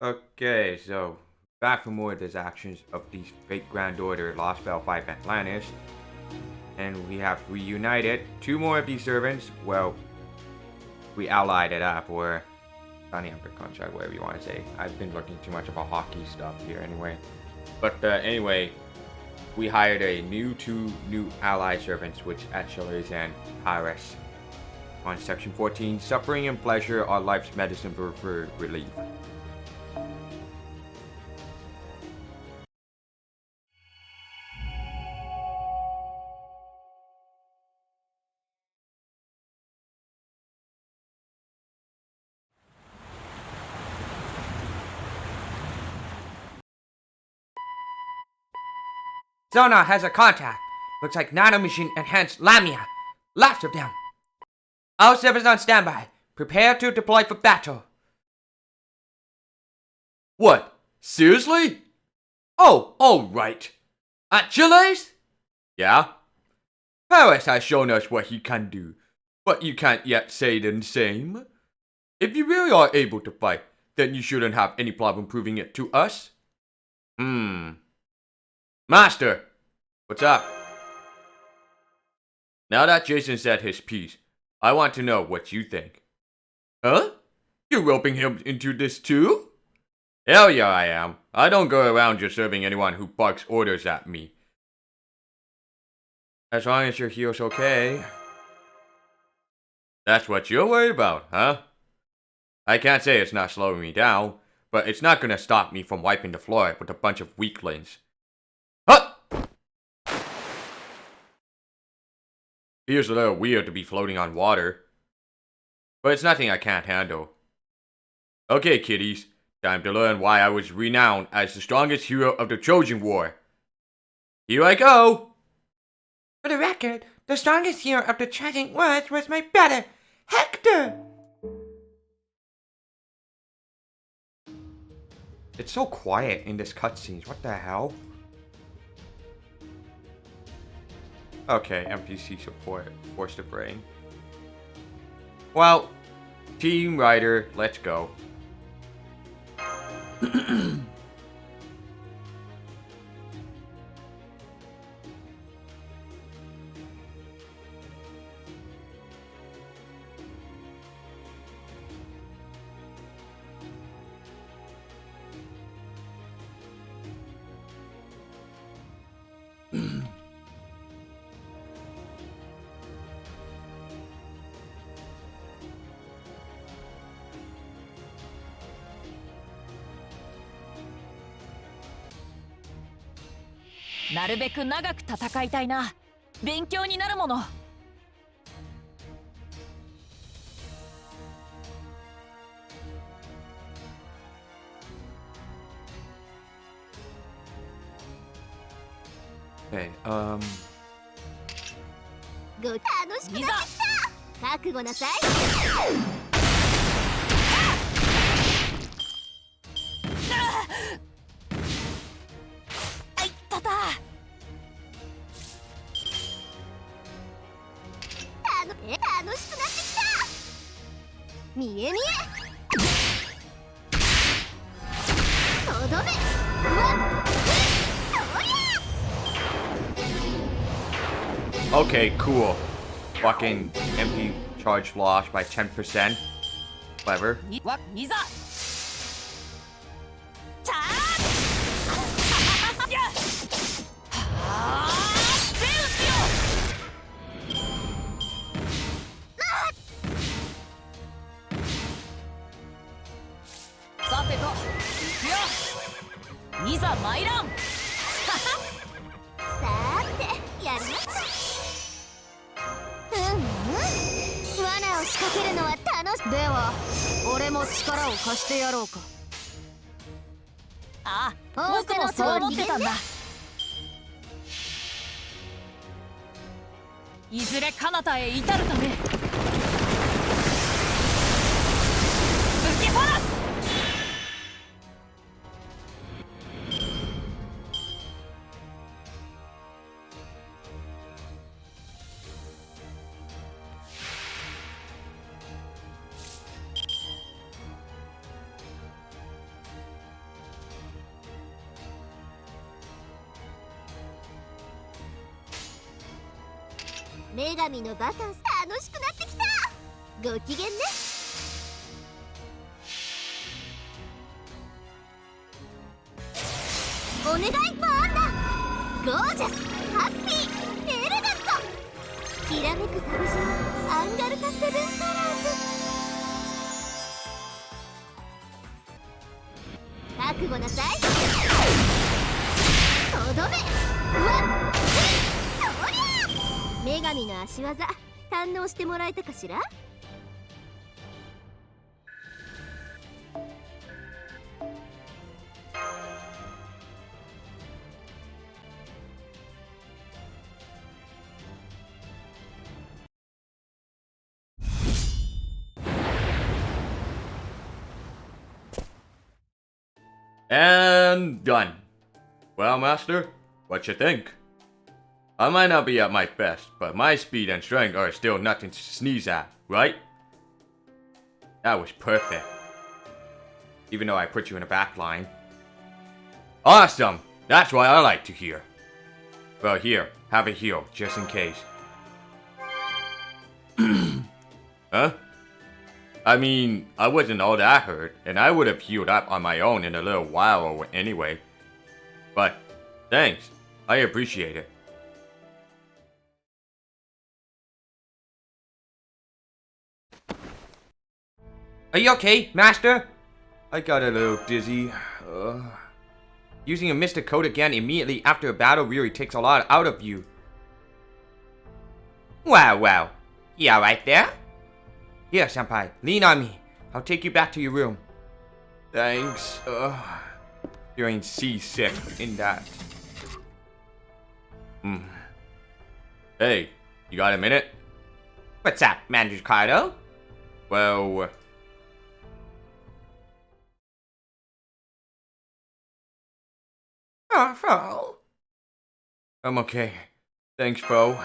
Okay, so back for more of these actions of the fake Grand Order Lostbelt 5 Atlantis. And we have reunited two more of these servants. Well, we allied it up, or signing up the contract, whatever you want to say. I've been looking too much about hockey stuff here anyway. But anyway, we hired two new allied servants, which Achilles and Paris. On section 14, suffering and pleasure are life's medicine for relief. Zona has a contact. Looks like nanomachine enhanced Lamia. Lots of them. All servers on standby. Prepare to deploy for battle. What? Seriously? Oh, alright. Achilles? Yeah? Paris has shown us what he can do, but you can't yet say the same. If you really are able to fight, then you shouldn't have any problem proving it to us. Master! What's up? Now that Jason said his piece, I want to know what you think. Huh? You're roping him into this too? Hell yeah, I am. I don't go around just serving anyone who barks orders at me. As long as your heel's okay. That's what you're worried about, huh? I can't say it's not slowing me down, but it's not gonna stop me from wiping the floor with a bunch of weaklings. Huh! Feels a little weird to be floating on water, but it's nothing I can't handle. Okay, kiddies, time to learn why I was renowned as the strongest hero of the Trojan War. Here I go! For the record, the strongest hero of the Trojan Wars was my brother, Hector! It's so quiet in this cutscenes. What the hell? Okay, NPC support. Force the brain. Well, Team Rider, let's go.なるべく長く戦いたいな。勉強になるもの。Okay, 楽しくなってきた。覚悟なさい。楽しくなってきた。見え見え。とどめ。ワン、okay, cool. Fucking MP charge loss by 10%. Clever. いざ。さてと、行くよ。いざ参らん。さーて、やりました。罠を仕掛けるのは楽しい。では、俺も力を貸してやろうか。ああ、僕もそう思ってたんだ。いずれ彼方へ至るため。吹き放す。女神のバカンス楽しくなってきた。ご機嫌ね。お願いバーンだ。ゴージャス、ハッピー、エレガント。きらめく旅路のアンガルタ・セブンカラーズ。覚悟なさい。とどめ。ワン、ツー、そりゃ。女神の足技堪能してもらえたかしら。And done. Well, Master, what you think? I might not be at my best, but my speed and strength are still nothing to sneeze at, right? That was perfect. Even though I put you in a back line. Awesome! That's what I like to hear. Well, here, have a heal, just in case. Huh? I mean, I wasn't all that hurt, and I would have healed up on my own in a little while anyway. But, thanks. I appreciate it. Are you okay, Master? I got a little dizzy. Using a Mystic Code again immediately after a battle really takes a lot out of you. Well. You alright there? Here, Senpai, lean on me. I'll take you back to your room. Thanks. Feeling seasick in that. Hey, you got a minute? What's up, Manager Cardo? Well... Oh, Fro. I'm okay. Thanks, Fo.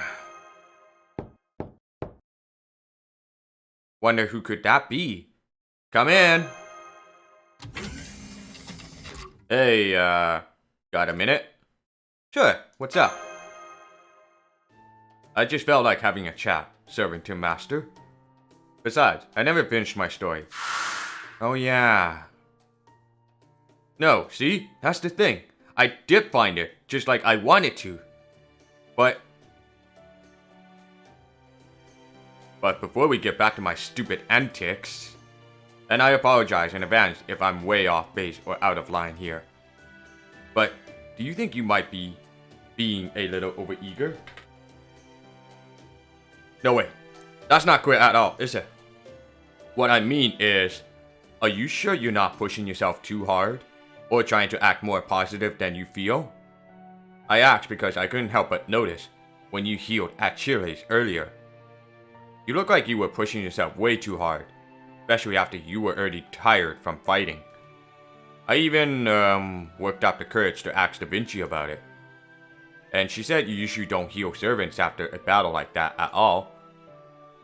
Wonder who could that be? Come in! Hey, got a minute? Sure, what's up? I just felt like having a chat, serving to Master. Besides, I never finished my story. Oh yeah. No, see? That's the thing. I did find it, just like I wanted to. But before we get back to my stupid antics, and I apologize in advance if I'm way off base or out of line here. But do you think you might be being a little overeager? No way. That's not great at all, is it? What I mean is, are you sure you're not pushing yourself too hard? Or trying to act more positive than you feel? I asked because I couldn't help but notice when you healed at Chile's earlier. You look like you were pushing yourself way too hard, especially after you were already tired from fighting. I even worked up the courage to ask Da Vinci about it. And she said you usually don't heal servants after a battle like that at all.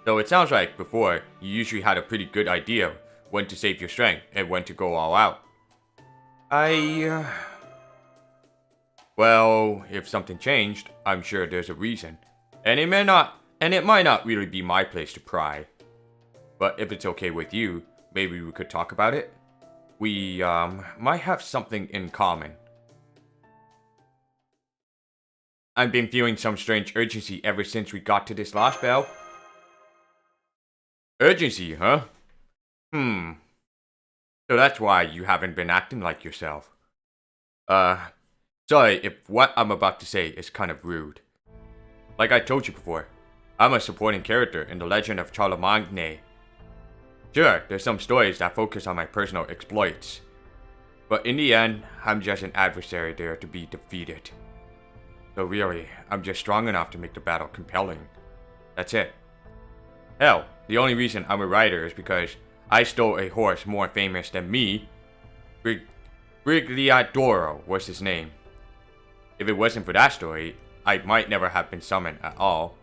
So it sounds like before, you usually had a pretty good idea when to save your strength and when to go all out. Well, if something changed, I'm sure there's a reason. And it might not really be my place to pry. But if it's okay with you, maybe we could talk about it? We, might have something in common. I've been feeling some strange urgency ever since we got to this Lostbelt. Urgency, huh? So that's why you haven't been acting like yourself. Sorry if what I'm about to say is kind of rude. Like I told you before, I'm a supporting character in the legend of Charlemagne. Sure, there's some stories that focus on my personal exploits. But in the end, I'm just an adversary there to be defeated. So really, I'm just strong enough to make the battle compelling. That's it. Hell, the only reason I'm a rider is because I stole a horse more famous than me. Brigliadoro was his name. If it wasn't for that story, I might never have been summoned at all.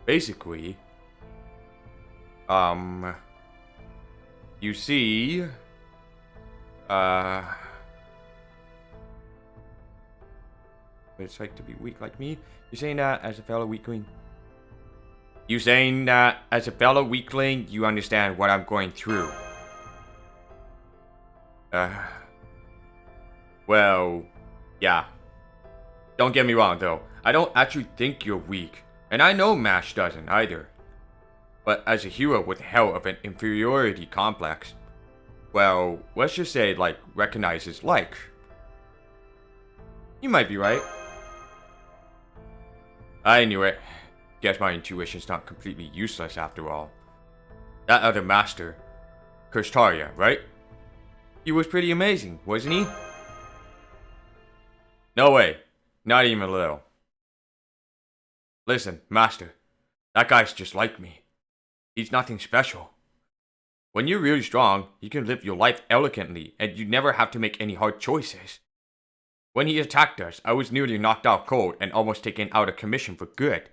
Basically, you see, what it's like to be weak like me. You're saying that as a fellow weakling? You saying that as a fellow weakling, you understand what I'm going through? Well, yeah. Don't get me wrong though, I don't actually think you're weak, and I know Mash doesn't either. But as a hero with hell of an inferiority complex, well, let's just say like recognizes like. You might be right. I knew it. Guess my intuition's not completely useless after all. That other master, Kurstaria, right? He was pretty amazing, wasn't he? No way. Not even a little. Listen, master. That guy's just like me. He's nothing special. When you're really strong, you can live your life elegantly and you never have to make any hard choices. When he attacked us, I was nearly knocked out cold and almost taken out of commission for good.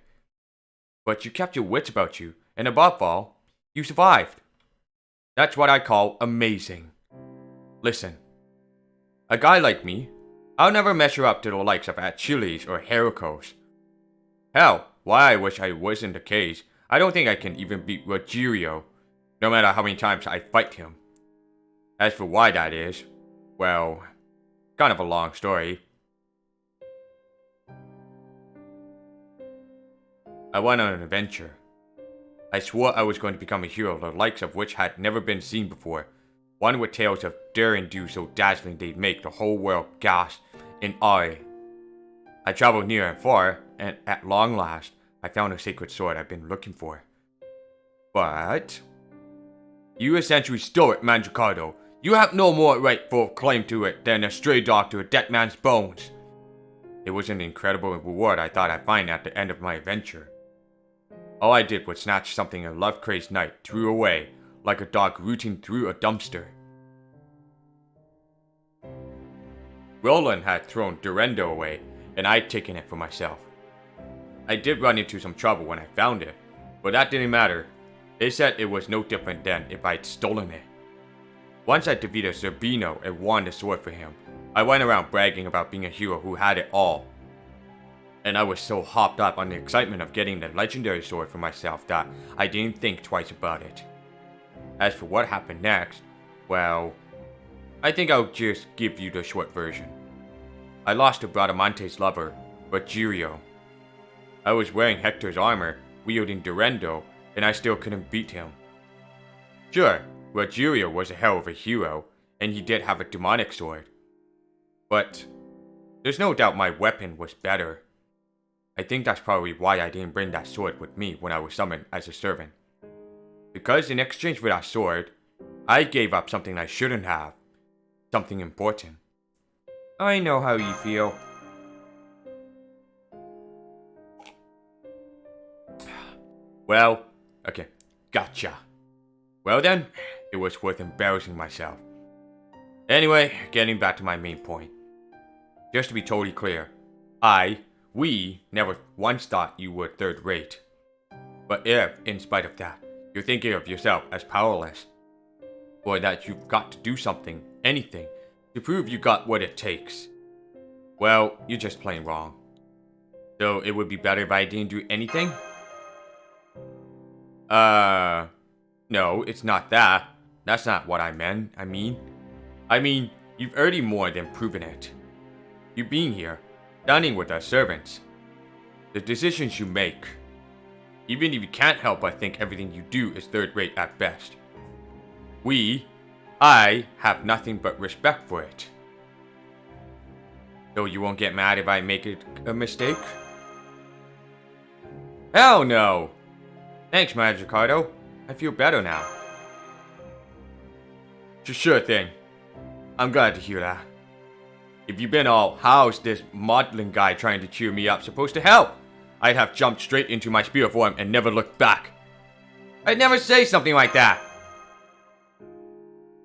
But you kept your wits about you, and above all, you survived. That's what I call amazing. Listen, a guy like me, I'll never measure up to the likes of Achilles or Heracles. Hell, why I wish I wasn't the case, I don't think I can even beat Rogerio, no matter how many times I fight him. As for why that is, well, kind of a long story. I went on an adventure. I swore I was going to become a hero the likes of which had never been seen before. One with tales of dare and do so dazzling they'd make the whole world gasp in awe. I traveled near and far, and at long last, I found a sacred sword I've been looking for. But you essentially stole it, Mandracardo. You have no more rightful claim to it than a stray dog to a dead man's bones. It was an incredible reward I thought I'd find at the end of my adventure. All I did was snatch something a love-crazed knight threw away, like a dog rooting through a dumpster. Roland had thrown Durendo away, and I'd taken it for myself. I did run into some trouble when I found it, but that didn't matter. They said it was no different than if I'd stolen it. Once I defeated Zerbino and won the sword for him, I went around bragging about being a hero who had it all. And I was so hopped up on the excitement of getting the legendary sword for myself that I didn't think twice about it. As for what happened next, well, I think I'll just give you the short version. I lost to Bradamante's lover, Rogerio. I was wearing Hector's armor, wielding Durendo, and I still couldn't beat him. Sure, Rogerio was a hell of a hero, and he did have a demonic sword. But there's no doubt my weapon was better. I think that's probably why I didn't bring that sword with me when I was summoned as a servant. Because in exchange for that sword, I gave up something I shouldn't have. Something important. I know how you feel. Well, okay, gotcha. Well then, it was worth embarrassing myself. Anyway, getting back to my main point. Just to be totally clear, we never once thought you were third rate. But if, in spite of that, you're thinking of yourself as powerless, or that you've got to do something, anything, to prove you got what it takes, well, you're just plain wrong. So it would be better if I didn't do anything? No, it's not that. That's not what I meant. I mean, you've already more than proven it. You being here, dining with our servants, the decisions you make. Even if you can't help but think everything you do is third rate at best. I have nothing but respect for it. So you won't get mad if I make it a mistake? Hell no! Thanks, Magicardo. I feel better now. Sure thing. I'm glad to hear that. If you'd been all, how's this modeling guy trying to cheer me up supposed to help? I'd have jumped straight into my spear form and never looked back. I'd never say something like that.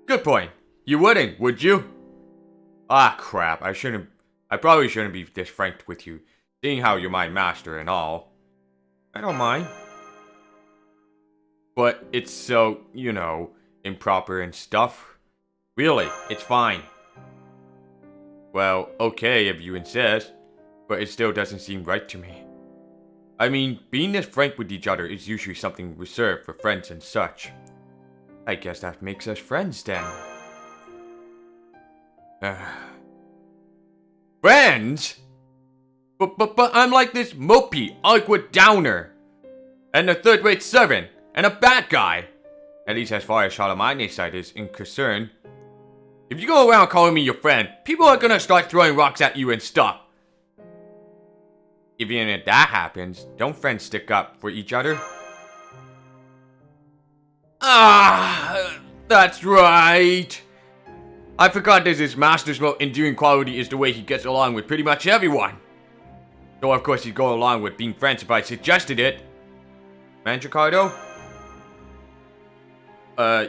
Good point. You wouldn't, would you? Ah, crap. I probably shouldn't be this frank with you, seeing how you're my master and all. I don't mind. But it's so, improper and stuff. Really, it's fine. Well, okay if you insist, but it still doesn't seem right to me. I mean, being this frank with each other is usually something reserved for friends and such. I guess that makes us friends then. Friends? But I'm like this mopey, awkward downer. And a third-rate servant. And a bad guy. At least as far as Charlemagne's side is concerned. If you go around calling me your friend, people are gonna start throwing rocks at you and stuff. Even if that happens, don't friends stick up for each other? Ah, that's right. I forgot that his master's most endearing quality is the way he gets along with pretty much everyone. Though of course he'd go along with being friends if I suggested it. Mandracardo?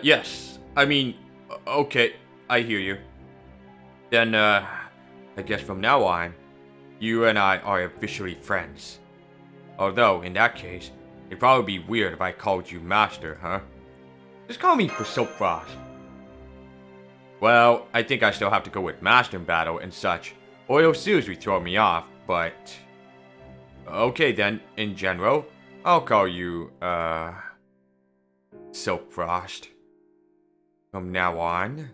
Yes. I mean, okay, I hear you. Then, I guess from now on, you and I are officially friends. Although, in that case, it'd probably be weird if I called you Master, huh? Just call me for Soapfrost. Well, I think I still have to go with Master in battle and such, or it'll seriously throw me off, but... Okay then, in general, I'll call you, Soapfrost. From now on.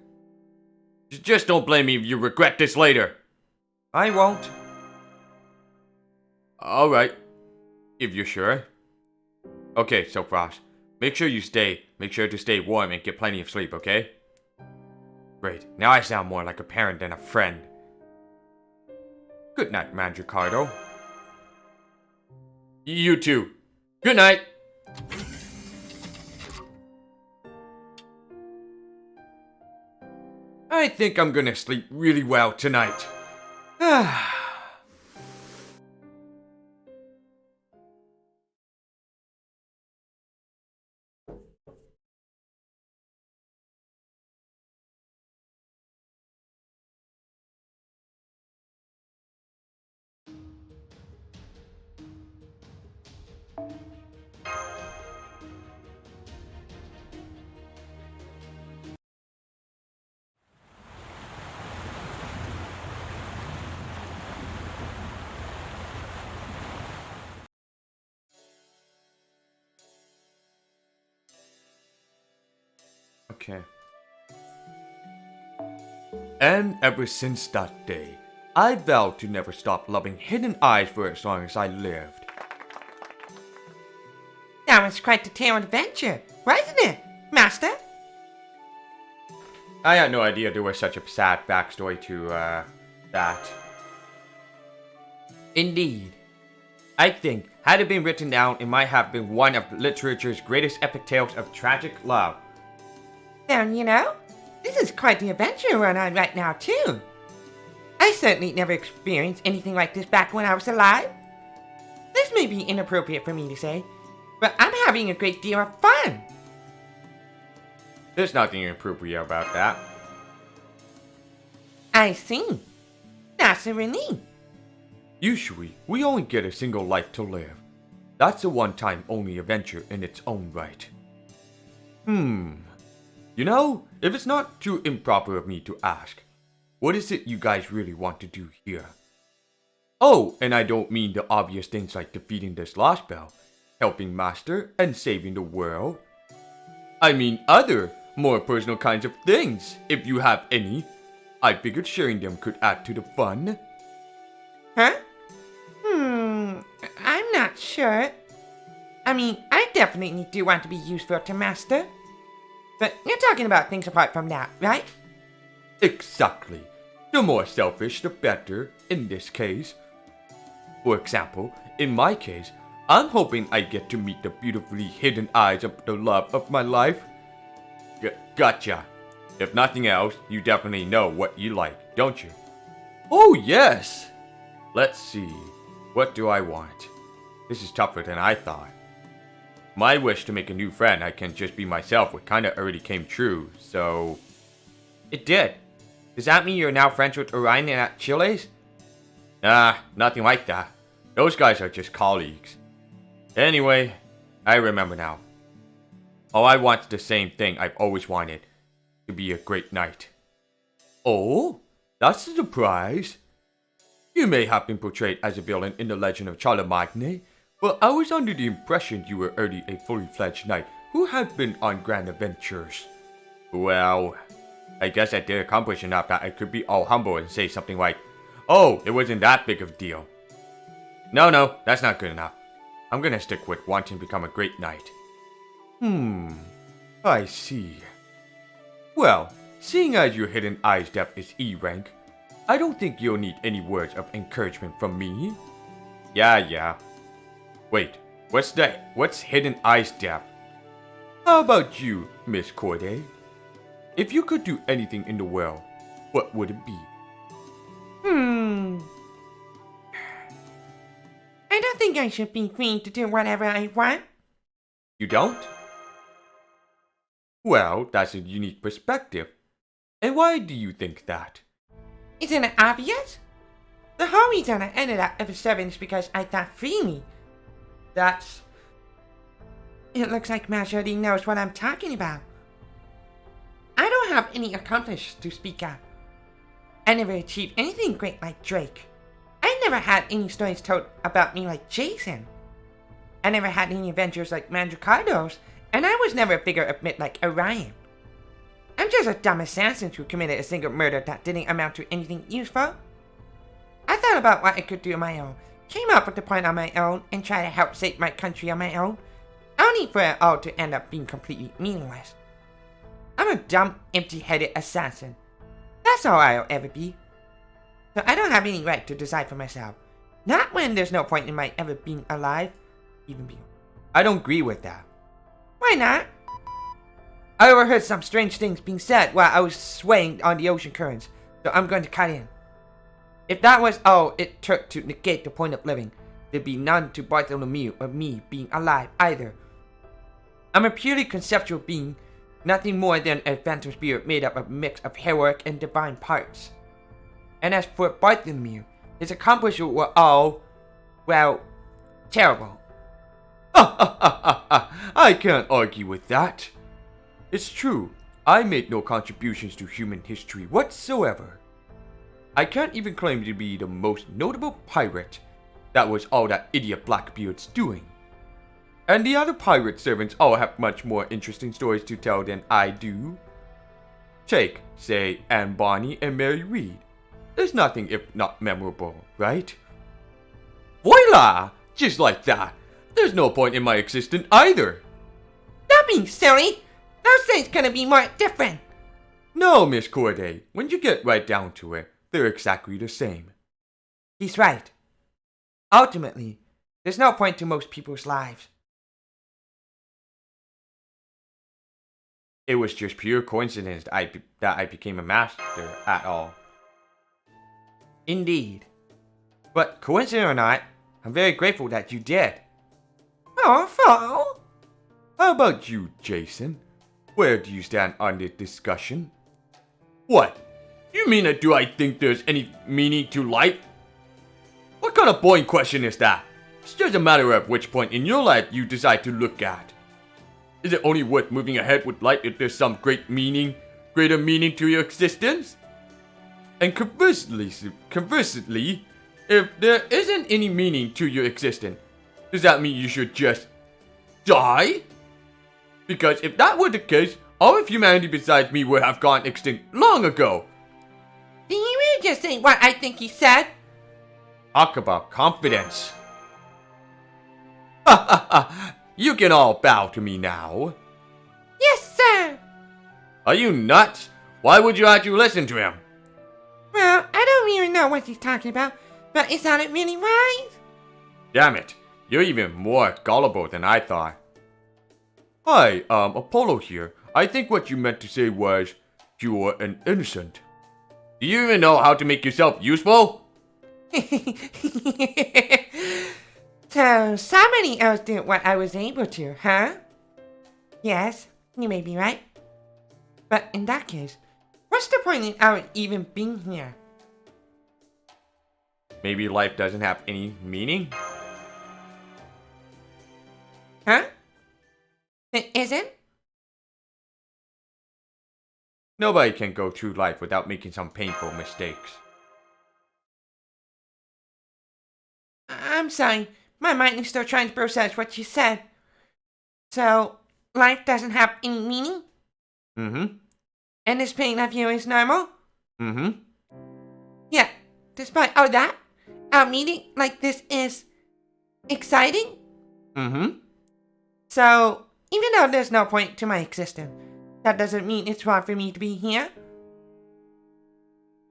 Just don't blame me if you regret this later. I won't. Alright. If you're sure. Okay, Soapfrost. Make sure to stay warm and get plenty of sleep, okay? Great. Now I sound more like a parent than a friend. Good night, Mandracardo. You too. Good night. I think I'm gonna sleep really well tonight. Okay. And ever since that day, I vowed to never stop loving Hidden Eyes for as long as I lived. That was quite the tale of adventure, wasn't it, Master? I had no idea there was such a sad backstory to, that. Indeed. I think, had it been written down, it might have been one of literature's greatest epic tales of tragic love. Then, you know, this is quite the adventure we're on right now, too. I certainly never experienced anything like this back when I was alive. This may be inappropriate for me to say, but I'm having a great deal of fun. There's nothing inappropriate about that. I see. That's a relief. Usually, we only get a single life to live. That's a one-time only adventure in its own right. You know, if it's not too improper of me to ask, what is it you guys really want to do here? Oh, and I don't mean the obvious things like defeating this Lostbelt, helping Master, and saving the world. I mean other, more personal kinds of things, if you have any. I figured sharing them could add to the fun. Huh? I'm not sure. I mean, I definitely do want to be useful to Master. But you're talking about things apart from that, right? Exactly. The more selfish, the better, in this case. For example, in my case, I'm hoping I get to meet the beautifully hidden eyes of the love of my life. Gotcha. If nothing else, you definitely know what you like, don't you? Oh, yes! Let's see. What do I want? This is tougher than I thought. My wish to make a new friend I can just be myself what kinda already came true, so... It did. Does that mean you're now friends with Orion and at Chile's? Nah, nothing like that. Those guys are just colleagues. Anyway, I remember now. All I want is the same thing I've always wanted. To be a great knight. Oh? That's a surprise. You may have been portrayed as a villain in the Legend of Charlemagne, Well, I was under the impression you were already a fully fledged knight who had been on grand adventures. Well, I guess I did accomplish enough that I could be all humble and say something like, oh, it wasn't that big of a deal. No, that's not good enough. I'm gonna stick with wanting to become a great knight. I see. Well, seeing as your hidden eyes depth is E rank, I don't think you'll need any words of encouragement from me. Yeah. Wait, what's hidden eyes depth? How about you, Miss Corday? If you could do anything in the world, what would it be? I don't think I should be free to do whatever I want. You don't? Well, that's a unique perspective. And why do you think that? Isn't it obvious? The whole reason I ended up ever 7 is because I thought freely. It looks like Master already knows what I'm talking about. I don't have any accomplishments to speak of. I never achieved anything great like Drake. I never had any stories told about me like Jason. I never had any adventures like Mandricardo's, and I was never a figure of myth like Orion. I'm just a dumb assassin who committed a single murder that didn't amount to anything useful. I thought about what I could do on my own, came up with the plan on my own, and tried to help save my country on my own, only for it all to end up being completely meaningless. I'm a dumb, empty-headed assassin. That's all I'll ever be. So I don't have any right to decide for myself. Not when there's no point in my ever being alive, even being. I don't agree with that. Why not? I overheard some strange things being said while I was swaying on the ocean currents, so I'm going to cut in. If that was all it took to negate the point of living, there'd be none to Bartholomew or me being alive either. I'm a purely conceptual being, nothing more than a phantom spirit made up of a mix of heroic and divine parts. And as for Bartholomew, his accomplishments were all, well, terrible. I can't argue with that. It's true, I made no contributions to human history whatsoever. I can't even claim to be the most notable pirate. That was all that idiot Blackbeard's doing. And the other pirate servants all have much more interesting stories to tell than I do. Take, say, Anne Bonny and Mary Read. There's nothing if not memorable, right? Voila! Just like that. There's no point in my existence either. Don't be silly! Those things gonna be more different! No, Miss Corday. When you get right down to it, they're exactly the same. He's right. Ultimately, there's no point to most people's lives. It was just pure coincidence that I became a master at all. Indeed. But coincident or not, I'm very grateful that you did. Oh, Paul. How about you, Jason? Where do you stand on this discussion? What? You mean that do I think there's any meaning to life? What kind of boring question is that? It's just a matter of which point in your life you decide to look at. Is it only worth moving ahead with life if there's some greater meaning to your existence? And conversely, if there isn't any meaning to your existence, does that mean you should just die? Because if that were the case, all of humanity besides me would have gone extinct long ago. Did you really just say what I think he said? Talk about confidence. Ha ha ha! You can all bow to me now. Yes, sir! Are you nuts? Why would you actually listen to him? Well, I don't really know what he's talking about, but it sounded really wise. Damn it, you're even more gullible than I thought. Hi, Apollo here. I think what you meant to say was, you're an innocent. Do you even know how to make yourself useful? So, somebody else did what I was able to, huh? Yes, you may be right. But in that case, what's the point in our even being here? Maybe life doesn't have any meaning? Huh? It isn't? Nobody can go through life without making some painful mistakes. I'm sorry, my mind is still trying to process what you said. So, life doesn't have any meaning? Mm-hmm. And this pain of you is normal? Mm-hmm. Yeah, despite all that, our meeting like this is exciting? Mm-hmm. So, even though there's no point to my existence, that doesn't mean it's wrong for me to be here?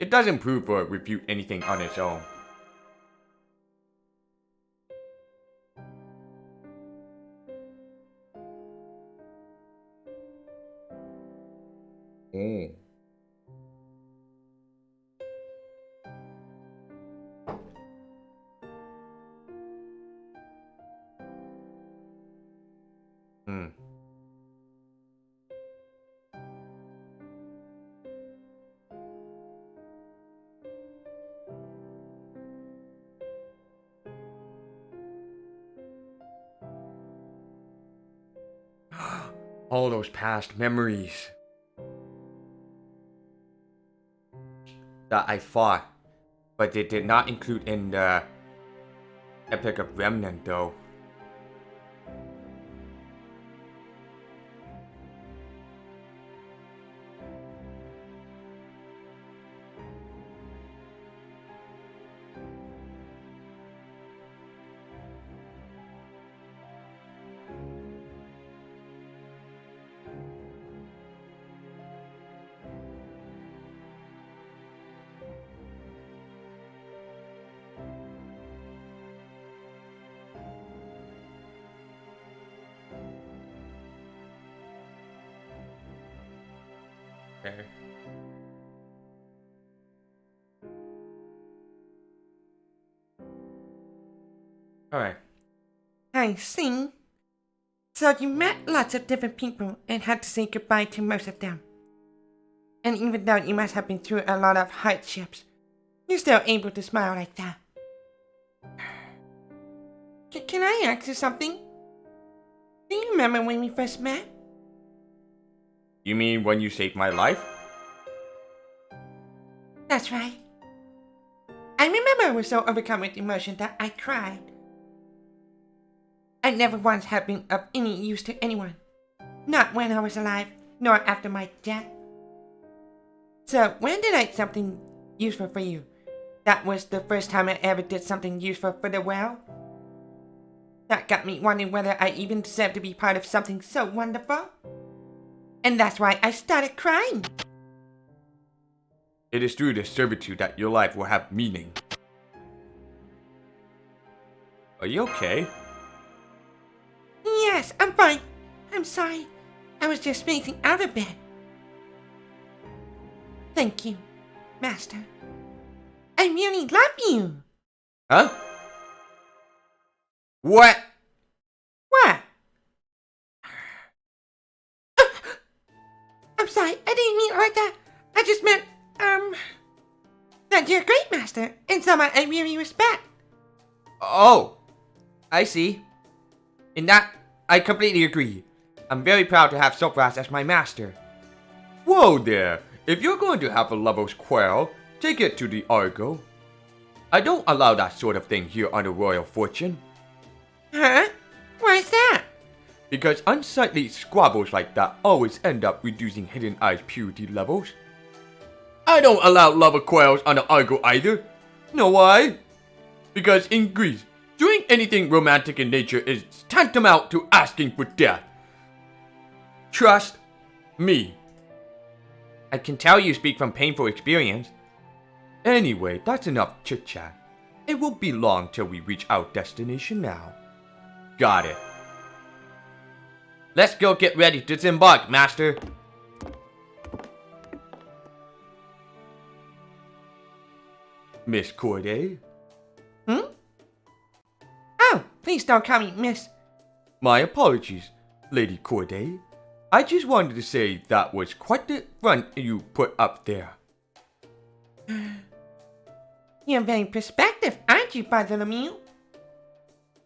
It doesn't prove or refute anything on its own. Mm. Hmm. All those past memories that I fought, but they did not include in the Epic of Remnant though. Okay. Alright. I see. So you met lots of different people and had to say goodbye to most of them. And even though you must have been through a lot of hardships, you're still able to smile like that. Can I ask you something? Do you remember when we first met? You mean when you saved my life? That's right. I remember I was so overcome with emotion that I cried. I never once have been of any use to anyone. Not when I was alive, nor after my death. So when did I do something useful for you? That was the first time I ever did something useful for the world. That got me wondering whether I even deserve to be part of something so wonderful. And that's why I started crying. It is through this servitude that your life will have meaning. Are you okay? Yes, I'm fine. I'm sorry. I was just spacing out a bit. Thank you, Master. I really love you. Huh? What? What? I'm sorry, I didn't mean it like that. I just meant, that you're a great master and someone I really respect. Oh, I see. In that, I completely agree. I'm very proud to have Sopras as my master. Whoa there! If you're going to have a lover's quarrel, take it to the Argo. I don't allow that sort of thing here on the Royal Fortune. Huh? Why's that? Because unsightly squabbles like that always end up reducing Hidden Eye's purity levels. I don't allow lover quarrels on the Argo either. Know why? Because in Greece, doing anything romantic in nature is tantamount to asking for death. Trust me. I can tell you speak from painful experience. Anyway, that's enough chit-chat. It won't be long till we reach our destination now. Got it. Let's go get ready to disembark, Master. Miss Corday? Hmm? Oh, please don't call me Miss. My apologies, Lady Corday. I just wanted to say that was quite the front you put up there. You're very perspective, aren't you, Bartholomew?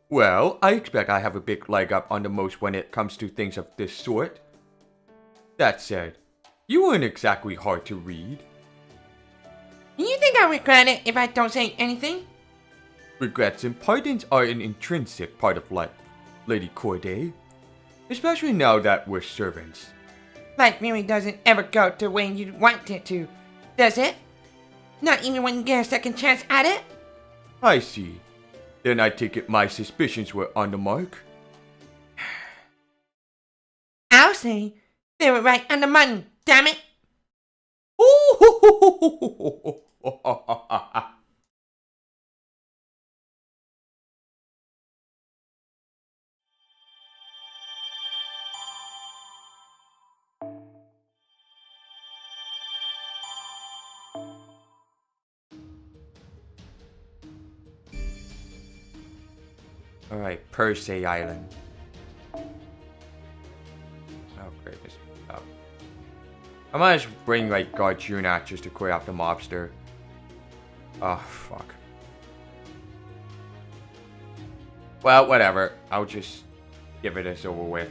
Well, I expect I have a big leg up on the most when it comes to things of this sort. That said, you weren't exactly hard to read. Do you think I'll regret it if I don't say anything? Regrets and pardons are an intrinsic part of life, Lady Corday. Especially now that we're servants. Life really doesn't ever go the way you want it to, does it? Not even when you get a second chance at it? I see. Then I take it my suspicions were on the mark. I'll say they were right on the money, damn it! Alright, Persei Island. Oh great, this up. I might just bring like Garchuna just to clear out the mobster. Oh fuck. Well, whatever. I'll just give it this over with.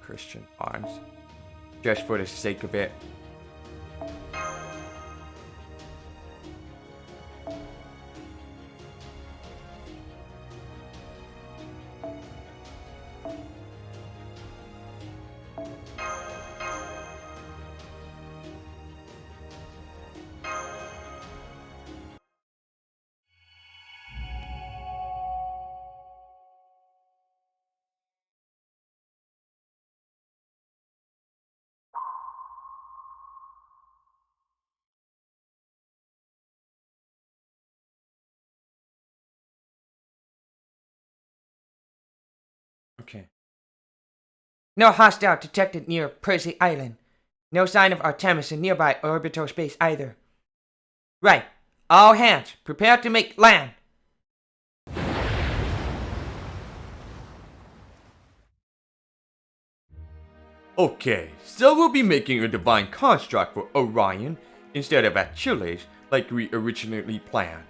Christian bonds. Just for the sake of it. Okay. No hostile detected near Persei Island. No sign of Artemis in nearby orbital space either. Right. All hands, prepare to make land. Okay, so we'll be making a divine construct for Orion instead of Achilles like we originally planned.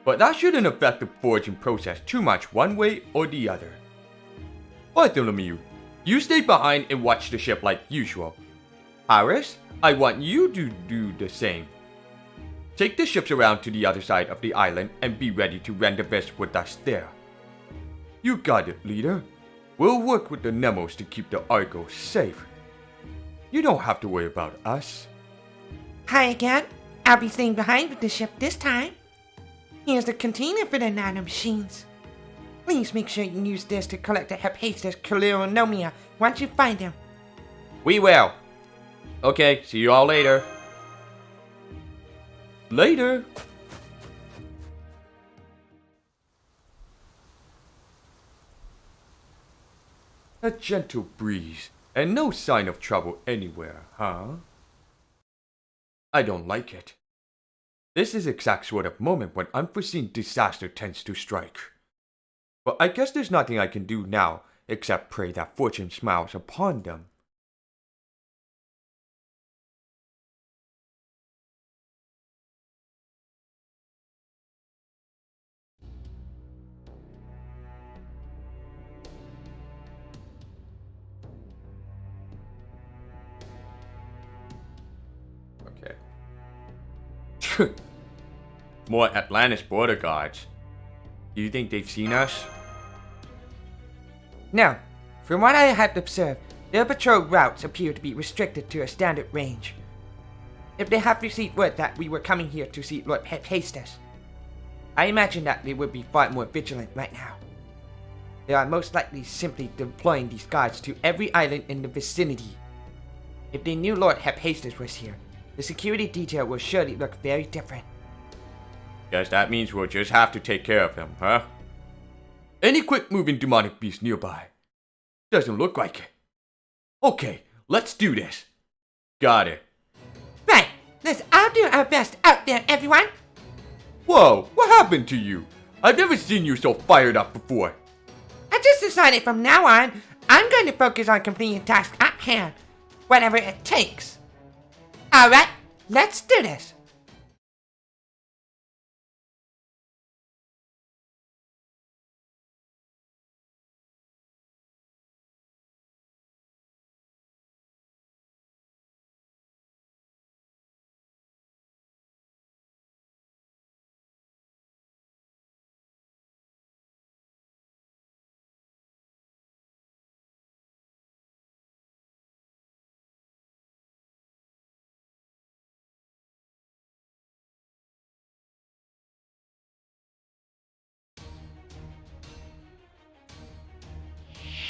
But that shouldn't affect the forging process too much one way or the other. Bartholomew, you stay behind and watch the ship like usual. Iris, I want you to do the same. Take the ships around to the other side of the island and be ready to rend the best with us there. You got it, leader. We'll work with the Nemos to keep the Argo safe. You don't have to worry about us. Hi again. I'll be staying behind with the ship this time. Here's the container for the nano machines. Please make sure you use this to collect the Hephaestus Caleonomia once you find them. We will. Okay, see you all later. Later. A gentle breeze, and no sign of trouble anywhere, huh? I don't like it. This is the exact sort of moment when unforeseen disaster tends to strike. But I guess there's nothing I can do now except pray that fortune smiles upon them. Okay. More Atlantis border guards. Do you think they've seen us? No. From what I have observed, their patrol routes appear to be restricted to a standard range. If they have received word that we were coming here to see Lord Hephaestus, I imagine that they would be far more vigilant right now. They are most likely simply deploying these guards to every island in the vicinity. If they knew Lord Hephaestus was here, the security detail will surely look very different. Guess that means we'll just have to take care of him, huh? Any quick-moving demonic beast nearby? Doesn't look like it. Okay, let's do this. Got it. Right, let's all do our best out there, everyone. Whoa, what happened to you? I've never seen you so fired up before. I just decided from now on, I'm going to focus on completing the task at hand, whatever it takes. Alright, let's do this.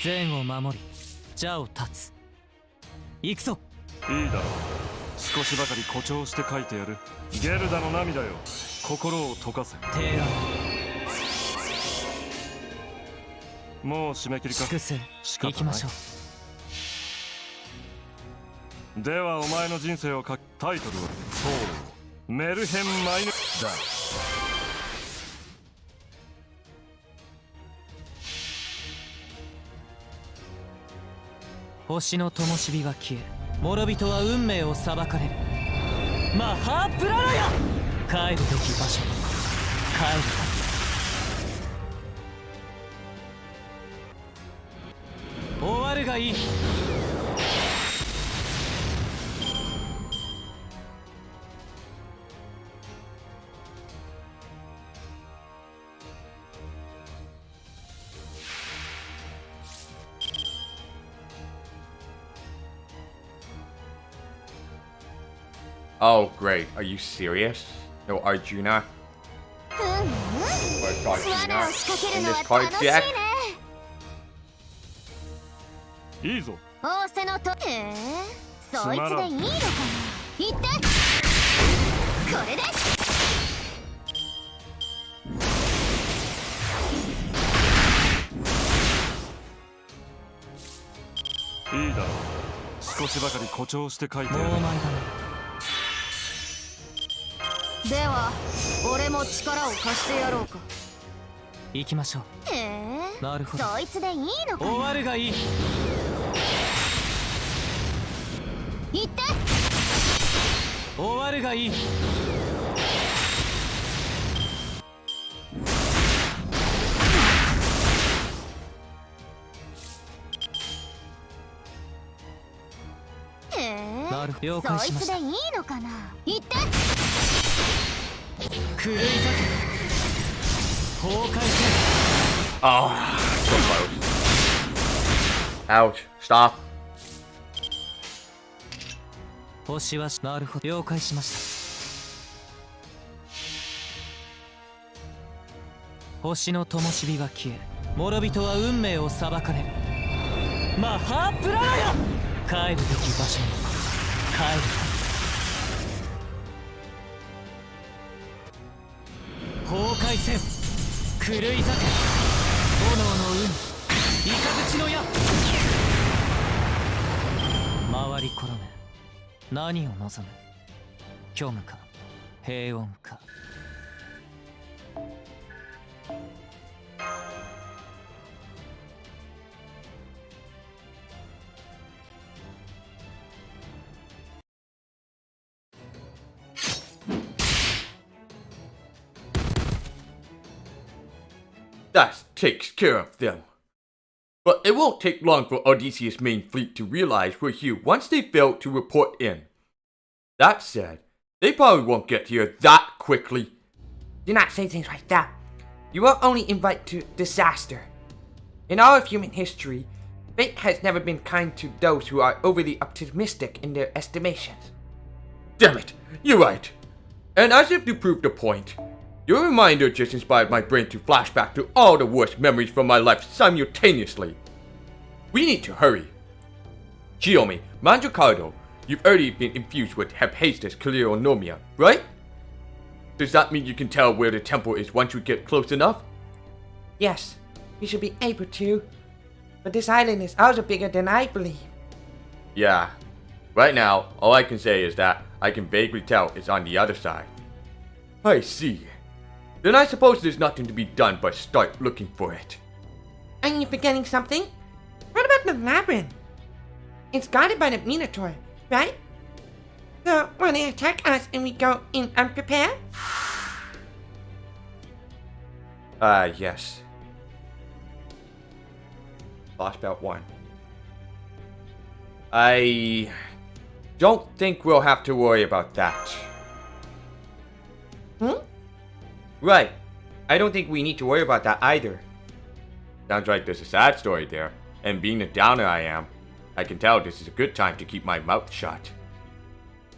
善を守り邪を断つ。行くぞ。いいだろう。少しばかり誇張して書いてやる。ゲルダの涙よ、心を溶かせ。提案。もう締め切りか。粛清。仕方ない。行きましょう。ではお前の人生を書く。タイトルはそうメルヘンマイネだ。星の灯火が消え、諸人は運命を裁かれる。マハープララヤ、帰るべき場所に帰る。終わるがいい。Oh, great. Are you serious? No Arjuna? うんうん Where's 罠 Arjuna を仕掛ける in の this は card 楽しい deck? ね。いいぞ。仰せのとそいつでいいのかな。言って。これでいいだろう。少しばかり誇張して書いてやる。もう前だね。では俺も力を貸してやろうか。行きましょう。なるほど。そいつでいいのか終な。わるがいい。言って終わるがいい。なるほど。了解そいしました。つでいいのかな。言って狂い酒崩壊せ。 Oh, so close. Ouch. Stop. 星はなるほど。了解しました。星の灯火が消え、諸人は運命を裁かれる。マハープララヤ、帰るべき場所に帰る。崩壊せん、狂い酒、炎の海、雷の矢。回り転め、何を望む。虚無か平穏か。That takes care of them. But it won't take long for Odysseus' main fleet to realize we're here once they fail to report in. That said, they probably won't get here that quickly. Do not say things like that. You will only invite to disaster. In all of human history, fate has never been kind to those who are overly optimistic in their estimations. Damn it, you're right. And as if to prove the point, your reminder just inspired my brain to flash back to all the worst memories from my life simultaneously. We need to hurry. Chiyomi, Mandracardo, you've already been infused with Hephaestus Cleonomia, right? Does that mean you can tell where the temple is once you get close enough? Yes, we should be able to. But this island is also bigger than I believe. Yeah. Right now, all I can say is that I can vaguely tell it's on the other side. I see. Then I suppose there's nothing to be done but start looking for it. Are you forgetting something? What about the labyrinth? It's guarded by the Minotaur, right? So, will they attack us and we go in unprepared? Yes. Lostbelt 1. I don't think we'll have to worry about that. Right. I don't think we need to worry about that either. Sounds like there's a sad story there. And being the downer I am, I can tell this is a good time to keep my mouth shut.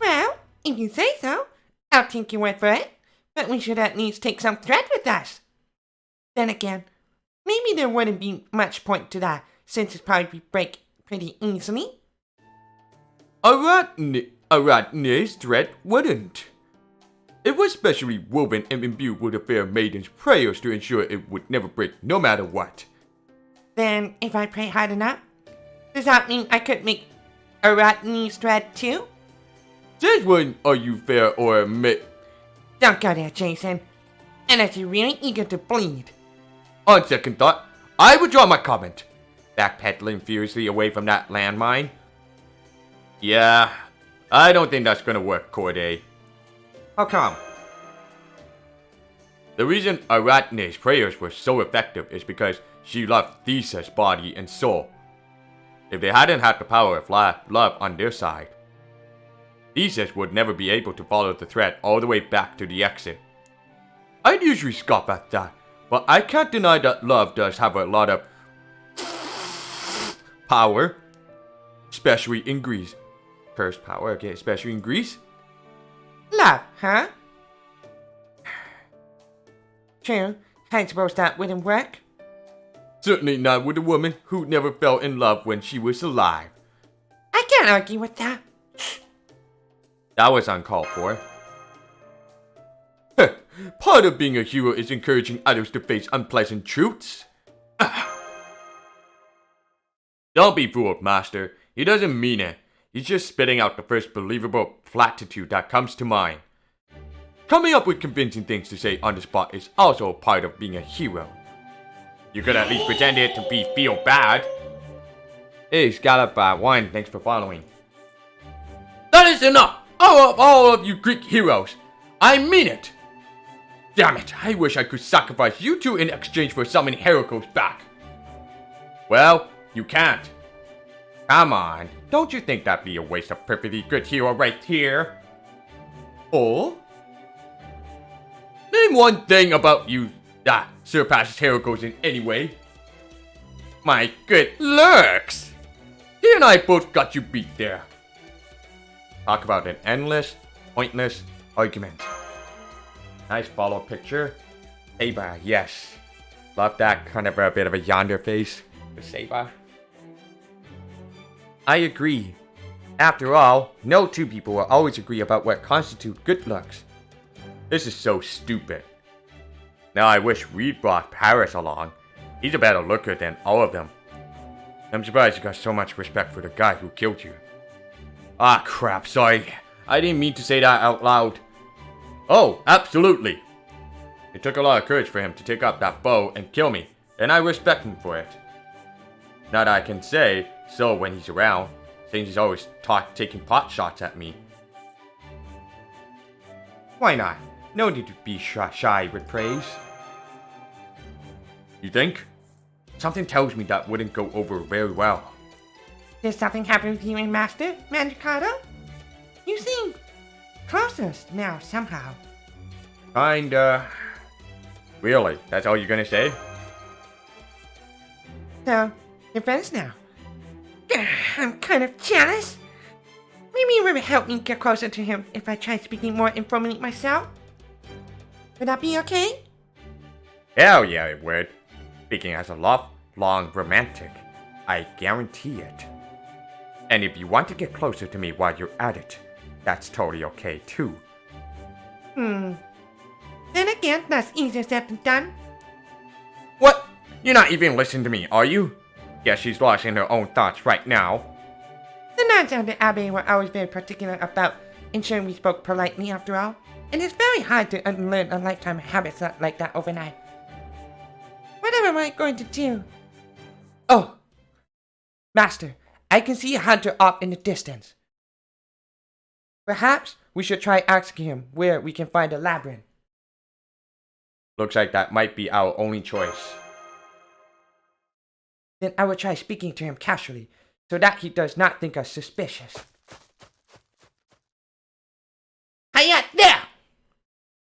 Well, if you say so, I'll take your word for it. But we should at least take some thread with us. Then again, maybe there wouldn't be much point to that since it's probably break pretty easily. Arachne's thread wouldn't. It was specially woven and imbued with the fair maiden's prayers to ensure it would never break no matter what. Then, if I pray hard enough, does that mean I could make Arachne's thread too? Since when are you fair or Don't go there, Jason. Unless you're really eager to bleed. On second thought, I withdraw my comment. Backpedaling furiously away from that landmine. Yeah, I don't think that's gonna work, Corday. How come? The reason Arachne's prayers were so effective is because she loved Theseus' body and soul. If they hadn't had the power of love on their side, Theseus would never be able to follow the thread all the way back to the exit. I'd usually scoff at that, but I can't deny that love does have a lot of power, especially in Greece. Cursed power, okay, especially in Greece. Love, huh? True. I suppose that wouldn't work. Certainly not with a woman who never fell in love when she was alive. I can't argue with that. That was uncalled for. Part of being a hero is encouraging others to face unpleasant truths. Don't be fooled, Master. He doesn't mean it. He's just spitting out the first believable platitude that comes to mind. Coming up with convincing things to say on the spot is also a part of being a hero. You could at least pretend it to be feel bad. Hey, Scallop1, thanks for following. That is enough! All of you Greek heroes! I mean it! Damn it, I wish I could sacrifice you two in exchange for summoning Heracles back. Well, you can't. Come on, don't you think that'd be a waste of perfectly good hero right here? Oh? Name one thing about you that surpasses Heracles in any way. My good looks! He and I both got you beat there. Talk about an endless, pointless argument. Nice follow picture. Saber, yes. Love that kind of a bit of a yonder face. The Saber. I agree. After all, no two people will always agree about what constitute good looks. This is so stupid. Now I wish we'd brought Paris along. He's a better looker than all of them. I'm surprised you got so much respect for the guy who killed you. Ah crap, sorry. I didn't mean to say that out loud. Oh, absolutely. It took a lot of courage for him to take up that bow and kill me, and I respect him for it. Not that I can say so when he's around, since he's always taking pot shots at me. Why not? No need to be shy with praise. You think? Something tells me that wouldn't go over very well. Did something happen with you and Master, Mandricato? You seem closer now somehow. Kinda. Really? That's all you're gonna say? So, you're friends now. I'm kind of jealous. Maybe it would help me get closer to him if I tried speaking more informally myself. Would that be okay? Hell yeah, it would. Speaking as a lifelong romantic, I guarantee it. And if you want to get closer to me while you're at it, that's totally okay too. Then again, that's easier said than done. What? You're not even listening to me, are you? Guess she's lost in her own thoughts right now. The nuns of the Abbey were always very particular about ensuring we spoke politely after all, and it's very hard to unlearn a lifetime of habits like that overnight. What am I going to do? Oh! Master, I can see a hunter off in the distance. Perhaps we should try asking him where we can find a labyrinth. Looks like that might be our only choice. Then I will try speaking to him casually, so that he does not think us suspicious. Hiya there!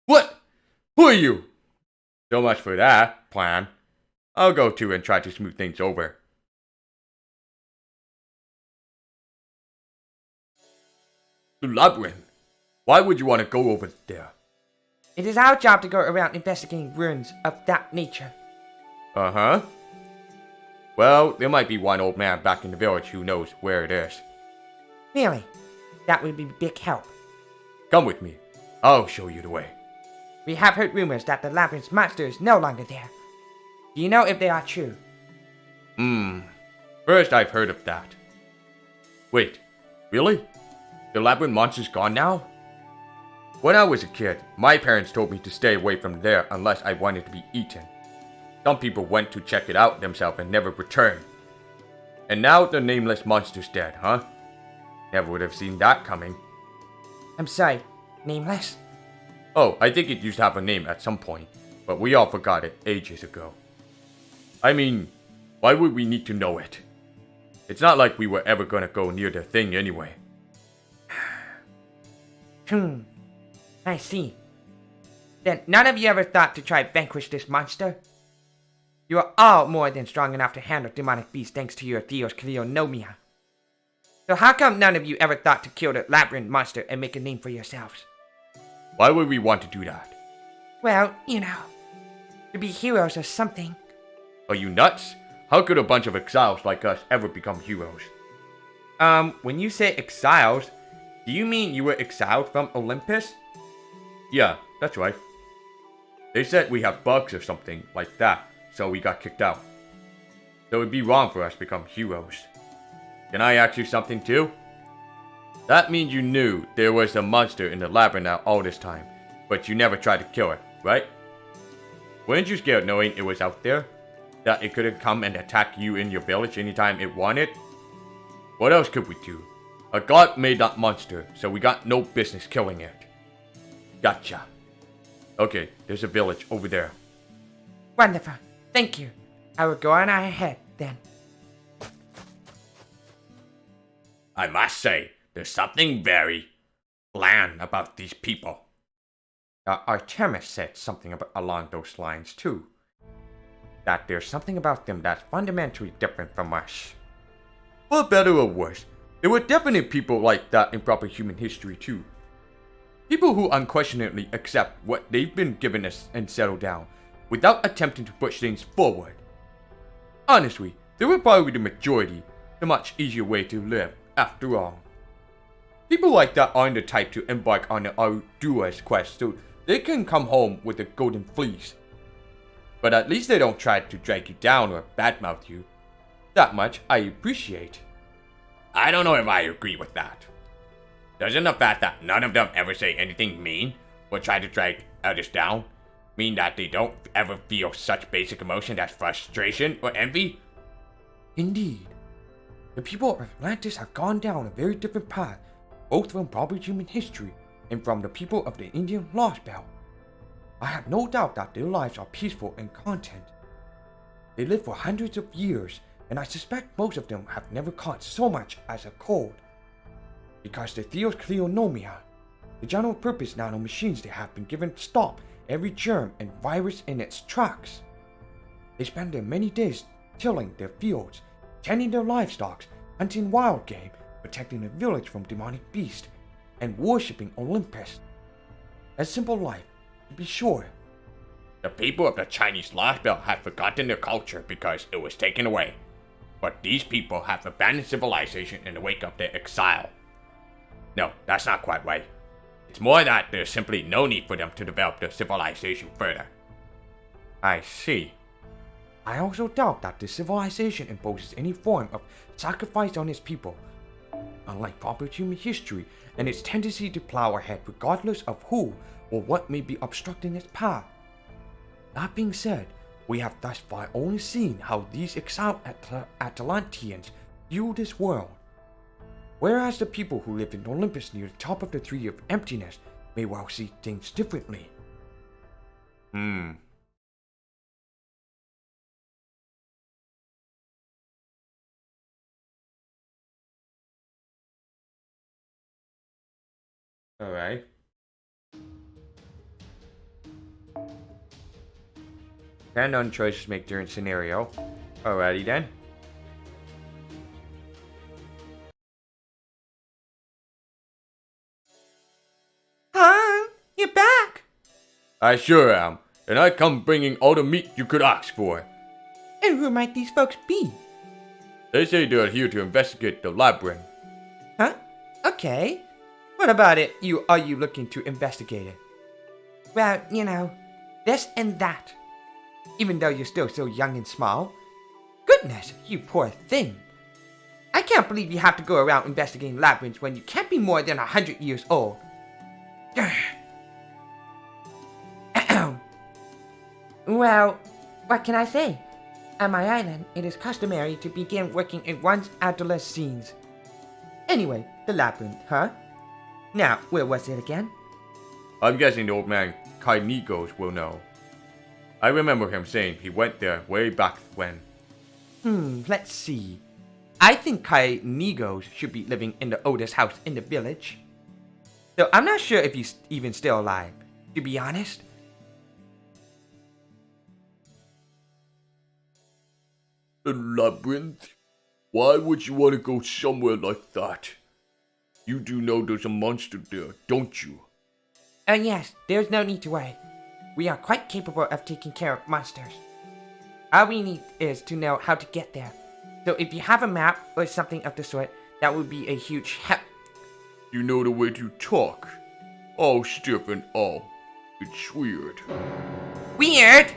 What? Who are you? So much for that plan. I'll go too and try to smooth things over. The Labyrinth. Why would you want to go over there? It is our job to go around investigating ruins of that nature. Uh-huh. Well, there might be one old man back in the village who knows where it is. Really? That would be big help. Come with me. I'll show you the way. We have heard rumors that the Labyrinth's monster is no longer there. Do you know if they are true? First I've heard of that. Wait, really? The Labyrinth monster's gone now? When I was a kid, my parents told me to stay away from there unless I wanted to be eaten. Some people went to check it out themselves and never returned. And now the nameless monster's dead, huh? Never would have seen that coming. I'm sorry, nameless? Oh, I think it used to have a name at some point, but we all forgot it ages ago. I mean, why would we need to know it? It's not like we were ever gonna go near the thing anyway. I see. Then none of you ever thought to try vanquish this monster? You are all more than strong enough to handle demonic beasts thanks to your Theos Kleonomia. So how come none of you ever thought to kill the Labyrinth monster and make a name for yourselves? Why would we want to do that? Well, you know, to be heroes or something. Are you nuts? How could a bunch of exiles like us ever become heroes? When you say exiles, do you mean you were exiled from Olympus? Yeah, that's right. They said we have bugs or something like that, so we got kicked out. So it'd be wrong for us to become heroes. Can I ask you something too? That means you knew there was a monster in the labyrinth all this time, but you never tried to kill it, right? Weren't you scared knowing it was out there? That it could come and attack you in your village anytime it wanted? What else could we do? A god made that monster, so we got no business killing it. Gotcha. Okay, there's a village over there. Wonderful. Thank you. I will go on ahead then. I must say, there's something very bland about these people. Artemis said something along those lines too. That there's something about them that's fundamentally different from us. For better or worse, there were definitely people like that in proper human history too. People who unquestionably accept what they've been given us and settle down, without attempting to push things forward. Honestly, they were probably the majority, the much easier way to live, after all. People like that aren't the type to embark on the arduous quest so they can come home with a golden fleece. But at least they don't try to drag you down or badmouth you. That much I appreciate. I don't know if I agree with that. Doesn't the fact that none of them ever say anything mean or try to drag others down mean that they don't ever feel such basic emotion as frustration or envy? Indeed. The people of Atlantis have gone down a very different path, both from proper human history and from the people of the Indian Lostbelt. I have no doubt that their lives are peaceful and content. They live for hundreds of years, and I suspect most of them have never caught so much as a cold. Because the Theos Kleonomia, the general purpose nanomachines they have been given stop every germ and virus in its tracks. They spend their many days tilling their fields, tending their livestock, hunting wild game, protecting the village from demonic beasts, and worshipping Olympus. A simple life, to be sure. The people of the Chinese Lostbelt have forgotten their culture because it was taken away. But these people have abandoned civilization in the wake of their exile. No, that's not quite right. It's more that there's simply no need for them to develop their civilization further. I see. I also doubt that the civilization imposes any form of sacrifice on its people. Unlike proper human history and its tendency to plow ahead regardless of who or what may be obstructing its path. That being said, we have thus far only seen how these exiled Atlanteans view this world. Whereas the people who live in Olympus near the top of the Tree of Emptiness may well see things differently. Alright. Depend on choices made during scenario. Alrighty then. Han, you're back! I sure am, and I come bringing all the meat you could ask for. And who might these folks be? They say they're here to investigate the labyrinth. Huh? Okay. What about it? Are you looking to investigate it? Well, you know, this and that. Even though you're still so young and small. Goodness, you poor thing. I can't believe you have to go around investigating labyrinths when you can't be more than 100 years old. Well, what can I say? On my island, it is customary to begin working in one's adolescence. Anyway, the labyrinth, huh? Now, where was it again? I'm guessing the old man Kainigos will know. I remember him saying he went there way back when. Let's see. I think Kai Nigos should be living in the oldest house in the village. Though I'm not sure if he's even still alive, to be honest. The labyrinth? Why would you want to go somewhere like that? You do know there's a monster there, don't you? Yes, there's no need to worry. We are quite capable of taking care of monsters. All we need is to know how to get there. So if you have a map or something of the sort, that would be a huge help. You know the way to talk. All stiff and all. It's weird. Weird!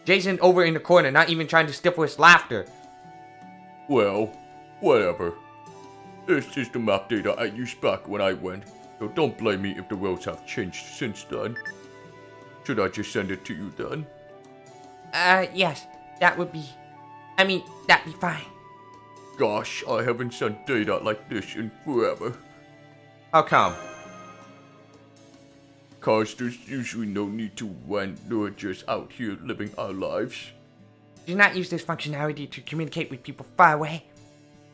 Jason over in the corner, not even trying to stifle his laughter. Well, whatever. It's just the map data I used back when I went, so don't blame me if the roads have changed since then. Should I just send it to you then? Yes, that'd be fine. Gosh, I haven't sent data like this in forever. How come? Cause there's usually no need to when we're just out here living our lives. Do not use this functionality to communicate with people far away.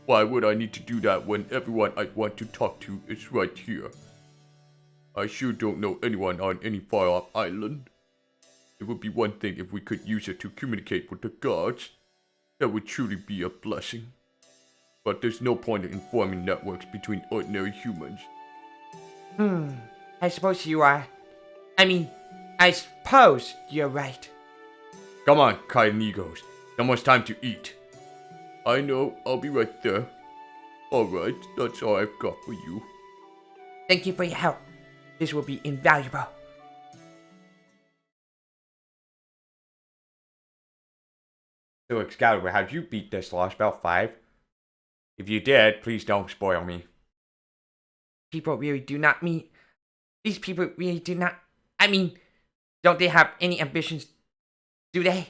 Why would I need to do that when everyone I want to talk to is right here? I sure don't know anyone on any far-off island. It would be one thing if we could use it to communicate with the gods. That would truly be a blessing. But there's no point in forming networks between ordinary humans. I suppose you are. I suppose you're right. Come on, Kainigos. It's almost time to eat. I know, I'll be right there. Alright, that's all I've got for you. Thank you for your help. This will be invaluable. So Excalibur, how'd you beat this Lostbelt 5? If you did, please don't spoil me. People really do not mean... These people really do not... don't they have any ambitions? Do they?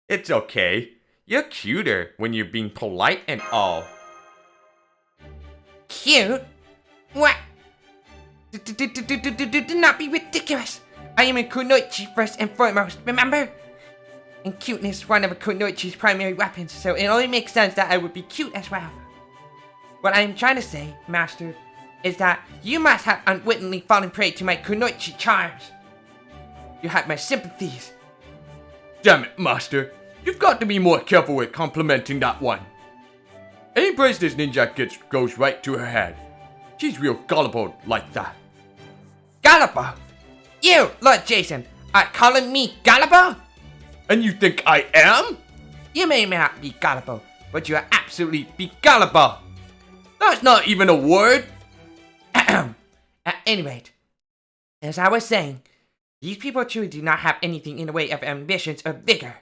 It's okay. You're cuter when you're being polite and all. Cute? What? Do not be ridiculous. I am a Kunoichi first and foremost, remember? And cuteness is one of a Kunoichi's primary weapons, so it only makes sense that I would be cute as well. What I am trying to say, Master, is that you must have unwittingly fallen prey to my Kunoichi charms. You had my sympathies. Damn it, Master. You've got to be more careful with complimenting that one. Any praise this ninja gets goes right to her head. She's real gullible like that. Gullible? You, Lord Jason, are calling me gullible? And you think I am? You may not be gullible, but you are absolutely be gullible. That's not even a word. At any rate, as I was saying, these people truly do not have anything in the way of ambitions or vigor.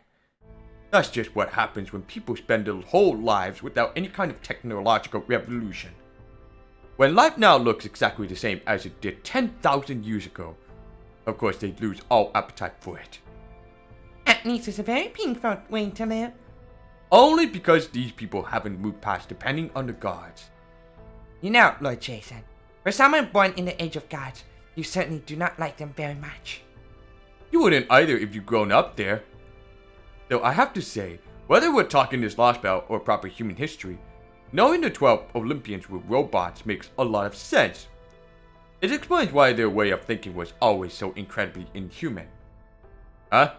That's just what happens when people spend their whole lives without any kind of technological revolution. When life now looks exactly the same as it did 10,000 years ago, of course they lose all appetite for it. Atlantis is a very painful way to live. Only because these people haven't moved past depending on the gods. You know, Lord Jason, for someone born in the age of gods, you certainly do not like them very much. You wouldn't either if you'd grown up there. Though I have to say, whether we're talking this Lostbelt or proper human history, knowing the 12 Olympians were robots makes a lot of sense. It explains why their way of thinking was always so incredibly inhuman. Huh?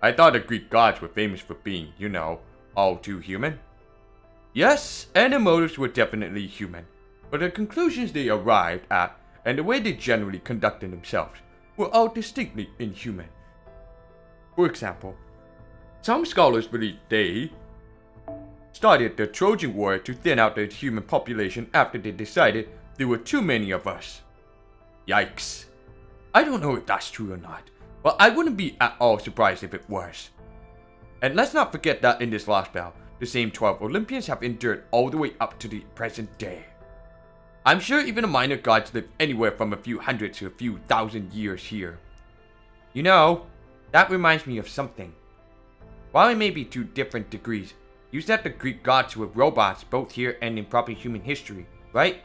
I thought the Greek gods were famous for being, you know, all too human. Yes, and their motives were definitely human, but the conclusions they arrived at and the way they generally conducted themselves were all distinctly inhuman. For example, some scholars believe they started the Trojan War to thin out the human population after they decided there were too many of us. Yikes. I don't know if that's true or not, but I wouldn't be at all surprised if it was. And let's not forget that in this Lostbelt, the same 12 Olympians have endured all the way up to the present day. I'm sure even the minor gods live anywhere from a few hundred to a few thousand years here. You know, that reminds me of something. While it may be to different degrees, you said the Greek gods were robots both here and in proper human history, right?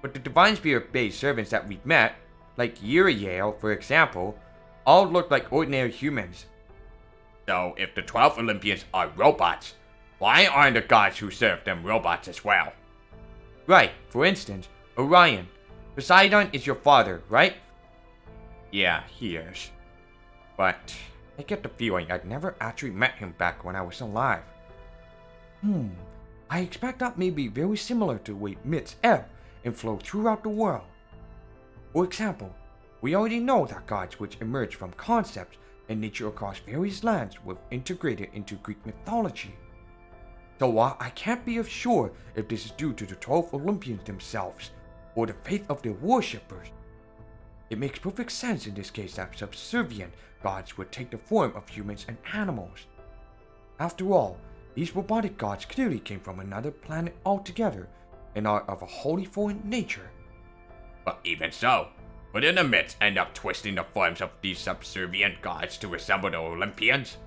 But the Divine Spirit-based servants that we've met, like Uriel, for example, all look like ordinary humans. So if the 12 Olympians are robots, why aren't the gods who serve them robots as well? Right, for instance, Orion. Poseidon is your father, right? Yeah, he is. But I get the feeling I'd never actually met him back when I was alive. I expect that may be very similar to the way myths ebb and flow throughout the world. For example, we already know that gods which emerge from concepts and nature across various lands were integrated into Greek mythology. So while I can't be sure if this is due to the 12 Olympians themselves or the faith of their worshippers, it makes perfect sense in this case that subservient gods would take the form of humans and animals. After all, these robotic gods clearly came from another planet altogether and are of a wholly foreign nature. But even so, wouldn't the myths end up twisting the forms of these subservient gods to resemble the Olympians?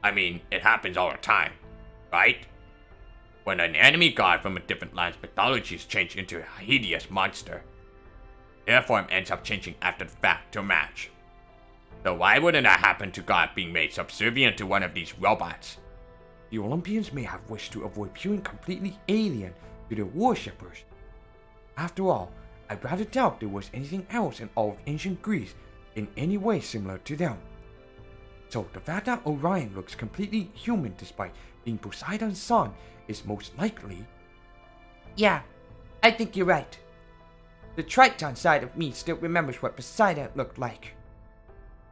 I mean, it happens all the time, right? When an enemy god from a different land's mythology is changed into a hideous monster, their form ends up changing after the fact to match. So why wouldn't that happen to God being made subservient to one of these robots? The Olympians may have wished to avoid appearing completely alien to their worshippers. After all, I rather doubt there was anything else in all of ancient Greece in any way similar to them. So the fact that Orion looks completely human despite being Poseidon's son is most likely... Yeah, I think you're right. The Triton side of me still remembers what Poseidon looked like.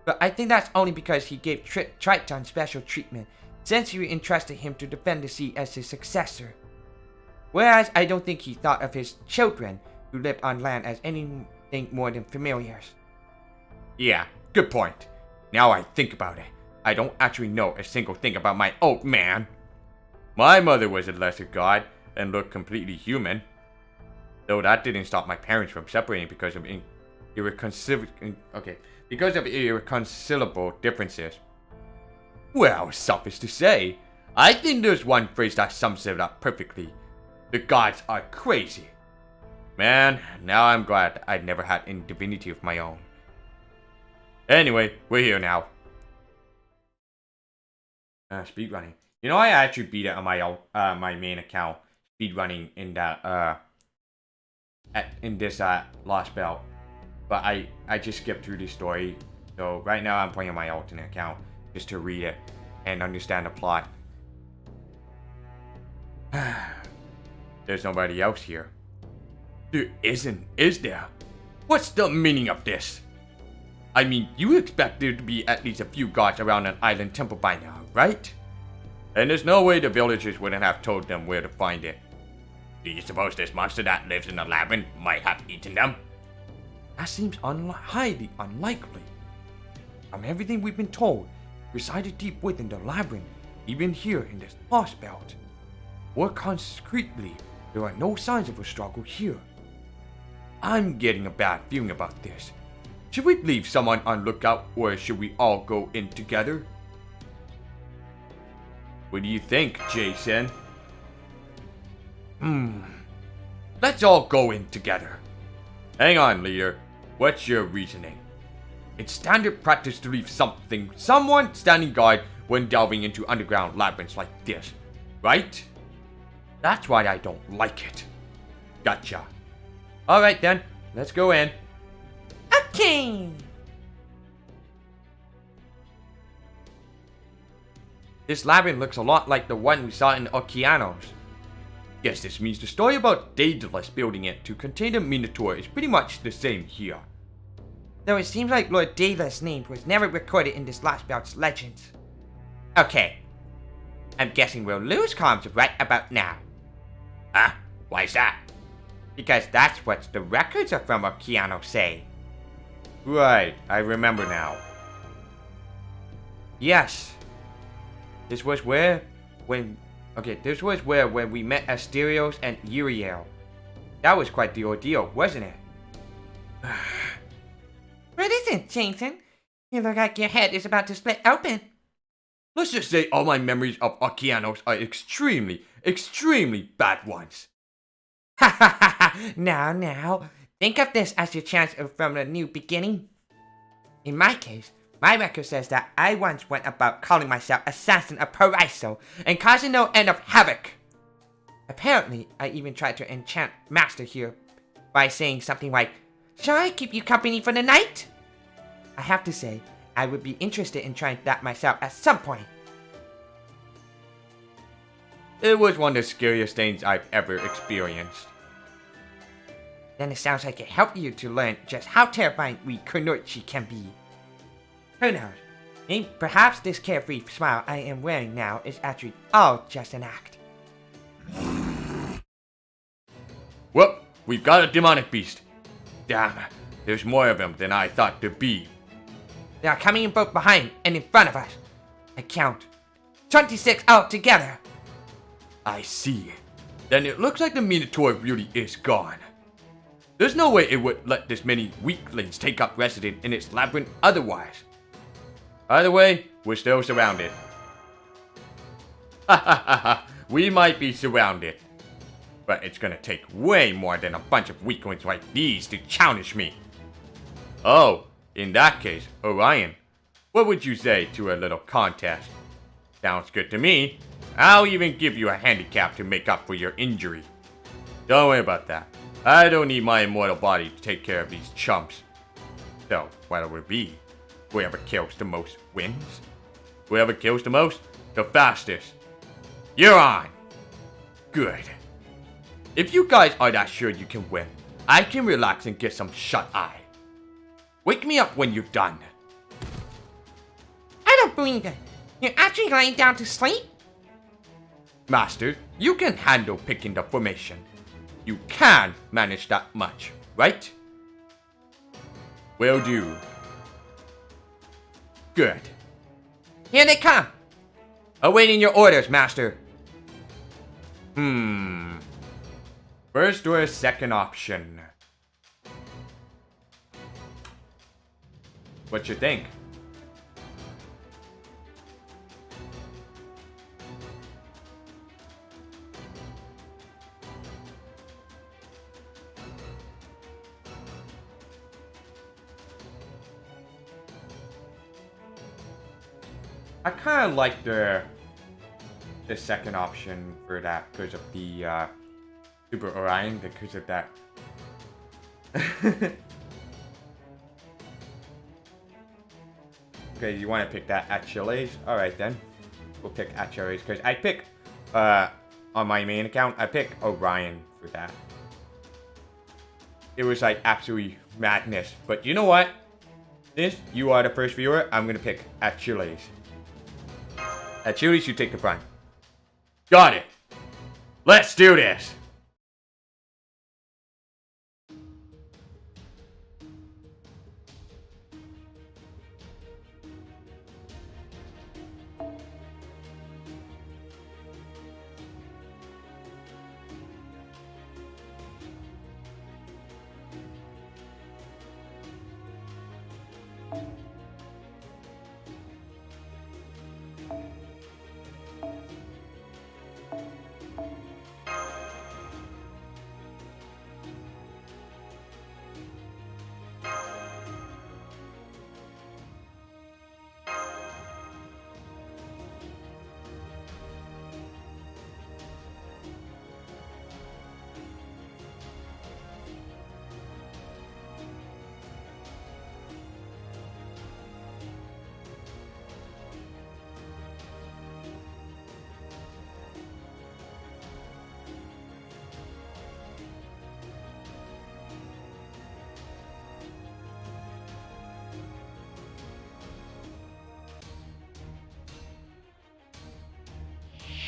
But I think that's only because he gave Triton special treatment since he entrusted him to defend the sea as his successor. Whereas I don't think he thought of his children who lived on land as anything more than familiars. Yeah, good point. Now I think about it, I don't actually know a single thing about my old man. My mother was a lesser god and looked completely human. Though that didn't stop my parents from separating because of irreconcilable differences. Well, selfish to say, I think there's one phrase that sums it up perfectly. The gods are crazy. Man, now I'm glad I never had any divinity of my own. Anyway, we're here now. Speedrunning. You know, I actually beat it on my own, my main account. Speedrunning in that, in this, Lostbelt. But I just skipped through the story. So right now I'm playing on my alternate account just to read it and understand the plot. There's nobody else here. There isn't, is there? What's the meaning of this? I mean, you expect there to be at least a few gods around an island temple by now, right? And there's no way the villagers wouldn't have told them where to find it. Do you suppose this monster that lives in the labyrinth might have eaten them? That seems highly unlikely. From everything we've been told, resided deep within the labyrinth, even here in this Lostbelt. More concretely, there are no signs of a struggle here. I'm getting a bad feeling about this. Should we leave someone on lookout, or should we all go in together? What do you think, Jason? Let's all go in together. Hang on, leader. What's your reasoning? It's standard practice to leave someone standing guard when delving into underground labyrinths like this, right? That's why I don't like it. Gotcha. Alright then, let's go in. Okay. This labyrinth looks a lot like the one we saw in Okeanos. Yes, this means the story about Daedalus building it to contain the Minotaur is pretty much the same here. Though it seems like Lord Daedalus' name was never recorded in this Lostbelt's legends. Okay. I'm guessing we'll lose comms right about now. Huh? Why's that? Because that's what the records of from Okeano say. Right, I remember now. Yes. This was where when we met Asterios and Uriel. That was quite the ordeal, wasn't it? What is it, Jason? You look like your head is about to split open. Let's just say all my memories of Okeanos are extremely, extremely bad ones. Ha ha ha ha! Now. Think of this as your chance from a new beginning. In my case, my record says that I once went about calling myself Assassin of Paraiso and causing no end of havoc. Apparently, I even tried to enchant Master here by saying something like, "Shall I keep you company for the night?" I have to say, I would be interested in trying that myself at some point. It was one of the scariest things I've ever experienced. Then it sounds like it helped you to learn just how terrifying we Kunoichi can be. Who knows? Maybe perhaps this carefree smile I am wearing now is actually all just an act. Well, we've got a demonic beast. Damn, there's more of them than I thought there'd be. They are coming in both behind and in front of us. I count 26 altogether. I see. Then it looks like the Minotaur really is gone. There's no way it would let this many weaklings take up residence in its labyrinth otherwise. Either way, we're still surrounded. Ha ha ha ha, we might be surrounded. But it's gonna take way more than a bunch of weaklings like these to challenge me. Oh, in that case, Orion, what would you say to a little contest? Sounds good to me. I'll even give you a handicap to make up for your injury. Don't worry about that. I don't need my immortal body to take care of these chumps. So, what'll it be? Whoever kills the most wins? Whoever kills the most, the fastest. You're on! Good. If you guys are that sure you can win, I can relax and get some shut-eye. Wake me up when you're done. I don't believe it. You're actually lying down to sleep? Master, you can handle picking the formation. You can manage that much, right? Will do. Good. Here they come. Awaiting your orders, Master. First or second option? What you think? I kind of like the second option for that because of the Super Orion, because of that. Okay, you want to pick that Achilles? Alright then. We'll pick Achilles because I pick, on my main account, I pick Orion for that. It was like absolutely madness. But you know what? Since you are the first viewer, I'm going to pick Achilles. Achilles, you take the front. Got it. Let's do this.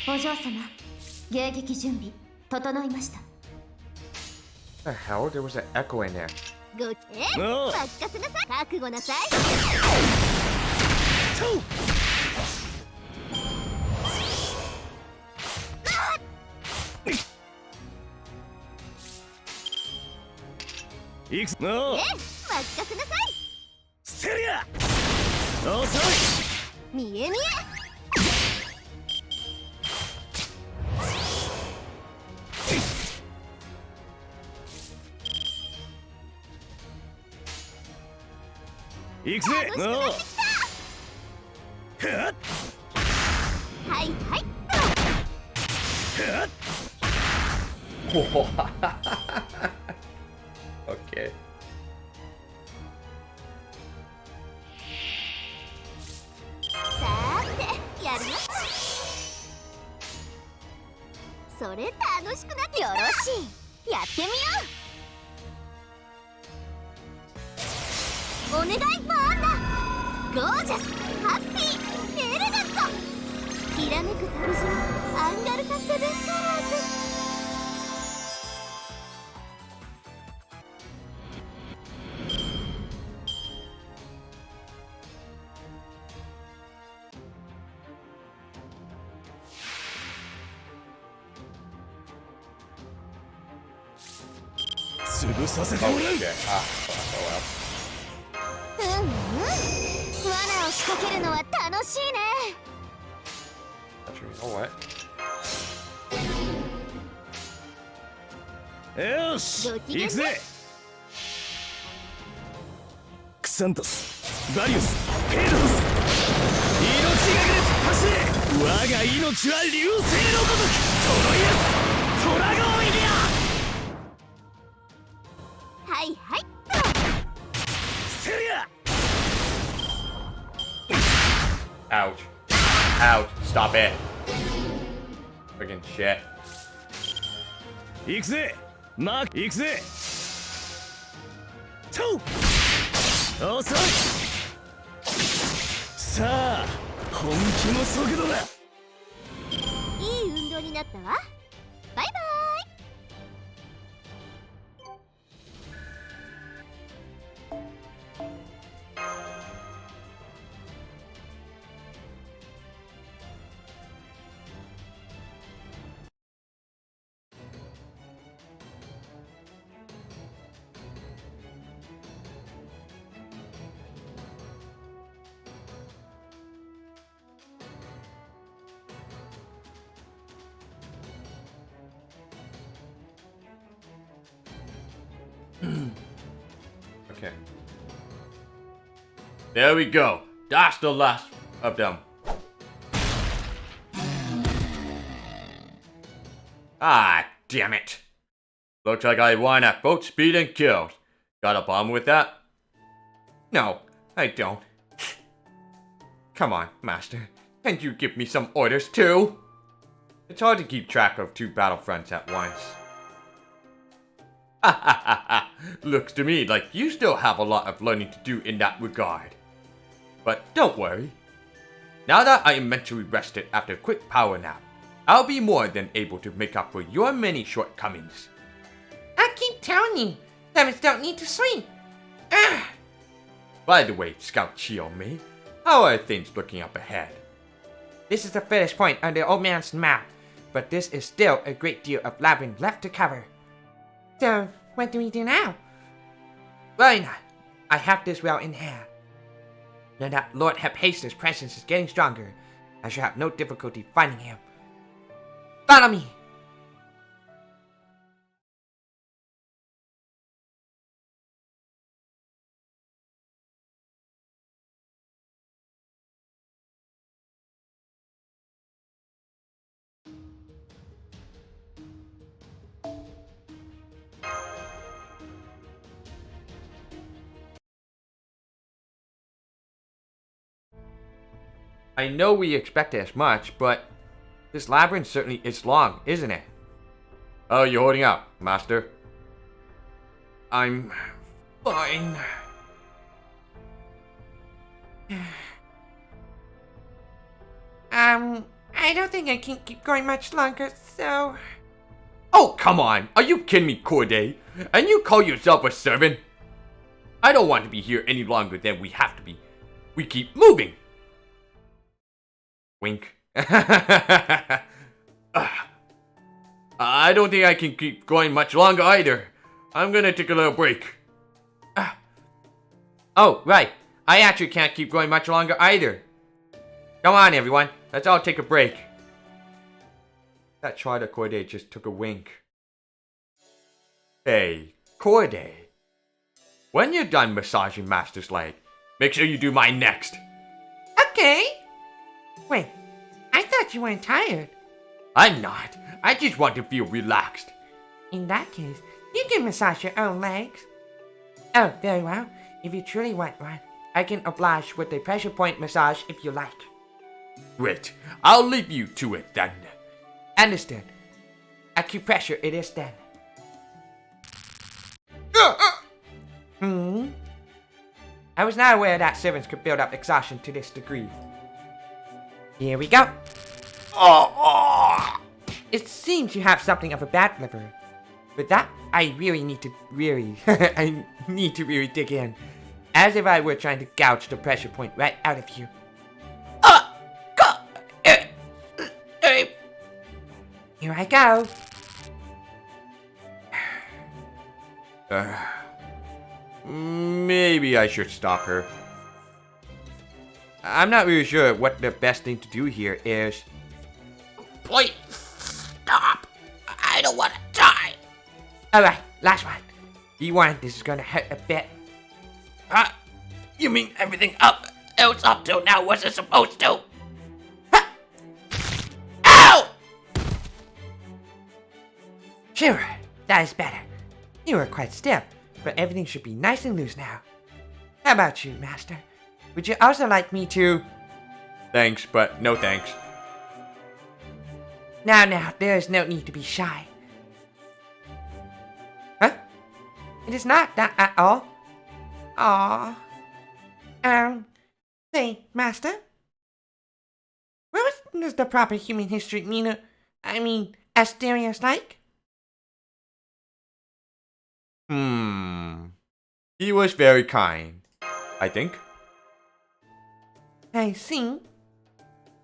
お嬢様、迎撃準備整いました。 The hell? There was an echo in there. ご任せなさい。覚悟なさい。いくぞ。おう。任せなさい。セリア。遅い。見え見え。いくぜ。おう。はいはい。Okay. さーて、やります。それ楽しくなってよろしい。やってみよう。お願いファンダ。ゴージャス、ハッピー、エレガント。きらめく旅路、アンガルタセブンカラーズ。潰させてもらう。 Oh shit. Ah, oh うんうん。罠を仕掛けるのは楽しいね。 well. Actually, you know what? よし。ご機嫌ね。行くぜ。クサントス、バリウス、ペルトス。命がけで突っ走れ。我が命は流星のごとく。トロイアス、トラゴンイデはいはい。ア。セリア。 Ouch. Ouch. Stop it. Freaking shit. 行くぜ。マーク、行くぜ。トウ。遅い。さあ、本気の速度だ。いい運動になったわ。バイバイ。 Okay. There we go. That's the last of them. Ah, damn it. Looks like I won at both speed and kills. Got a problem with that? No, I don't. Come on, Master. Can't you give me some orders too? It's hard to keep track of two battlefronts at once. Ha ha ha ha. Looks to me like you still have a lot of learning to do in that regard. But don't worry. Now that I am mentally rested after a quick power nap, I'll be more than able to make up for your many shortcomings. I keep telling you, servants don't need to sleep. Ah, By the way, Scout Chiome, how are things looking up ahead? this is the furthest point on the old man's map, but this is still a great deal of labyrinth left to cover. So, what do we do now? Worry not. I have this well in hand. Now that Lord Hephaestus' presence is getting stronger, I shall have no difficulty finding him. Follow me! I know we expected as much, but this labyrinth certainly is long, isn't it? Oh, you're holding out, Master. I'm fine. I I don't think I can keep going much longer, so... Oh, come on. Are you kidding me, Corday? And you call yourself a servant? I don't want to be here any longer than we have to be. We keep moving. Wink. I don't think I can keep going much longer either. I'm gonna take a little break. Oh, right. I actually can't keep going much longer either. Come on, everyone. Let's all take a break. That Charter Corday just took a wink. Hey, Corday. When you're done massaging Master's leg, make sure you do mine next. Okay. Wait, I thought you weren't tired. I'm not. I just want to feel relaxed. In that case, you can massage your own legs. Oh, very well. If you truly want one, I can oblige with a pressure point massage if you like. Great. I'll leave you to it then. Understood. Acupressure it is then. I was not aware that servants could build up exhaustion to this degree. Here we go. It seems you have something of a bad liver. With that, I really need to really dig in. As if I were trying to gouge the pressure point right out of you. Here I go. Maybe I should stop her. I'm not really sure what the best thing to do here is. Please, stop. I don't want to die. Alright, last one. Be warned, this is gonna hurt a bit. You mean everything else up till now wasn't supposed to? Ow! Sure, that is better. You were quite stiff, but everything should be nice and loose now. How about you, Master? Would you also like me to... Thanks, but no thanks. Now, there is no need to be shy. Huh? It is not that at all. Aww. Say, Master? What was the proper human history meaner? I mean, Asterios like? He was very kind, I think. I see.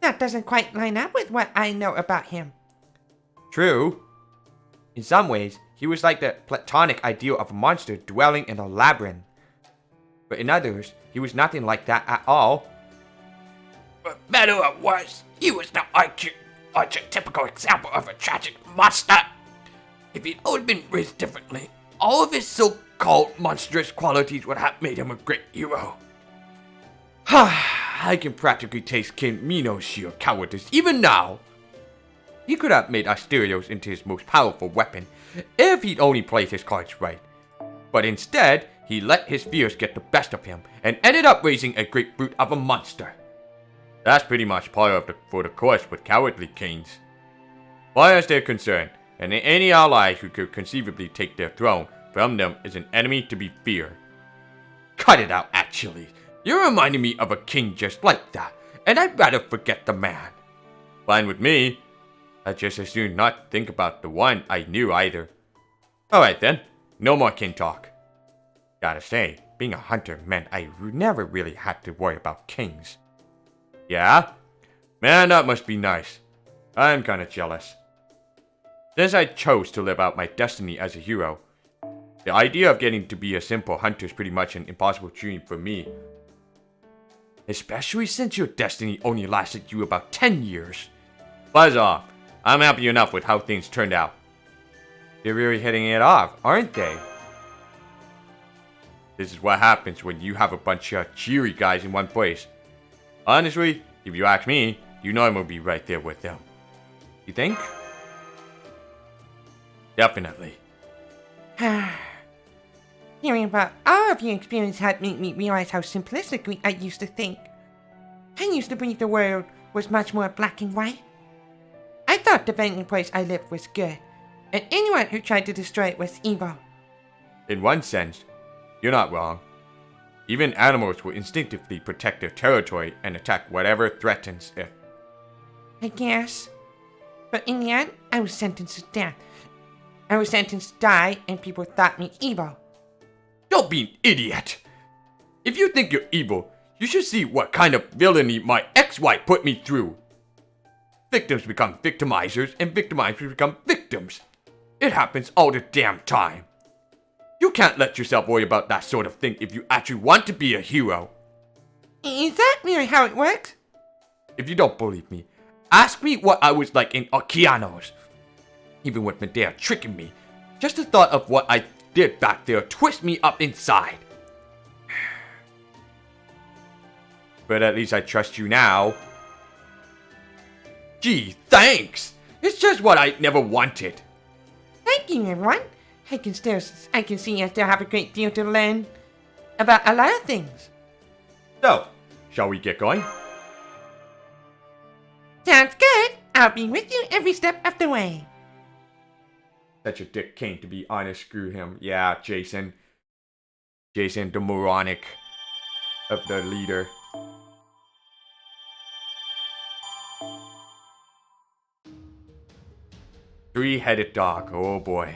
That doesn't quite line up with what I know about him. True. In some ways, he was like the platonic ideal of a monster dwelling in a labyrinth. But in others, he was nothing like that at all. But better or worse, he was the archetypical example of a tragic monster. If he'd only been raised differently, all of his so-called monstrous qualities would have made him a great hero. I can practically taste King Mino's sheer cowardice even now. He could have made Asterios into his most powerful weapon if he'd only played his cards right. But instead, he let his fears get the best of him and ended up raising a great brute of a monster. That's pretty much par for the course with cowardly kings. Far as they're concerned, and any ally who could conceivably take their throne from them is an enemy to be feared. Cut it out, actually. You're reminding me of a king just like that, and I'd rather forget the man. Fine with me. I'd just as soon not think about the one I knew either. Alright then, no more king talk. Gotta say, being a hunter meant I never really had to worry about kings. Yeah? Man, that must be nice. I'm kinda jealous. Since I chose to live out my destiny as a hero, the idea of getting to be a simple hunter is pretty much an impossible dream for me. Especially since your destiny only lasted you about 10 years. Buzz off. I'm happy enough with how things turned out. They're really hitting it off, aren't they? This is what happens when you have a bunch of cheery guys in one place. Honestly, if you ask me, you know I'm gonna be right there with them. You think? Definitely. Hearing about all of your experience had made me realize how simplistically I used to think. I used to believe the world was much more black and white. I thought defending the place I lived was good, and anyone who tried to destroy it was evil. In one sense, you're not wrong. Even animals will instinctively protect their territory and attack whatever threatens it. I guess. But in the end, I was sentenced to death. I was sentenced to die, and people thought me evil. Don't be an idiot. If you think you're evil, you should see what kind of villainy my ex-wife put me through. Victims become victimizers, and victimizers become victims. It happens all the damn time. You can't let yourself worry about that sort of thing if you actually want to be a hero. Is that really how it works? If you don't believe me, ask me what I was like in Okeanos. Even with Medea tricking me, just the thought of what I did back there twists me up inside. But at least I trust you now. Gee, thanks! It's just what I never wanted. Thank you, everyone. I can see I still have a great deal to learn about a lot of things. So, shall we get going? Sounds good. I'll be with you every step of the way. Such a dick Kane, to be honest. Screw him. Yeah, Jason. Jason, the moronic of the leader. Three-headed dog. Oh boy.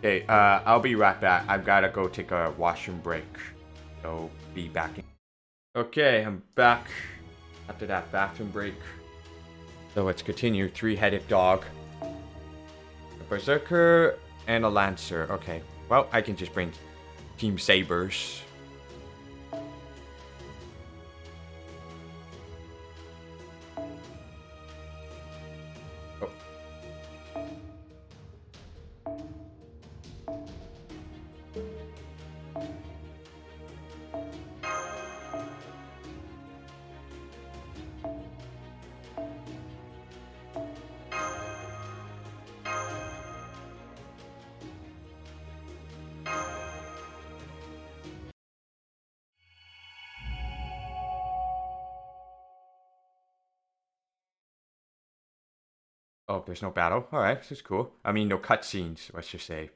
Okay, I'll be right back. I've gotta go take a washroom break. So, be back in. Okay, I'm back after that bathroom break. So let's continue. Three-headed dog. A berserker and a lancer. Okay, well, I can just bring Team Sabers. Oh, there's no battle? Alright, this is cool. I mean, no cutscenes, let's just say.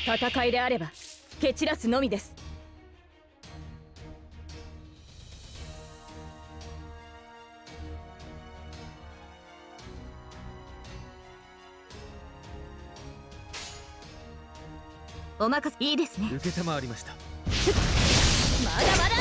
Fight 戦いであれば蹴散らすのみです。お任せいいですね。受けたまわりました。まだまだ。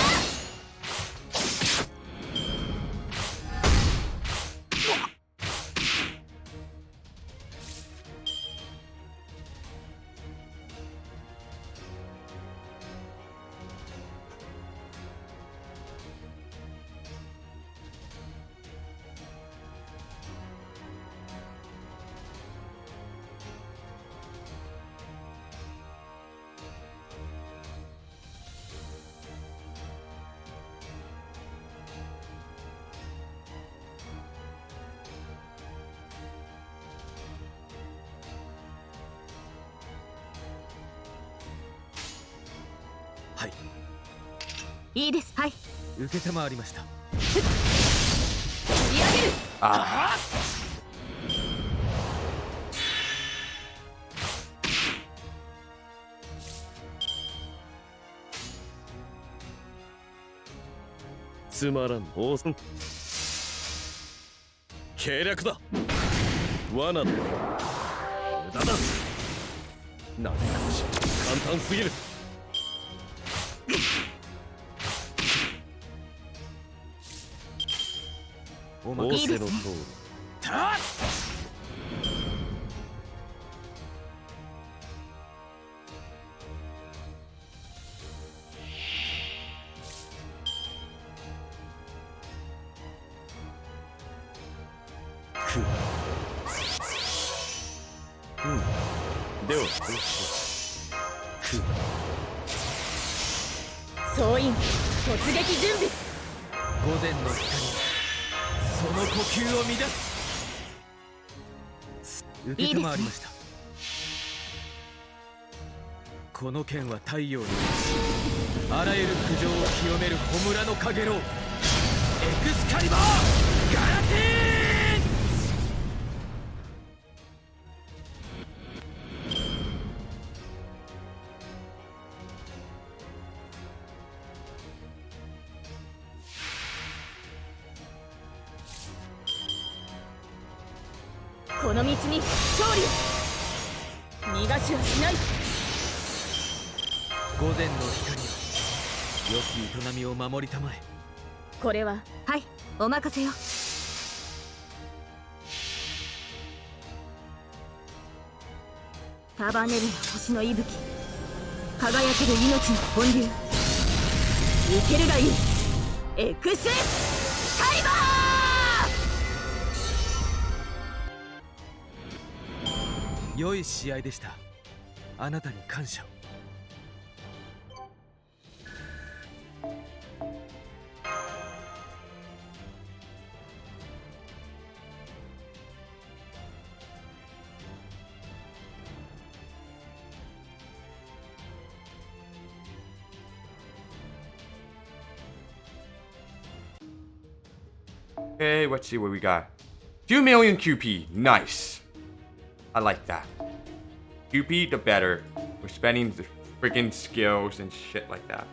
はい。いいです。はい。受けたまわりました。振り上げる。ああ。つまらん暴走計略だ罠だ無駄だなぜかもし簡単すぎるお仰せの通りではこうしよう総員突撃準備。午前の光その呼吸を乱す。受け止まりました。この剣は太陽に落ち、あらゆる苦情を清める焔のかげろう、エクスカリバーガラティーン。この道に勝利を。逃がしはしない。午前の光よ、良き営みを守りたまえ。これははい、お任せよ。束ねるの星の息吹、輝ける命の本流。いけるがいい。エクスカリバー。良い試合でした。あなたに感謝を。Okay, let's see what we got. 2 million QP. Nice. I like that. QP, the better. We're spending the freaking skills and shit like that.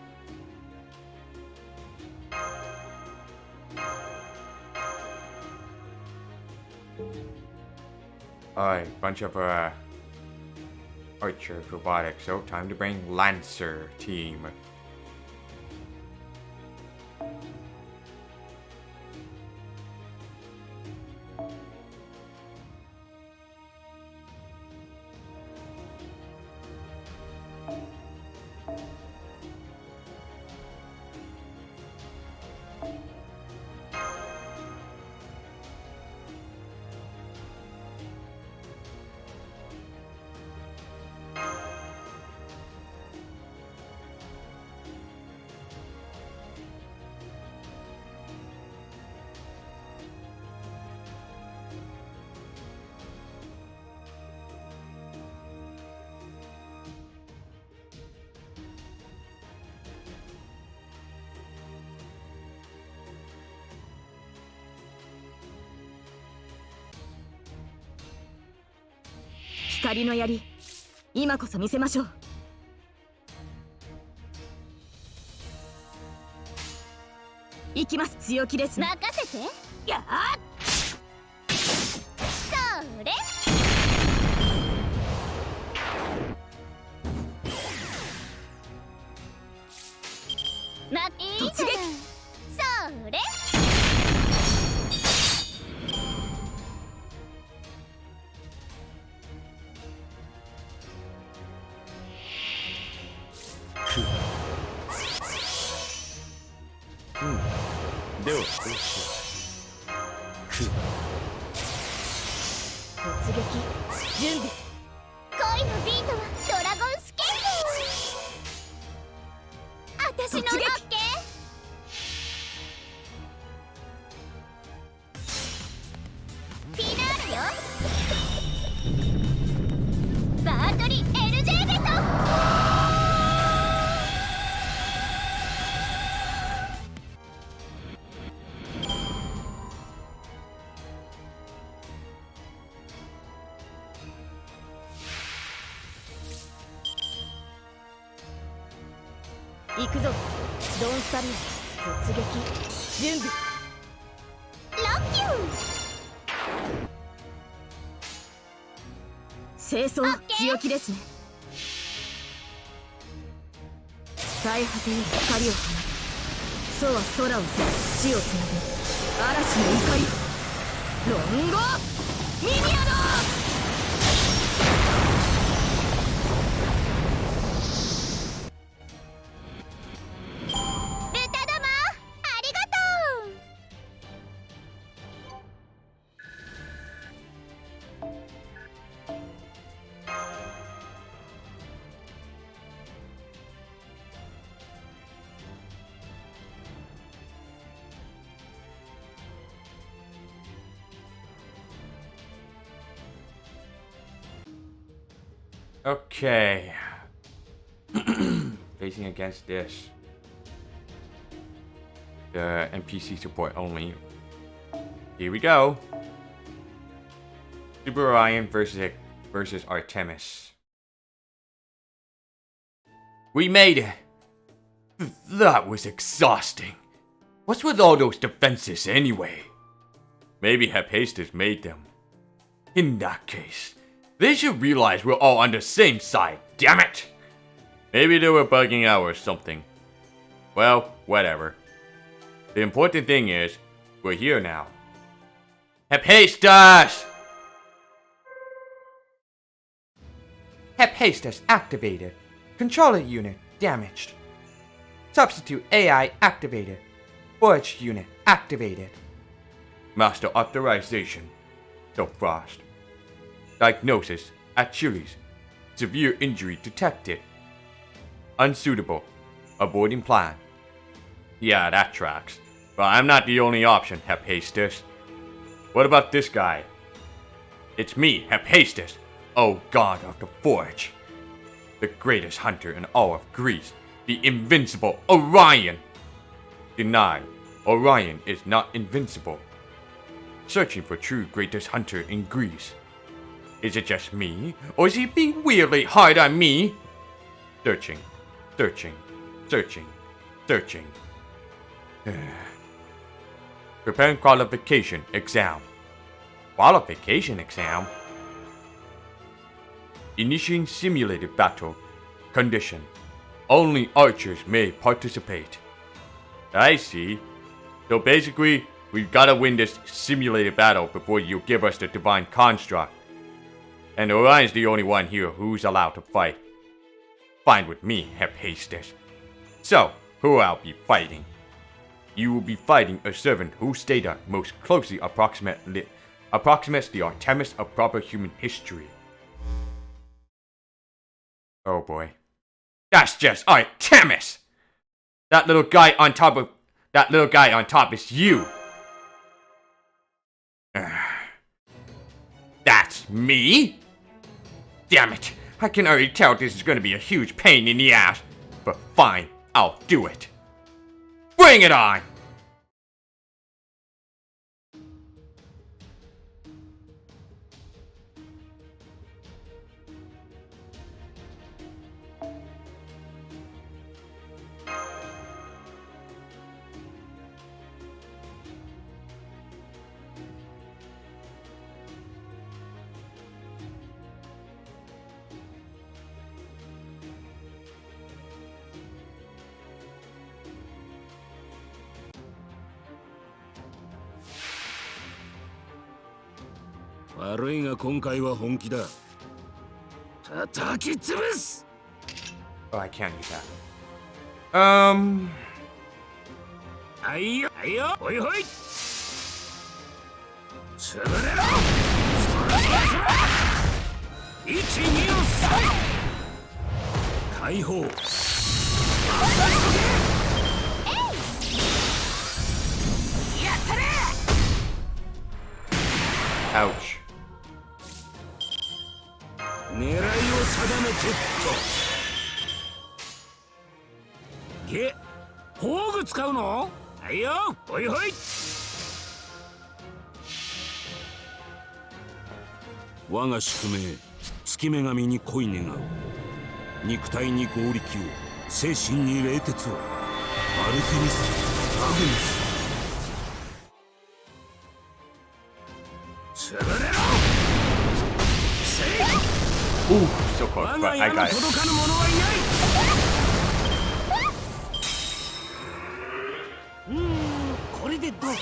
Alright, bunch of archer robotics. So time to bring Lancer team.「光の槍、今こそ見せましょう。行きます、強気ですね。任せて。やっ、それ。いいじゃない。それ。では突撃準備。恋のビートはドラゴンスケート。私のオッケー。フィナーレよ。バートリ LJ ベト。行くぞ、ドンスタリア。突撃準備。ロッキュー。清掃強気ですね。最果てに光を放つ。そうは空を背地をつなぐ嵐の怒り。ロンゴミニアド。Okay. Facing against this. The NPC support only. Here we go. Super Orion versus Artemis. We made it. That was exhausting. What's with all those defenses anyway? Maybe Hephaestus made them. In that case, they should realize we're all on the same side, damn it! Maybe they were bugging out or something. Well, whatever. The important thing is, we're here now. Hephaestus! Hephaestus activated. Controller unit damaged. Substitute AI activated. Forge unit activated. Master authorization. So Frost. Diagnosis: Achilles. Severe injury detected. Unsuitable. Avoiding plan. Yeah, that tracks. But I'm not the only option, Hephaestus. What about this guy? It's me, Hephaestus, oh god of the Forge. The greatest hunter in all of Greece. The invincible Orion. Denied. Orion is not invincible. Searching for true greatest hunter in Greece. Is it just me, or is he being weirdly hard on me? Searching, searching, searching, searching. Preparing qualification exam. Qualification exam? Initiating simulated battle. Condition: only archers may participate. I see. So basically, we've gotta win this simulated battle before you give us the divine construct. And Orion's the only one here who's allowed to fight. Fine with me, Hephaestus. So, who I'll be fighting? You will be fighting a servant whose data most closely approximates the Artemis of proper human history. Oh boy. That's just Artemis! That little guy on top is you! That's me? Damn it! I can already tell this is gonna be a huge pain in the ass. But fine, I'll do it. Bring it on!悪いが今回は本気だ。叩き潰す。 Oh, I can't use that. はいよ、はいよ、ほいほい。潰れろ。1、2の3。解放。やったれ。 Ouch. 狙いを定めてっと。げ、宝具使うの？はいよ、ほいほい。我が宿命、月女神に恋願う。肉体に合力を、精神に冷徹を。アルテミス、アグネス。潰れろ。 Ooh, so close, but I got it. 届かぬ者はいない。これでどうか。や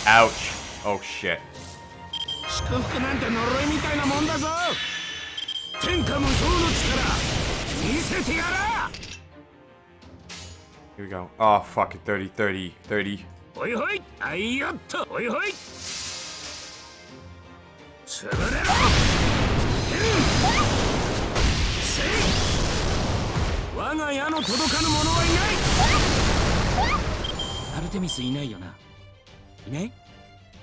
ー。Ouch. Oh shit. 祝福なんて呪いみたいなもんだぞ。天下無双の力、見せてやら。 Here we go. Oh fuck it. 30, 30, 30. ほいほい、あいよっと、ほいほい。潰れろ。我が矢の届かぬ者はいない。アルテミスいないよな。いない？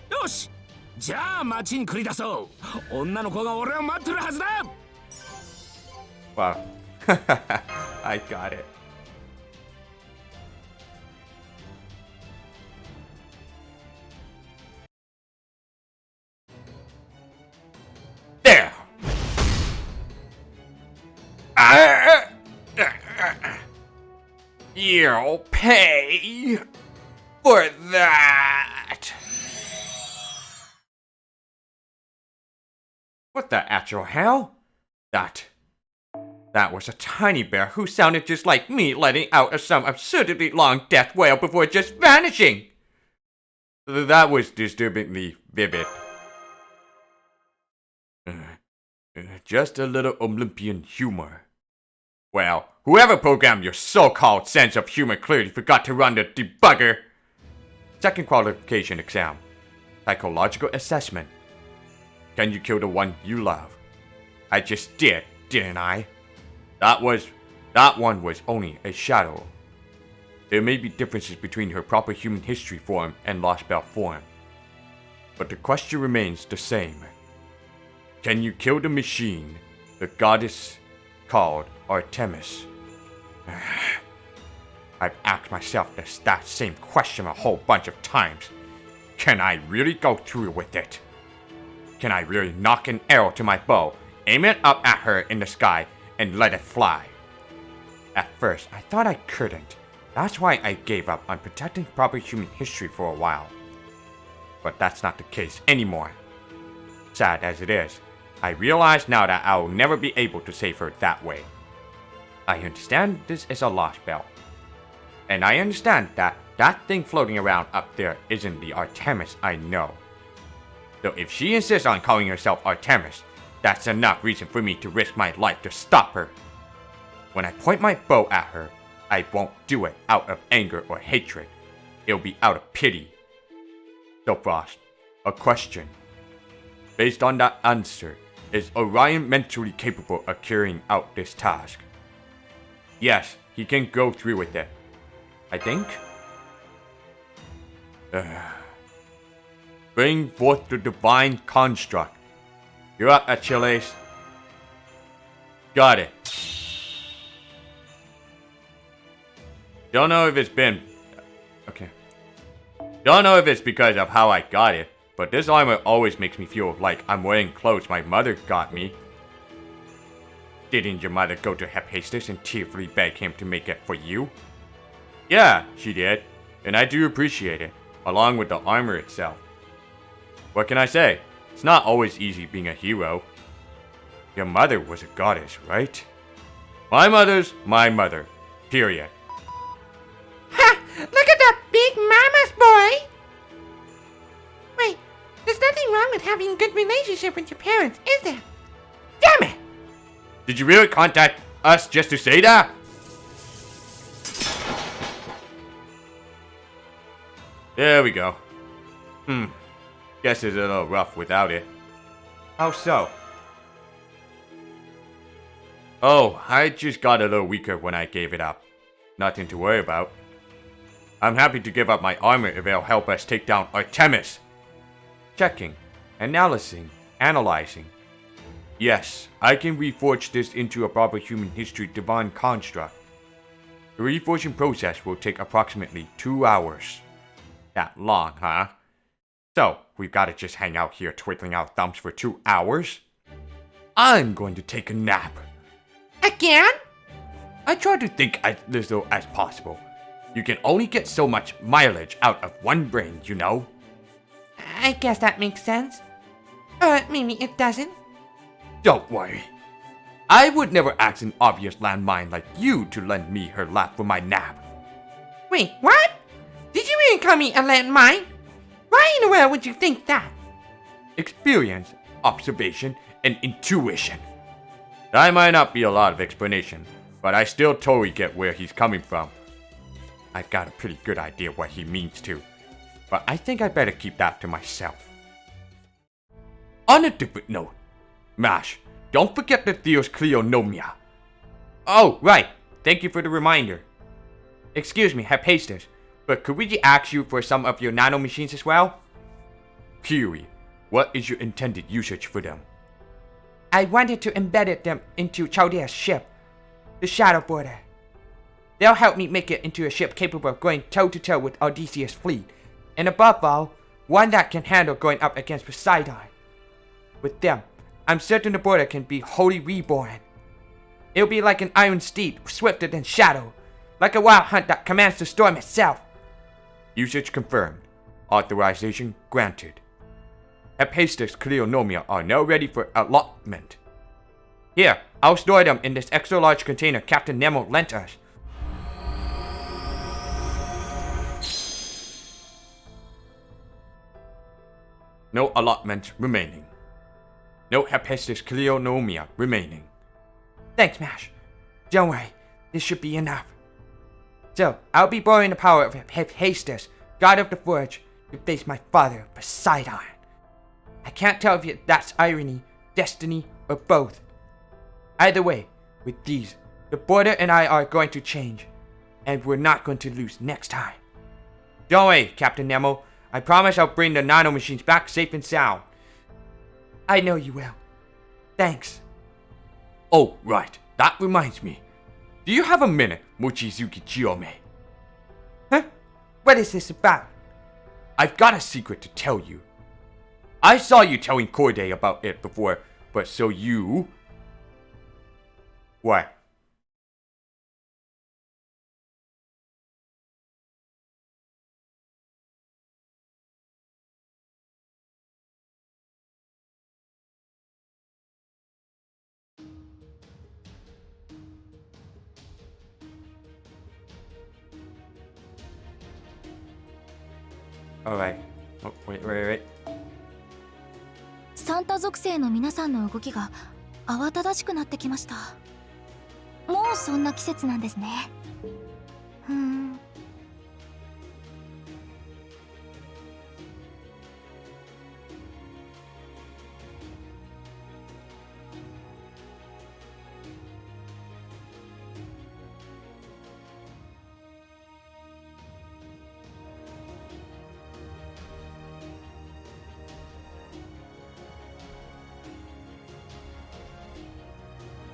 よし、じゃあ街に繰り出そう女の子が俺を待ってるはずだ Wow. I got it. There! You'll pay for that! What the actual hell? That was a tiny bear who sounded just like me letting out some absurdly long death wail before just vanishing. That was disturbingly vivid. Just a little Olympian humor. Well, whoever programmed your so-called sense of humor clearly forgot to run the debugger. Second qualification exam. Psychological assessment. Can you kill the one you love? I just did, didn't I? That one was only a shadow. There may be differences between her proper human history form and Lostbelt form. But the question remains the same. Can you kill the machine, the goddess called Artemis? I've asked myself that same question a whole bunch of times. Can I really go through with it? Can I really knock an arrow to my bow, aim it up at her in the sky, and let it fly? At first, I thought I couldn't. That's why I gave up on protecting proper human history for a while. But that's not the case anymore. Sad as it is, I realize now that I'll never be able to save her that way. I understand this is a Lostbelt. And I understand that that thing floating around up there isn't the Artemis I know. Though if she insists on calling herself Artemis, that's enough reason for me to risk my life to stop her. When I point my bow at her, I won't do it out of anger or hatred. It'll be out of pity. So Frost, a question. Based on that answer, is Orion mentally capable of carrying out this task? Yes, he can go through with it. I think? Bring forth the divine construct. You're up, Achilles. Got it. Don't know if it's been... Okay. Don't know if it's because of how I got it, but this armor always makes me feel like I'm wearing clothes my mother got me. Didn't your mother go to Hephaestus and tearfully beg him to make it for you? Yeah, she did, and I do appreciate it, along with the armor itself. What can I say? It's not always easy being a hero. Your mother was a goddess, right? My mother's my mother. Period. Ha! Look at that big mama's boy! Wait, there's nothing wrong with having a good relationship with your parents, is there? Damn it! Did you really contact us just to say that? There we go. Guess it's a little rough without it. How so? Oh, I just got a little weaker when I gave it up. Nothing to worry about. I'm happy to give up my armor if it'll help us take down Artemis. Checking, analyzing, analyzing. Yes, I can reforge this into a proper human history divine construct. The reforging process will take approximately 2 hours. That long, huh? So, we've gotta just hang out here twiddling our thumbs for 2 hours? I'm going to take a nap. Again? I try to think as little as possible. You can only get so much mileage out of one brain, you know? I guess that makes sense. Or maybe it doesn't. Don't worry. I would never ask an obvious landmine like you to lend me her lap for my nap. Wait, what? Did you even call me a landmine? Why in the world would you think that? Experience, observation, and intuition. That might not be a lot of explanation, but I still totally get where he's coming from. I've got a pretty good idea what he means too, but I think I better keep that to myself. On a different note, Mash, don't forget the Theos Cleonomia. Oh, right. Thank you for the reminder. Excuse me, Hephaestus, but could we ask you for some of your nanomachines as well? Period. What is your intended usage for them? I wanted to embed them into Chaldea's ship, the Shadow Border. They'll help me make it into a ship capable of going toe-to-toe with Odysseus' fleet, and above all, one that can handle going up against Poseidon. With them, I'm certain the border can be wholly reborn. It'll be like an iron steed, swifter than shadow, like a wild hunt that commands the storm itself. Usage confirmed. Authorization granted. Hephaestus Cleonomia are now ready for allotment. Here, I'll store them in this extra-large container Captain Nemo lent us. No allotment remaining. No Hephaestus Cleonomia remaining. Thanks, Mash. Don't worry, this should be enough. So, I'll be borrowing the power of Hephaestus, god of the forge, to face my father, Poseidon. I can't tell if that's irony, destiny, or both. Either way, with these, the border and I are going to change, and we're not going to lose next time. Don't worry, Captain Nemo. I promise I'll bring the nanomachines back safe and sound. I know you will. Thanks. Oh, right. That reminds me. Do you have a minute, Mochizuki Chiyome? Huh? What is this about? I've got a secret to tell you. I saw you telling Corday about it before, but so you... What? Alright. Oh, wait. サンタ属性の皆さんの動きが慌ただしくなってきました。もうそんな季節なんですね。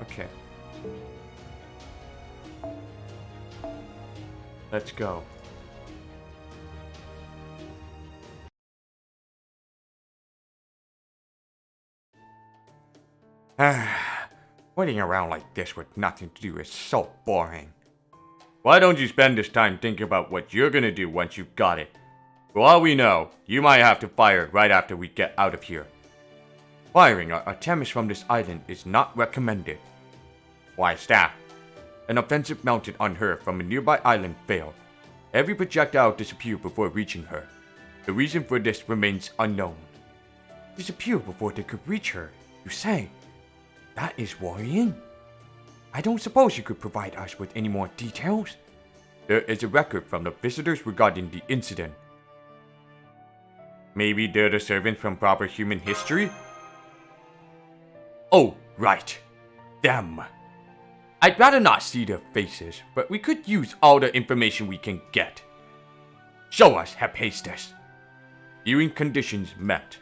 Okay. Let's go. Waiting around like this with nothing to do is so boring. Why don't you spend this time thinking about what you're gonna do once you've got it? For all we know, you might have to fire right after we get out of here. Firing our Artemis from this island is not recommended. Why is that? An offensive mounted on her from a nearby island failed. Every projectile disappeared before reaching her. The reason for this remains unknown. Disappear before they could reach her, you say? That is worrying. I don't suppose you could provide us with any more details? There is a record from the visitors regarding the incident. Maybe they're the servants from proper human history? Oh, right. Them. I'd rather not see their faces, but we could use all the information we can get. Show us, Hephaestus. Viewing conditions met.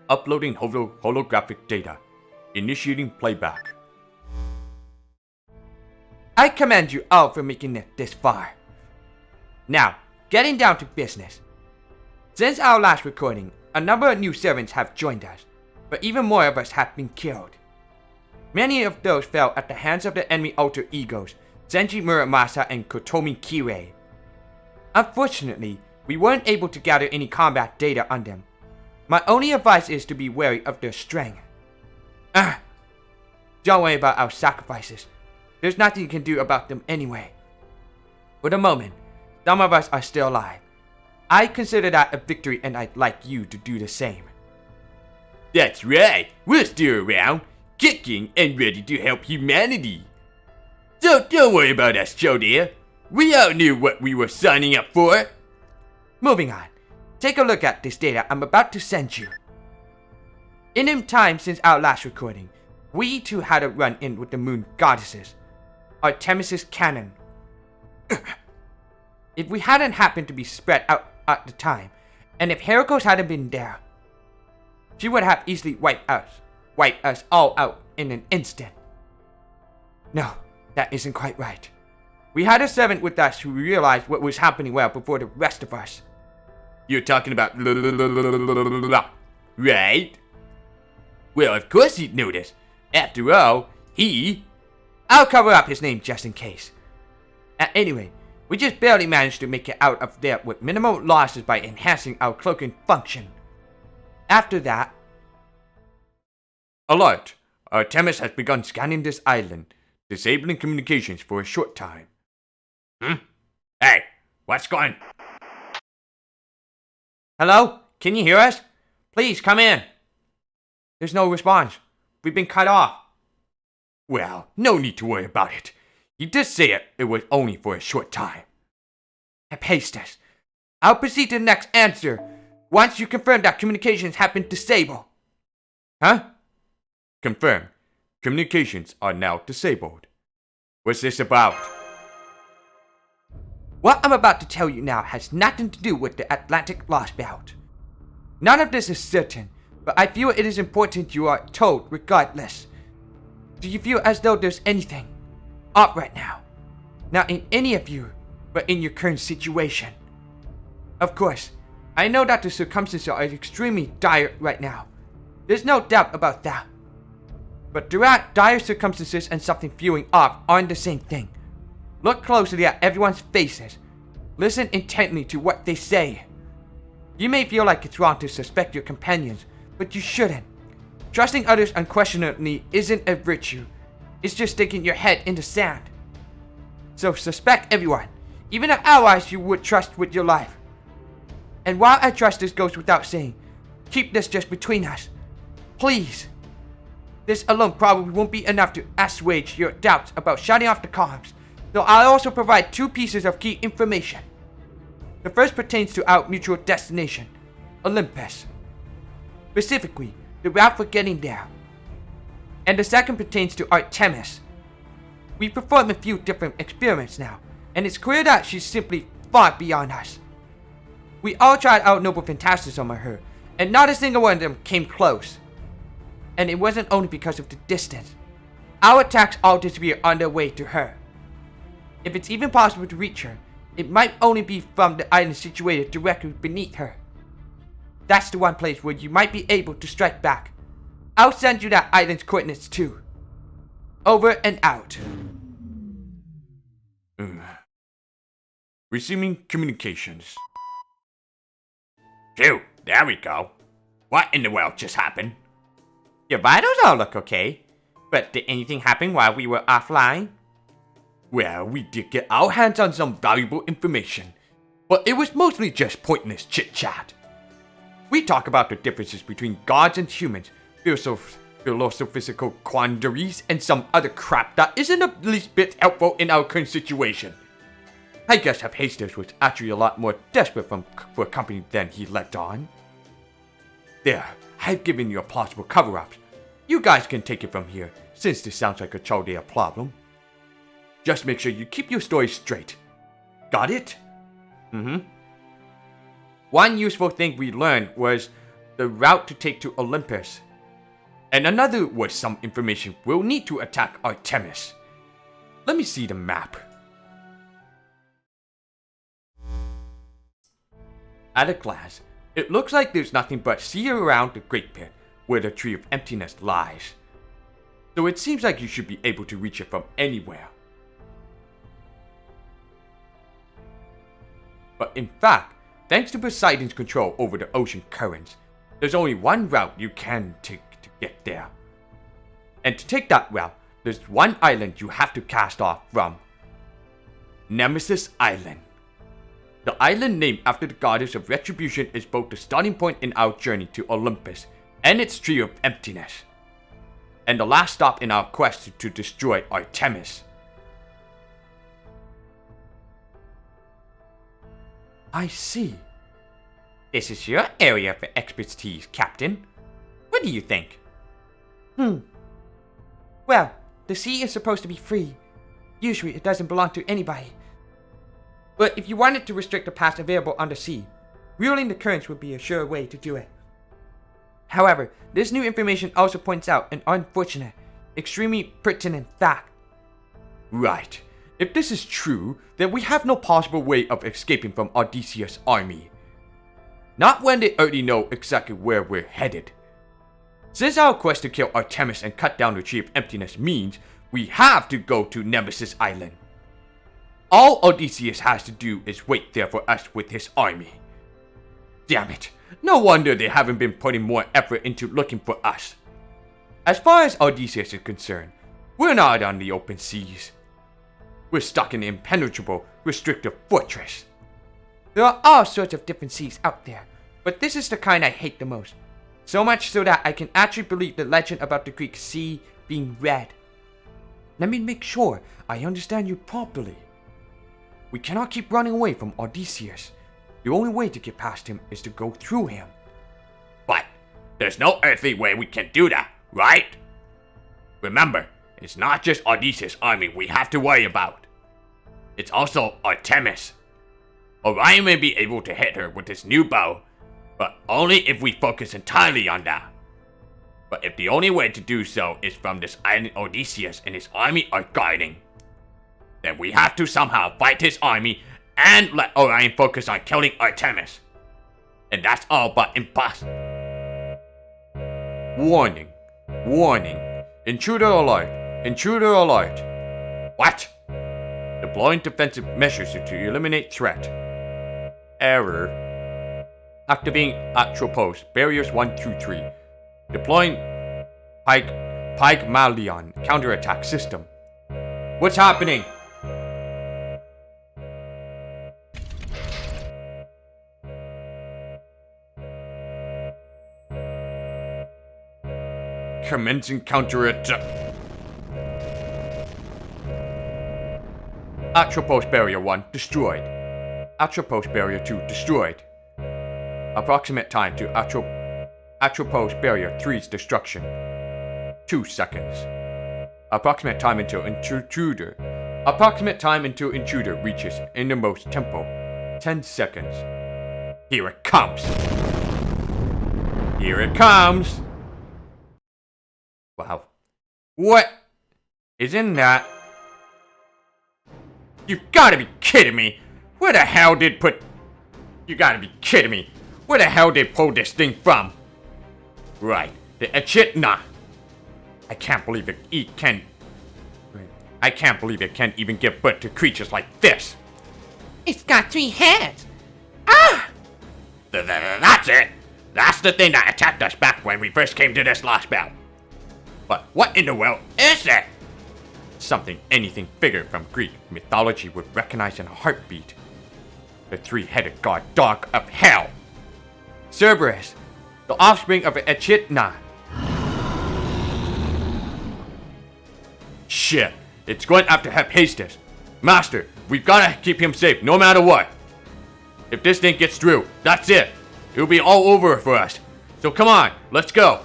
Uploading holographic data. Initiating playback. I commend you all for making it this far. Now, getting down to business. Since our last recording, a number of new servants have joined us, but even more of us have been killed. Many of those fell at the hands of the enemy alter egos, Zenji Muramasa and Kotomi Kirei. Unfortunately, we weren't able to gather any combat data on them. My only advice is to be wary of their strength. Don't worry about our sacrifices. There's nothing you can do about them anyway. For the moment, some of us are still alive. I consider that a victory, and I'd like you to do the same. That's right, we're still around, kicking and ready to help humanity. So don't worry about us, Chaldea. We all knew what we were signing up for. Moving on, take a look at this data I'm about to send you. In the time since our last recording, we too had a run-in with the moon goddesses, Artemis's cannon. If we hadn't happened to be spread out at the time, and if Heracles hadn't been there, she would have easily wiped us all out in an instant. No, that isn't quite right. We had a servant with us who realized what was happening well before the rest of us. You're talking about right? Well, of course he'd notice. After all, I'll cover up his name just in case. Anyway, we just barely managed to make it out of there with minimal losses by enhancing our cloaking function. After that... Alert! Artemis has begun scanning this island, disabling communications for a short time. Hey, what's going? Hello? Can you hear us? Please, come in. There's no response. We've been cut off. Well, no need to worry about it. You did say it was only for a short time. Hephaestus, I'll proceed to the next answer once you confirm that communications have been disabled. Huh? Confirm. Communications are now disabled. What's this about? What I'm about to tell you now has nothing to do with the Atlantic Lostbelt. None of this is certain, but I feel it is important you are told regardless. Do you feel as though there's anything up right now? Not in any of you, but in your current situation. Of course, I know that the circumstances are extremely dire right now. There's no doubt about that. But throughout dire circumstances and something feeling off aren't the same thing. Look closely at everyone's faces. Listen intently to what they say. You may feel like it's wrong to suspect your companions, but you shouldn't. Trusting others unquestionably isn't a virtue. It's just sticking your head in the sand. So suspect everyone, even the allies you would trust with your life. And while I trust this goes without saying, keep this just between us. Please. This alone probably won't be enough to assuage your doubts about shutting off the comms, so I'll also provide 2 pieces of key information. The first pertains to our mutual destination, Olympus. Specifically, the route for getting there. And the second pertains to Artemis. We performed a few different experiments now, and it's clear that she's simply far beyond us. We all tried our noble phantasm on her, and not a single one of them came close. And it wasn't only because of the distance. Our attacks all disappeared on their way to her. If it's even possible to reach her, it might only be from the island situated directly beneath her. That's the one place where you might be able to strike back. I'll send you that island's coordinates too. Over and out. Resuming communications. Phew, there we go. What in the world just happened? Your vitals all look okay. But did anything happen while we were offline? Well, we did get our hands on some valuable information, but it was mostly just pointless chit-chat. We talk about the differences between gods and humans, philosophical quandaries, and some other crap that isn't the least bit helpful in our current situation. I guess Hephaestus was actually a lot more desperate for company than he let on. There, I've given you a plausible cover-up. You guys can take it from here, since this sounds like a Chaldea problem. Just make sure you keep your story straight. Got it? One useful thing we learned was the route to take to Olympus. And another was some information we'll need to attack Artemis. Let me see the map. At a glance, it looks like there's nothing but sea around the Great Pit, where the Tree of Emptiness lies. So it seems like you should be able to reach it from anywhere. But in fact, thanks to Poseidon's control over the ocean currents, there's only one route you can take to get there. And to take that route, there's one island you have to cast off from. Nemesis Island. The island named after the goddess of retribution is both the starting point in our journey to Olympus and its Tree of Emptiness. And the last stop in our quest to destroy Artemis. I see. This is your area for expertise, Captain. What do you think? Well, the sea is supposed to be free. Usually it doesn't belong to anybody. But if you wanted to restrict the paths available on the sea, ruling the currents would be a sure way to do it. However, this new information also points out an unfortunate, extremely pertinent fact. Right. If this is true, then we have no possible way of escaping from Odysseus' army. Not when they already know exactly where we're headed. Since our quest to kill Artemis and cut down the Tree of Emptiness means we have to go to Nemesis Island. All Odysseus has to do is wait there for us with his army. Damn it, no wonder they haven't been putting more effort into looking for us. As far as Odysseus is concerned, we're not on the open seas. We're stuck in an impenetrable, restrictive fortress. There are all sorts of different seas out there, but this is the kind I hate the most. So much so that I can actually believe the legend about the Greek sea being red. Let me make sure I understand you properly. We cannot keep running away from Odysseus. The only way to get past him is to go through him. But there's no earthly way we can do that, right? Remember, it's not just Odysseus' army we have to worry about. It's also Artemis. Orion may be able to hit her with his new bow, but only if we focus entirely on that. But if the only way to do so is from this island Odysseus and his army are guarding, then we have to somehow fight his army and let Orion focus on killing Artemis. And that's all but impossible. Warning. Warning. Intruder alert. Intruder alert. What? Deploying defensive measures to eliminate threat. Error. Activating Atropos, barriers 1 through 3. Deploying Pygmalion counterattack system. What's happening? Commencing counterattack. Atropos barrier 1 destroyed. Atropos barrier 2 destroyed. Approximate time to Atropos barrier 3's destruction. 2 seconds. Approximate time until intruder. Approximate time until intruder reaches innermost temple. 10 seconds. Here it comes. Here it comes. Wow. What is in that? You've gotta be kidding me. Where the hell did put... You gotta be kidding me. Where the hell did pull this thing from? Right, the Echidna. I can't believe it can... I can't believe it can even give birth to creatures like this. It's got 3 heads. That's it. That's the thing that attacked us back when we first came to this Lostbelt. But what in the world is it? Something anything bigger from Greek mythology would recognize in a heartbeat. The 3-headed god dog of hell. Cerberus, the offspring of Echidna. Shit, it's going after Hephaestus. Master, we've gotta keep him safe no matter what. If this thing gets through, that's it. It'll be all over for us. So come on, let's go.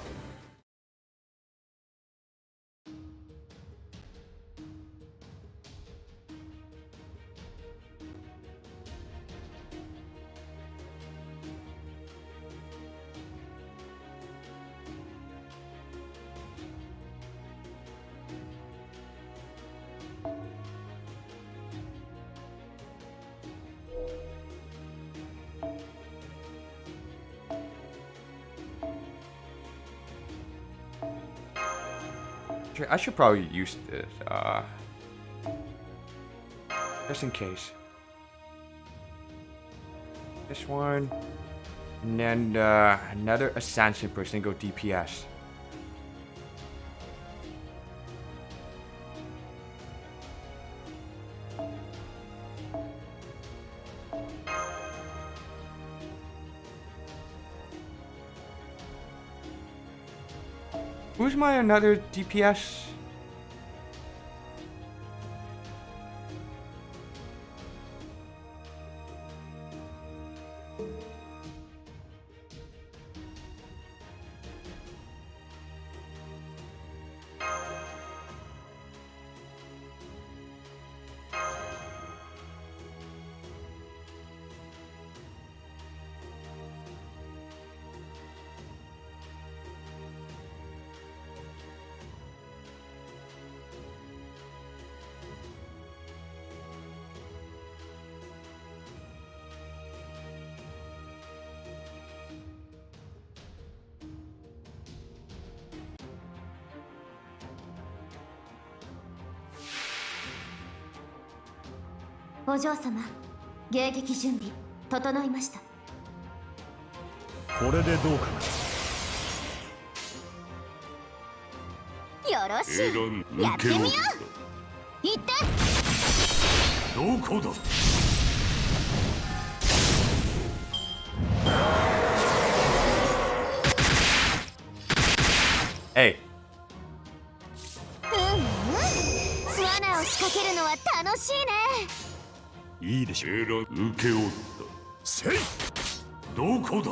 I should probably use this, just in case. This one, and then another assassin for single DPS. Who's my another DPS? お嬢様、迎撃準備整いました。これでどうかな。よろしい、やってみよう。行って。どこだ。Hey. 罠を仕掛けるのは楽しいね。いいでしょう。受け負った。せい。どこだ。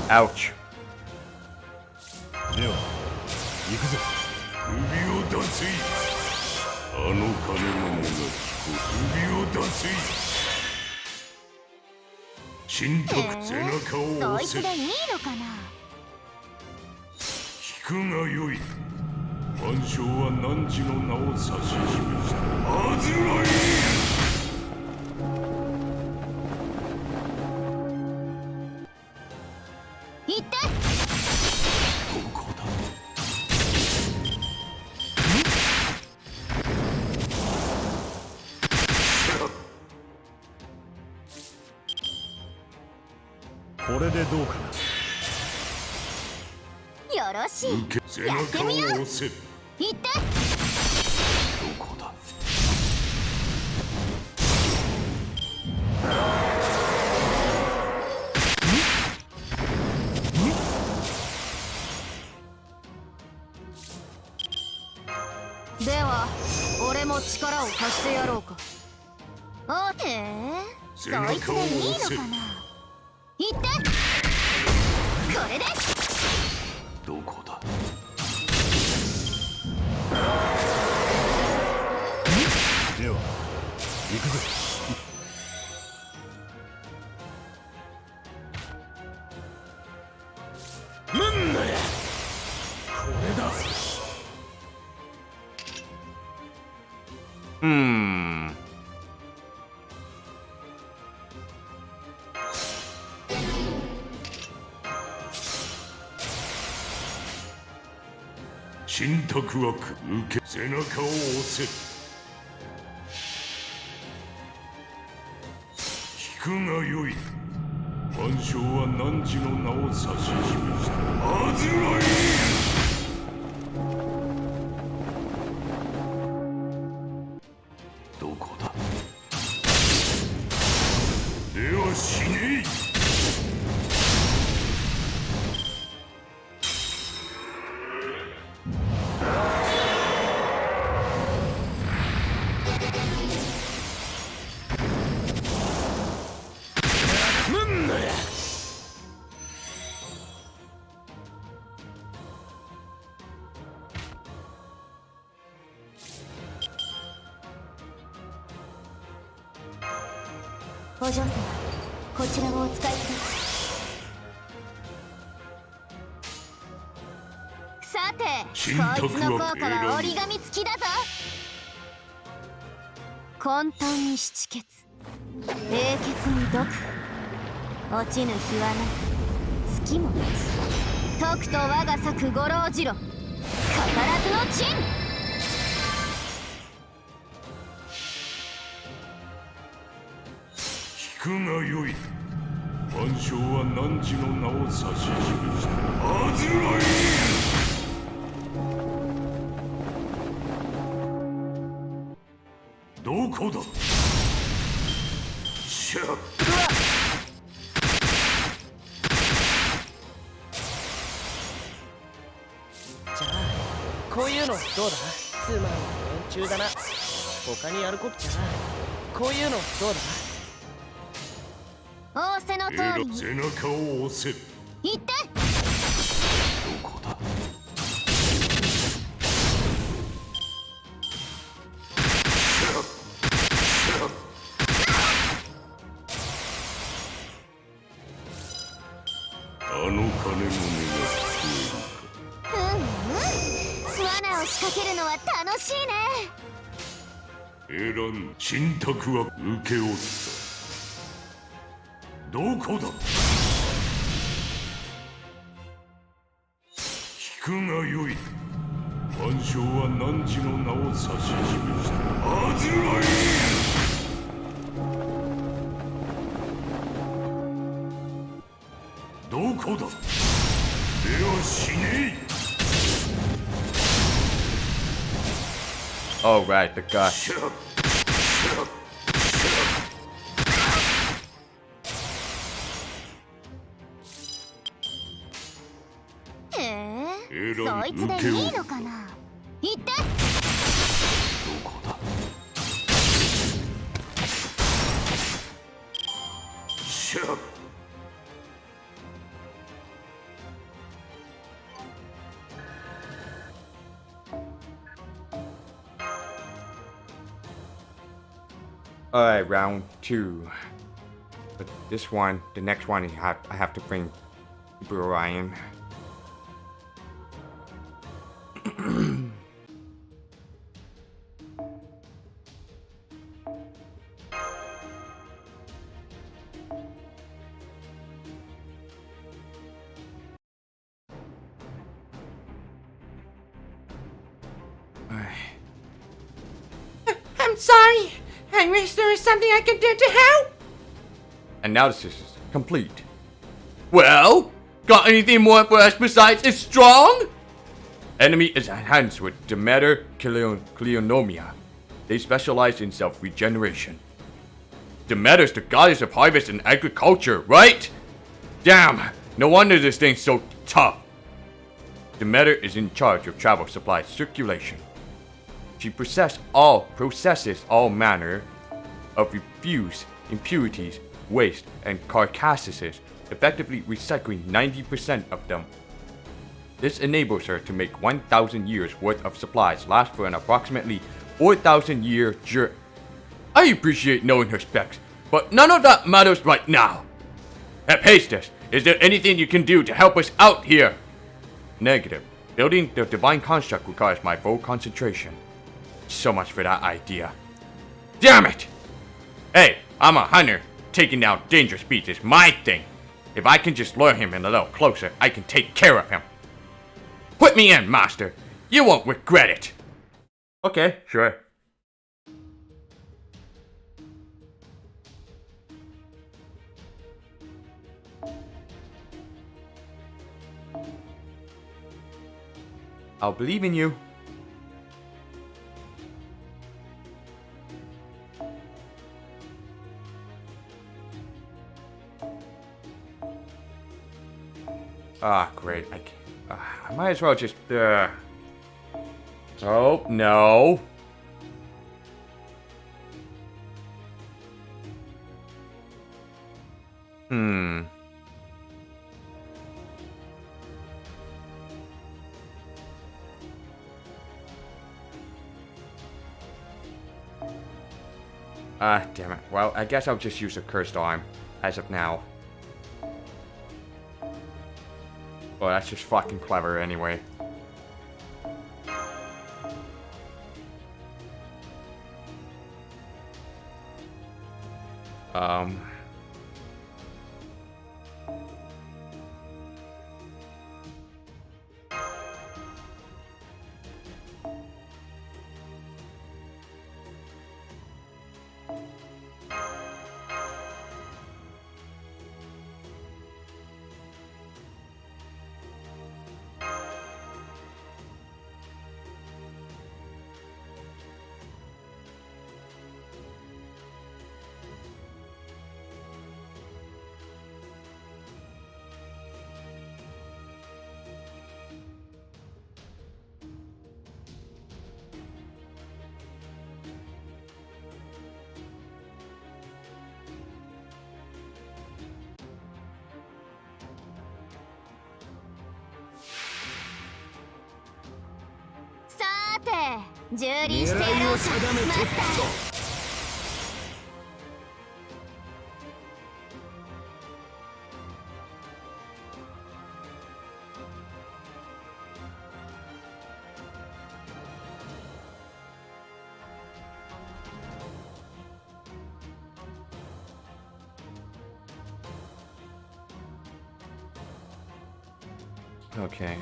Ouch. では行くぞ。首を出せ。あの鐘の音が聞こえ。首を出せ。神徳背中を押せ。そいつでいいのかな。聞くがよい。万象は汝の名を指し示した。アズライ。行って。どこだ。これでどうかな。よろしい、背やって中みよう。を押せ。行って。どこだ。では俺も力を貸してやろうか。おってそいつでいいのかな。行って。これで。どこだ。では行くぞ。なんだや。これだ。神託枠受け。背中を押せ。聞くがよい。万象は汝の名を指し示した。アズライ。どこだ。では死ねい。お嬢様、こちらをお使いください。さて、こいつの効果は折り紙付きだぞ。混沌に七血、冷血に毒、落ちぬ日はなく月もなし。徳と我が咲く五郎次郎、語らずの珍。聞くがよい。万象は汝の名を指し示した。アズライ。どこだ。しゃっ。じゃあこういうのどうだ。つまんない連中だな。他にやることじゃな。こういうのどうだ。仰せの通りに。背中を押せ。行って。どこだ。あの鐘の音が聞こえるか。罠を仕掛けるのは楽しいね。エラン、神託は受け負った。どこだ。くがよい。万象は汝の名を指し示したアズライン。どこだ。では死ねえ。 Oh, right, the guy. Eh? そいつでいいのかな。言って。どこだ。しゃ。 Alright, round 2. But this one, the next one, I have to bring Super Orion. I'm sorry. I wish there was something I could do to help. Analysis is complete. Well, got anything more for us besides it's strong? Enemy is enhanced with Demeter Cleonomia. They specialize in self-regeneration. Demeter's the goddess of harvest and agriculture, right? Damn, no wonder this thing's so tough. Demeter is in charge of travel supply circulation. She processes all manner of refuse, impurities, waste, and carcasses, effectively recycling 90% of them. This enables her to make 1,000 years worth of supplies last for an approximately 4,000 year journey. I appreciate knowing her specs, but none of that matters right now. Hephaestus, is there anything you can do to help us out here? Negative. Building the divine construct requires my full concentration. So much for that idea. Damn it! Hey, I'm a hunter. Taking down dangerous beasts is my thing. If I can just lure him in a little closer, I can take care of him. Put me in, master. You won't regret it. Okay, sure. I'll believe in you. Ah, great. I might as well just, Oh, no. Ah, damn it. Well, I guess I'll just use a cursed arm as of now. Well, that's just fucking clever anyway. Okay,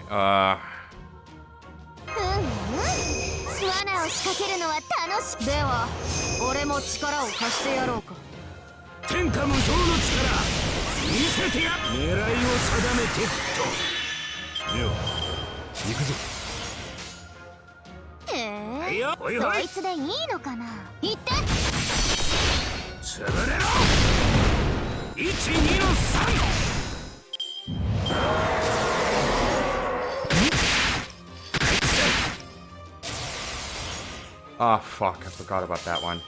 罠を仕掛けるのは楽しい。では俺も力を貸してやろうか。天下無双の力見せてや。狙いを定めてっと。では行くぞ。おいおいそいつでいいのかな。言って潰れろ。1、2の3。Oh fuck, I forgot about that one.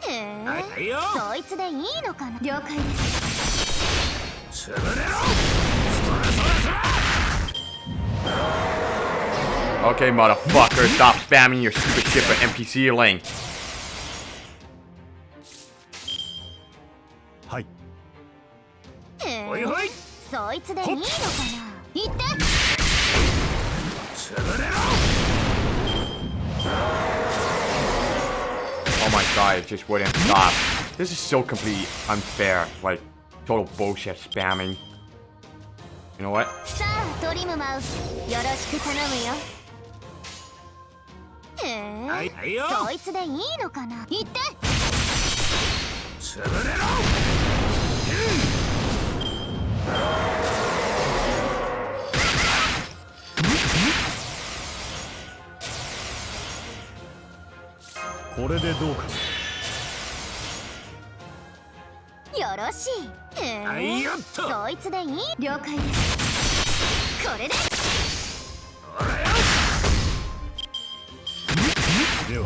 そいつでいいのかな。了解です。潰れろ。 Okay, motherfucker, stop spamming your stupid shit for NPC link. はい。おいおい。そいつでいいのかな。言って潰れろ。 Oh my god, it just wouldn't stop. This is so completely unfair. Like, total bullshit spamming. You know what? さあトリムマウスよろしく頼むよ。はいよ。そいつでいいのかな。言って潰れろ。これでどうかよろしい。はいよっと。そいつでいい。了解です。これででは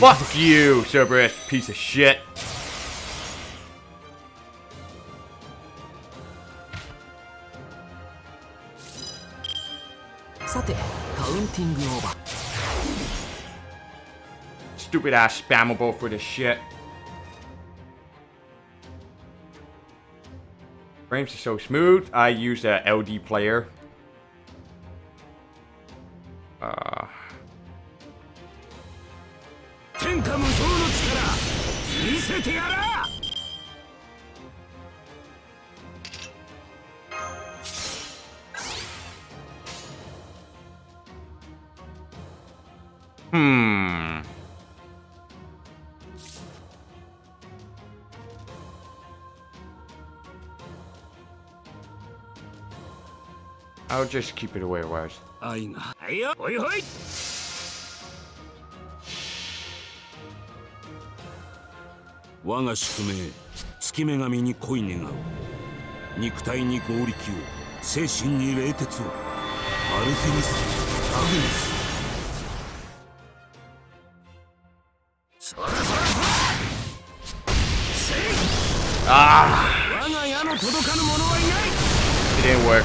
Fuck you, Cerberus, piece of shit. さてカウンティングオーバー。 Stupid ass spammable for this shit. Frames are so smooth. I use a LD player. 天下無双の力見せてやら。 I'll just keep it the way it was. 愛が。はいよ。おいおい。我が宿命月女神に恋願う。肉体に合力を精神に冷徹を。アルテミスアグネス。そらそらそら。我が矢の届かぬ者はいない。 It didn't work.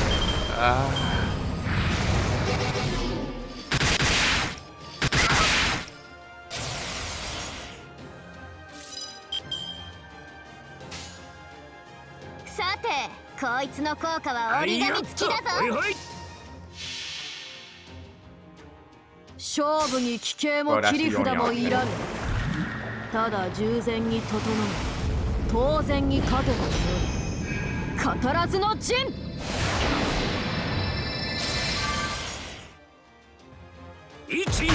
さてこいつの効果は折り紙付きだぞ。おいおい。勝負に奇形も切り札もいらぬ。ただ従前に整う。当然に勝てばよい。語らずの陣。1、2、3。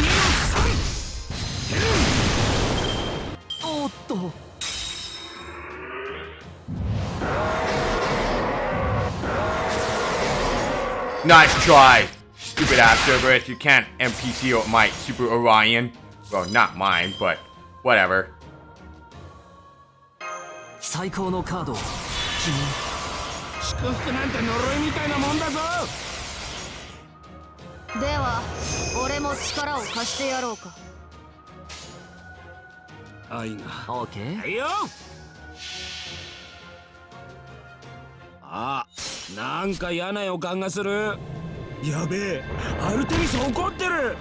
おっと。 Nice try, stupid ass Cerberus. You can't NPC or my Super Orion. Well, not mine, but whatever. 最高のカードを君に。祝福なんて呪いみたいなもんだぞ。では俺も力を貸してやろうか。愛が。オーケー。はいよ。あ、なんか嫌な予感がする。やべえ、アルテミス怒ってる。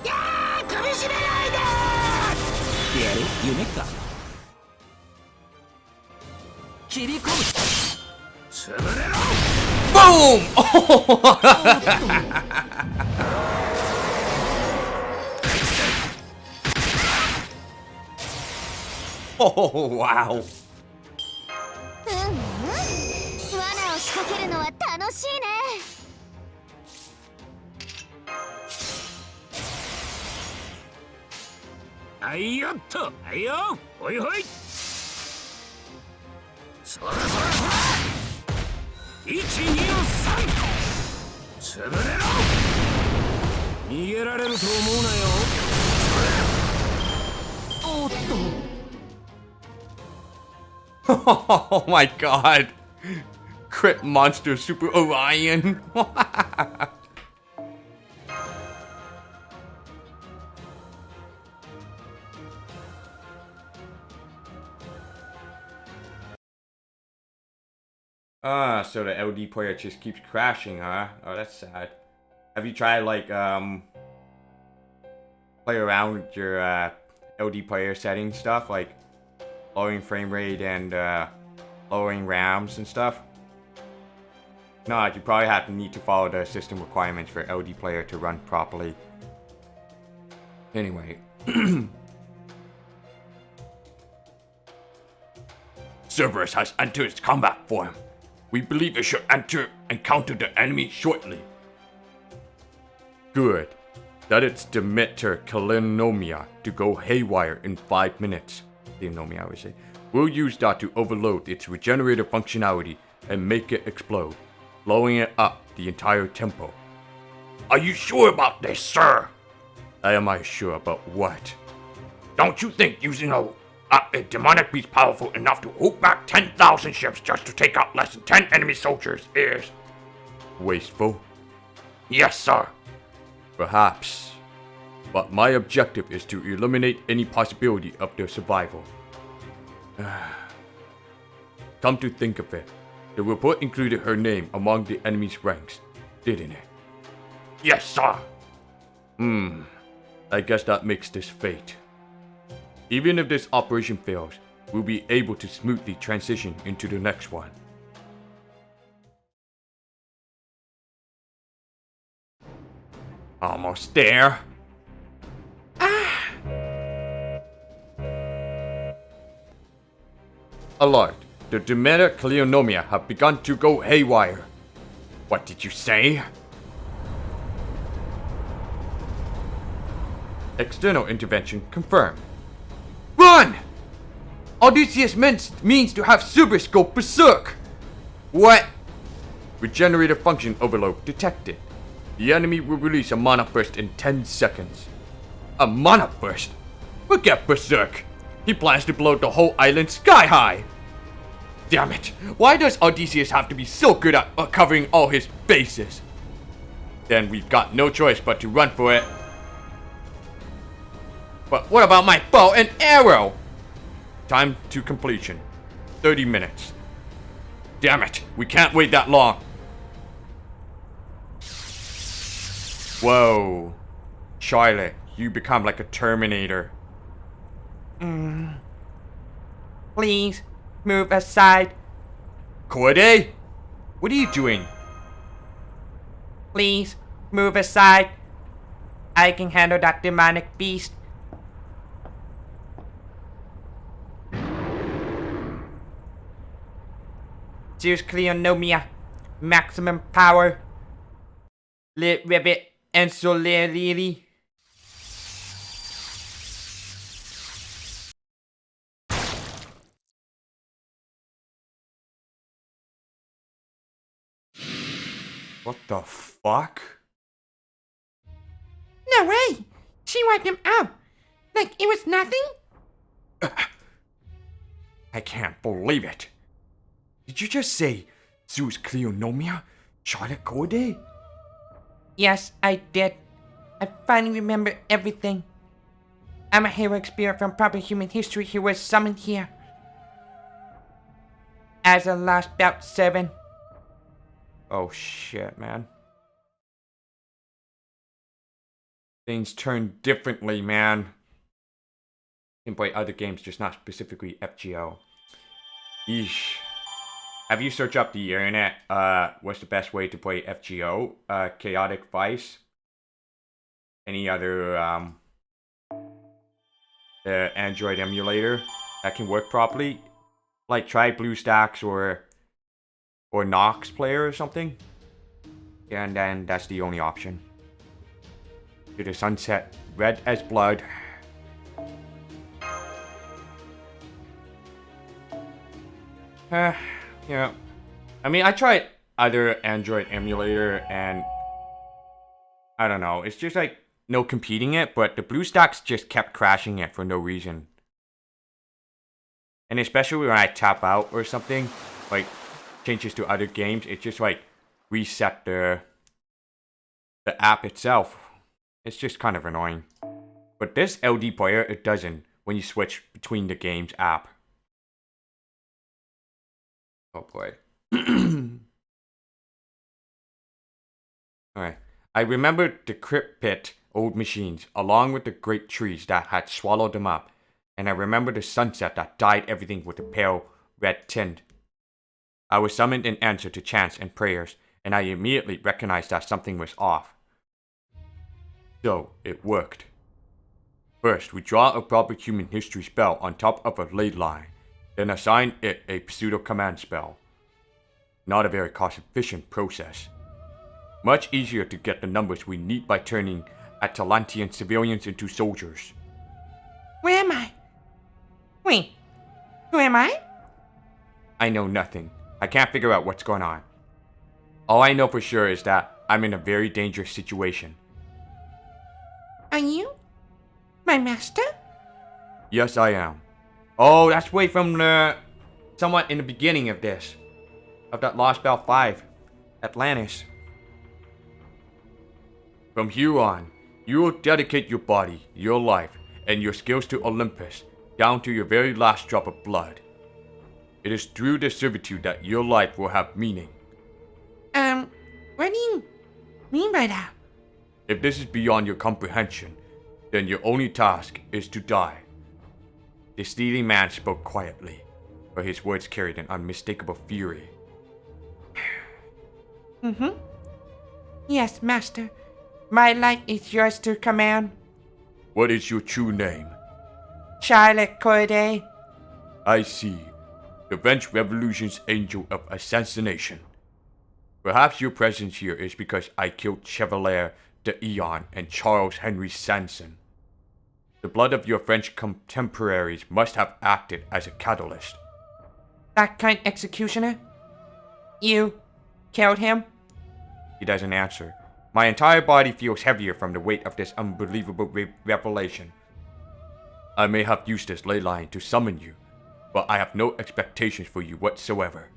いやー、苦しめないでー。やる夢か。切り込む。潰れろ。 Boom! Oh wow! 罠を仕掛けるのは楽しいね。はいよっとはいよほいほいそらそらそら123潰れろ逃げられると思うなよおっと Oh my god! Crit Monster Super Orion! So the LD player just keeps crashing, huh? Oh, that's sad. Have you tried, like, play around with your, LD player settings stuff? Like, lowering frame rate and, lowering RAMs and stuff? No, you probably need to follow the system requirements for LD player to run properly. Anyway. Cerberus has entered its combat form. We believe it should encounter the enemy shortly. Good. That it's Demeter Kalinomia to go haywire in 5 minutes. Kalinomia, I would say. We'll use that to overload its regenerative functionality and make it explode, blowing it up the entire tempo. Are you sure about this, sir? Am I sure about what? Don't you think using a demonic beast powerful enough to hold back 10,000 ships just to take out less than 10 enemy soldiers is... Wasteful? Yes, sir. Perhaps. But my objective is to eliminate any possibility of their survival. Come to think of it, the report included her name among the enemy's ranks, didn't it? Yes, sir. I guess that makes this fate. Even if this operation fails, we'll be able to smoothly transition into the next one. Almost there. Alert! The Demeter Kalinomia have begun to go haywire. What did you say? External intervention confirmed. Run! Odysseus means to have Cerberus go berserk! What? Regenerative function overload detected. The enemy will release a mana burst in 10 seconds. A mana burst? Forget berserk! He plans to blow the whole island sky high! Damn it! Why does Odysseus have to be so good at covering all his bases? Then we've got no choice but to run for it. But what about my bow and arrow? Time to completion. 30 minutes. Damn it, we can't wait that long. Whoa. Charlotte, you become like a Terminator. Please, move aside. Corday? What are you doing? Please, move aside. I can handle that demonic beast. Zeus Cleonomia, maximum power. Lit Ribbit and Solar Lily. What the fuck? No way! She wiped him out! Like it was nothing? I can't believe it. Did you just say Zeus Cleonomia? Charlotte Corday? Yes, I did. I finally remember everything. I'm a heroic spirit from proper human history who was summoned here. As a Lostbelt servant. Oh shit, man. Things turn differently, man. You can play other games, just not specifically FGO. Yeesh. Have you searched up the internet, what's the best way to play FGO? Chaotic Vice? Any other, Android emulator that can work properly? Like try BlueStacks or Nox Player or something? Yeah, and then that's the only option. To the sunset, red as blood. Yeah. I mean, I tried other Android emulator and I don't know. It's just like no competing it, but the BlueStacks just kept crashing it for no reason. And especially when I tap out or something, like changes to other games, it just like reset the app itself. It's just kind of annoying. But this LD player, it doesn't when you switch between the games app. Oh boy. Alright. I remembered the crypt pit old machines, along with the great trees that had swallowed them up, and I remember the sunset that dyed everything with a pale red tint. I was summoned in answer to chants and prayers, and I immediately recognized that something was off. So, it worked. First, we draw a proper human history spell on top of a ley line, then assign it a pseudo-command spell. Not a very cost-efficient process. Much easier to get the numbers we need by turning Atlantean civilians into soldiers. Where am I? Wait, who am I? I know nothing. I can't figure out what's going on. All I know for sure is that I'm in a very dangerous situation. Are you my master? Yes, I am. Oh, that's way from the... somewhat in the beginning of this. Of that Lostbelt 5. Atlantis. From here on, you will dedicate your body, your life, and your skills to Olympus, down to your very last drop of blood. It is through this servitude that your life will have meaning. What do you mean by that? If this is beyond your comprehension, then your only task is to die. The steely man spoke quietly, but his words carried an unmistakable fury. Yes, master. My life is yours to command. What is your true name? Charlotte Corday. I see. The French Revolution's angel of assassination. Perhaps your presence here is because I killed Chevalier de Eon and Charles Henry Sanson. The blood of your French contemporaries must have acted as a catalyst. That kind executioner? You killed him? He doesn't answer. My entire body feels heavier from the weight of this unbelievable revelation. I may have used this ley line to summon you, but I have no expectations for you whatsoever.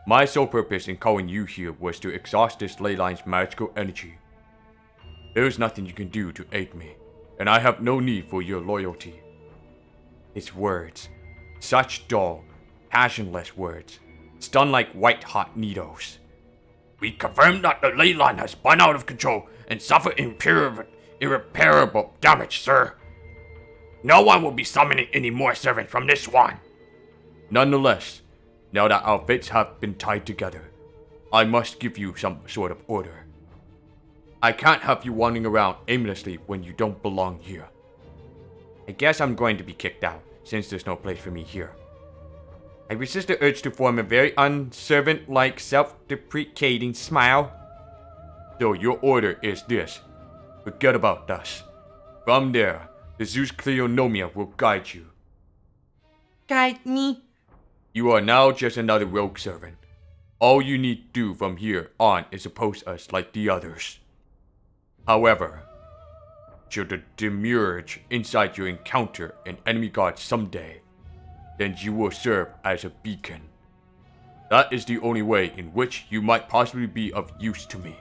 My sole purpose in calling you here was to exhaust this ley line's magical energy. There is nothing you can do to aid me, and I have no need for your loyalty. His words, such dull, passionless words, stun like white-hot needles. We confirm that the ley line has spun out of control and suffered irreparable damage, sir. No one will be summoning any more servants from this one. Nonetheless, now that our fates have been tied together, I must give you some sort of order. I can't have you wandering around aimlessly when you don't belong here. I guess I'm going to be kicked out, since there's no place for me here. I resist the urge to form a very unservant-like, self-deprecating smile. So your order is this. Forget about us. From there, the Zeus Cleonomia will guide you. Guide me? You are now just another rogue servant. All you need to do from here on is oppose us like the others. However, should the demurge inside your encounter an enemy god someday, then you will serve as a beacon. That is the only way in which you might possibly be of use to me.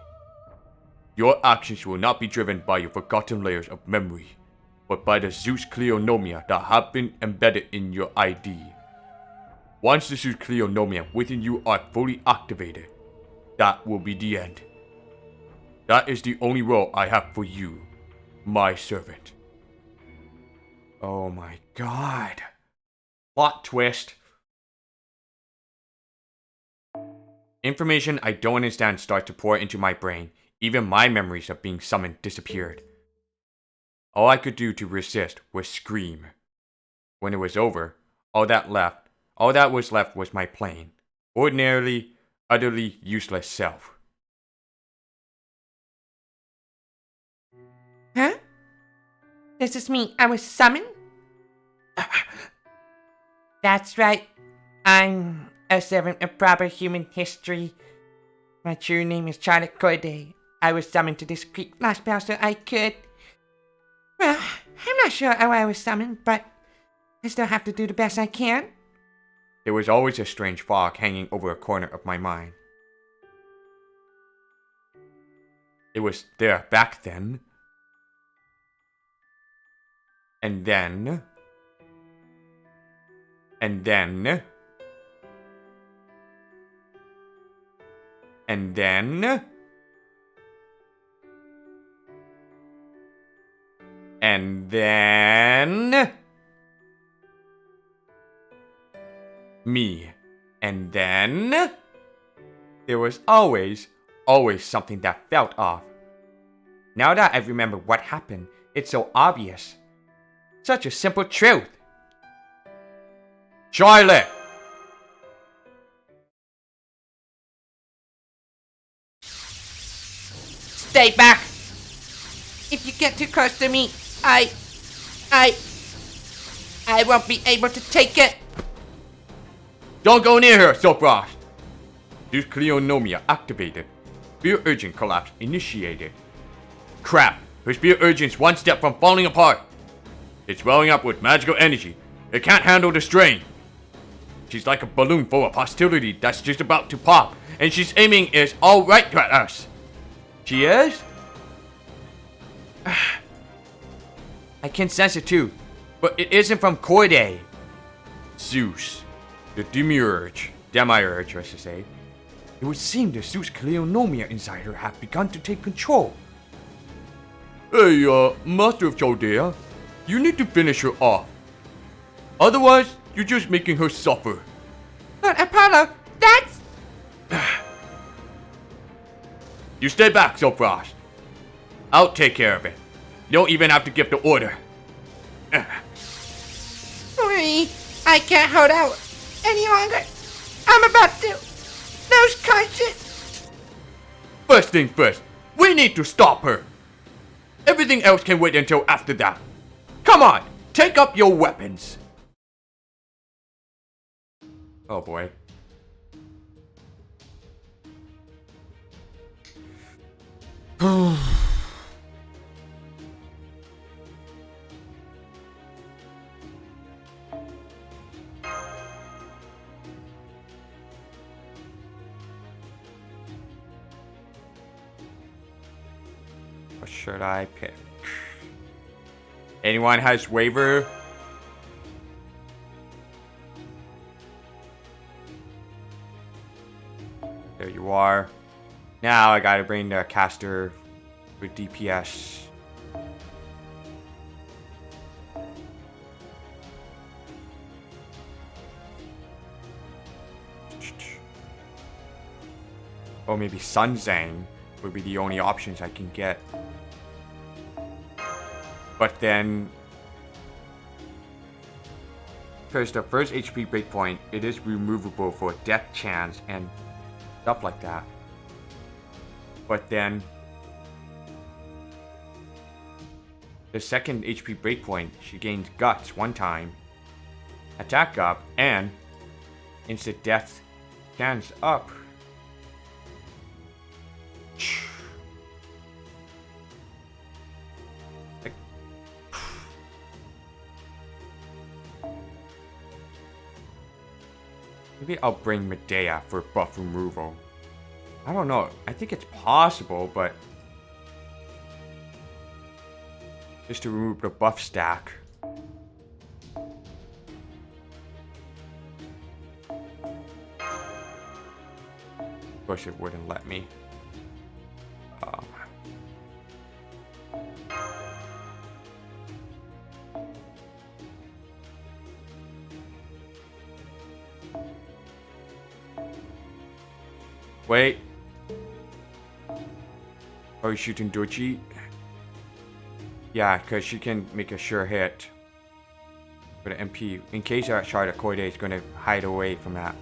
Your actions will not be driven by your forgotten layers of memory, but by the Zeus Cleonomia that have been embedded in your ID. Once the Zeus Cleonomia within you are fully activated, that will be the end. That is the only role I have for you, my servant. Oh my god. Plot twist. Information I don't understand starts to pour into my brain. Even my memories of being summoned disappeared. All I could do to resist was scream. When it was over, all that was left was my plain, ordinarily, utterly useless self. Huh? Does this mean I was summoned? That's right. I'm a servant of proper human history. My true name is Charlotte Corday. I was summoned to this creek Lostbelt so I could... Well, I'm not sure how I was summoned, but I still have to do the best I can. There was always a strange fog hanging over a corner of my mind. It was there back then. And then... And then... And then... And then... Me. And then... There was always something that felt off. Now that I remember what happened, it's so obvious. Such a simple truth. Charlotte! Stay back! If you get too close to me, I won't be able to take it. Don't go near her, Sopros! Zeus Cleonomia activated. Spear Urgent collapse initiated. Crap! Her Spear Urgent's one step from falling apart. It's welling up with magical energy. It can't handle the strain. She's like a balloon full of hostility that's just about to pop, and she's aiming it all right at us. She is? I can sense it too, but it isn't from Corday. Zeus. The Demiurge, I should say. It would seem the Zeus Cleonomia inside her have begun to take control. Hey, Master of Chaldea, you need to finish her off. Otherwise, you're just making her suffer. But Apollo, that's... You stay back, Sopros. I'll take care of it. You don't even have to give the order. I can't hold out any longer. I'm about to lose conscience. First things first, we need to stop her. Everything else can wait until after that. Come on, take up your weapons. Oh boy. What should I pick? Anyone has waiver? There you are. Now I gotta bring the caster with DPS. Or maybe Sunzang would be the only options I can get. But then, because the first HP breakpoint, it is removable for death chance and stuff like that. But then, the second HP breakpoint, she gains guts one time, attack up, and instant death chance up. Maybe I'll bring Medea for buff removal. I don't know. I think it's possible, but just to remove the buff stack. Of course it wouldn't let me. Wait. Are you shooting Dochi? Yeah, because she can make a sure hit with an MP. In case our Charlotte Corday is going to hide away from that.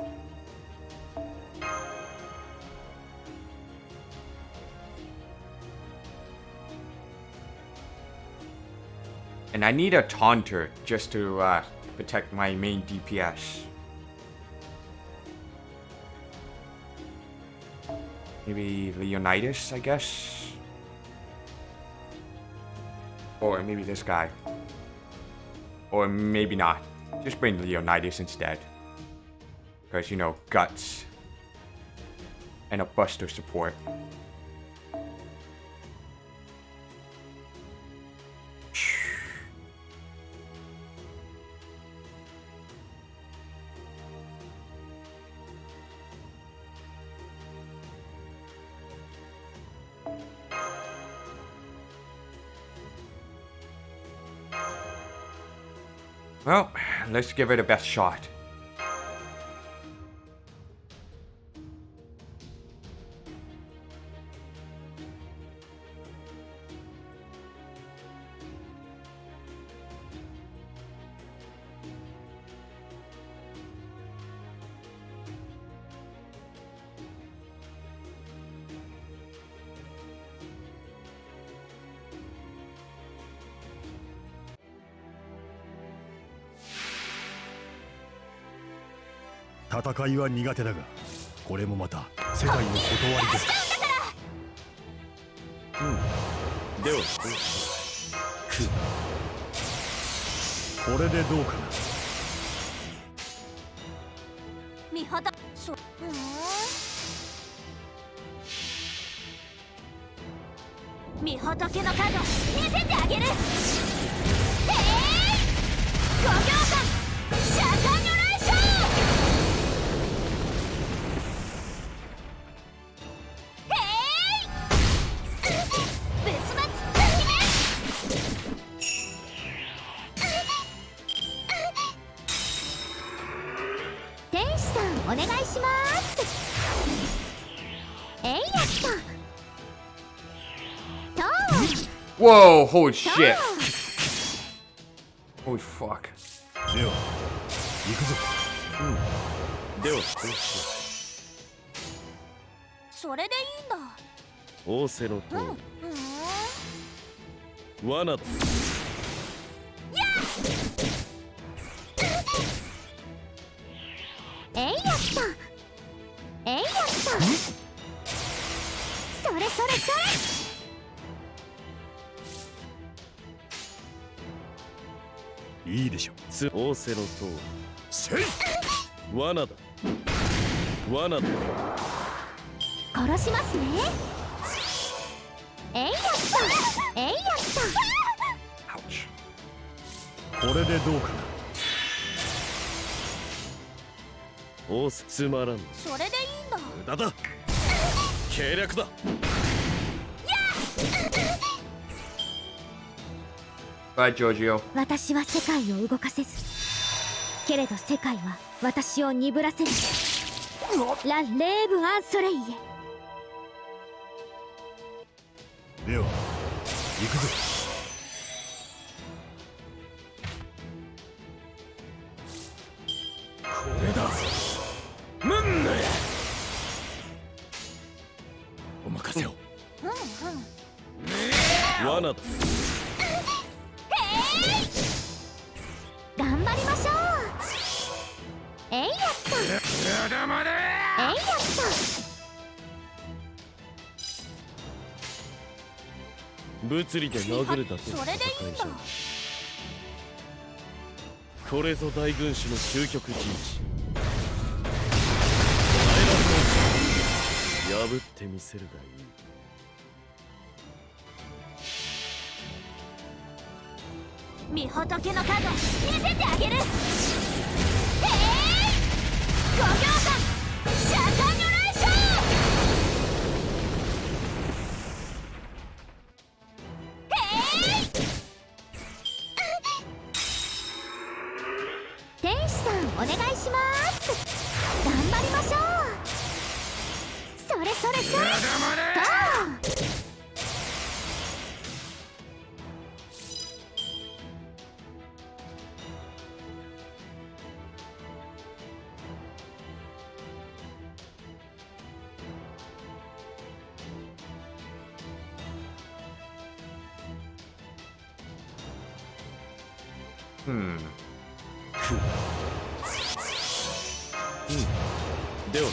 And I need a taunter just to protect my main DPS. Maybe Leonidas, I guess? Or maybe this guy. Or maybe not. Just bring Leonidas instead. Because, you know, guts. And a buster support. Well, let's give it a best shot.戦いは苦手だが、これもまた世界の断りですか。ではどうしよう。これでどうかな。見肌そ見仏のカード見せてあげる。5秒間シャカニョライション。天使さんお願いします。えいやった。 Whoa, holy shit. Holy fuck. では行くぞ。ではどうしよう。それでいいんだ。仰せのとおり。罠だ。えいやった。えいやった。それそれそれ。いいでしょう。仰せのとおり。せい。罠だ。罠だ。殺しますね。えいやった。えいやった。これでどうかな。おすつまらん。それでいいんだ。無駄だ。計略だ。Bye, Giorgio. 私は世界を動かせず、けれど世界は私を鈍らせる。ラ・レーブ・アンソレイエ。では行くぞ。これだ。ムンヌや。お任せを。罠だ。頑張りましょう。えいやった。えいやった。物理で殴るだけの戦いじゃ。これぞ大軍師の究極陣地。破ってみせるがいい。見仏のカード見せてあげる。5秒間シャカニョライション。天使さんお願いします。頑張りましょう。それそれそれ。ではどうしよ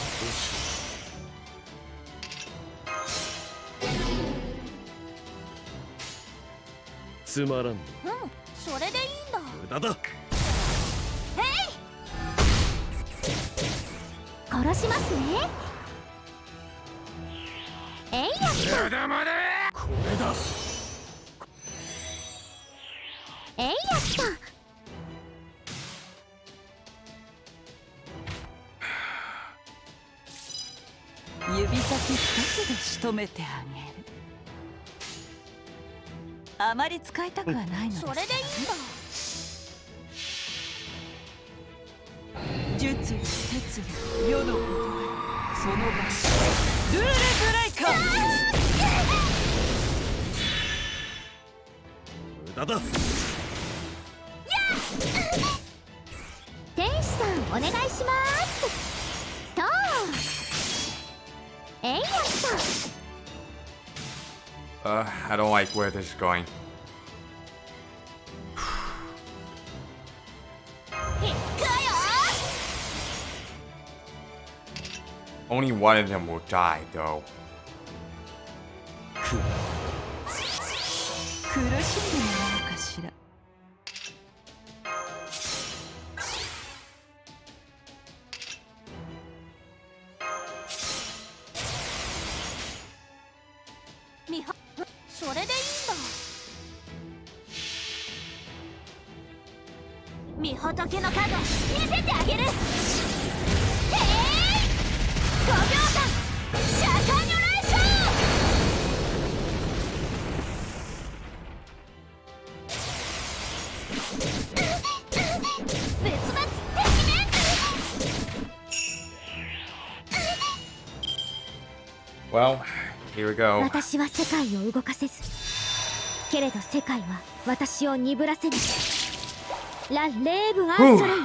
つまらんうん、それでいいんだ。無駄だ。殺しますね。えいやった。これだ。えいやった。指先一つで仕留めてあげる。あまり使いたくはないのですそれでいいんだ。術や説や世のことその場所ルーレブレイカー。無駄だ。天使さんお願いしますとえいやった。I don't like where this is going. いくわよ。 Only one of them will die, though. 苦しんでもらおうかしら。みはそれでいいんだ。みほとけのカード見せてあげる。へい5秒間シャカニョレーション。別々敵面。 Well, here we go. 私は世界を動かせず、けれど世界は私を鈍らせない。ラ・レーブ・アンソレイエ。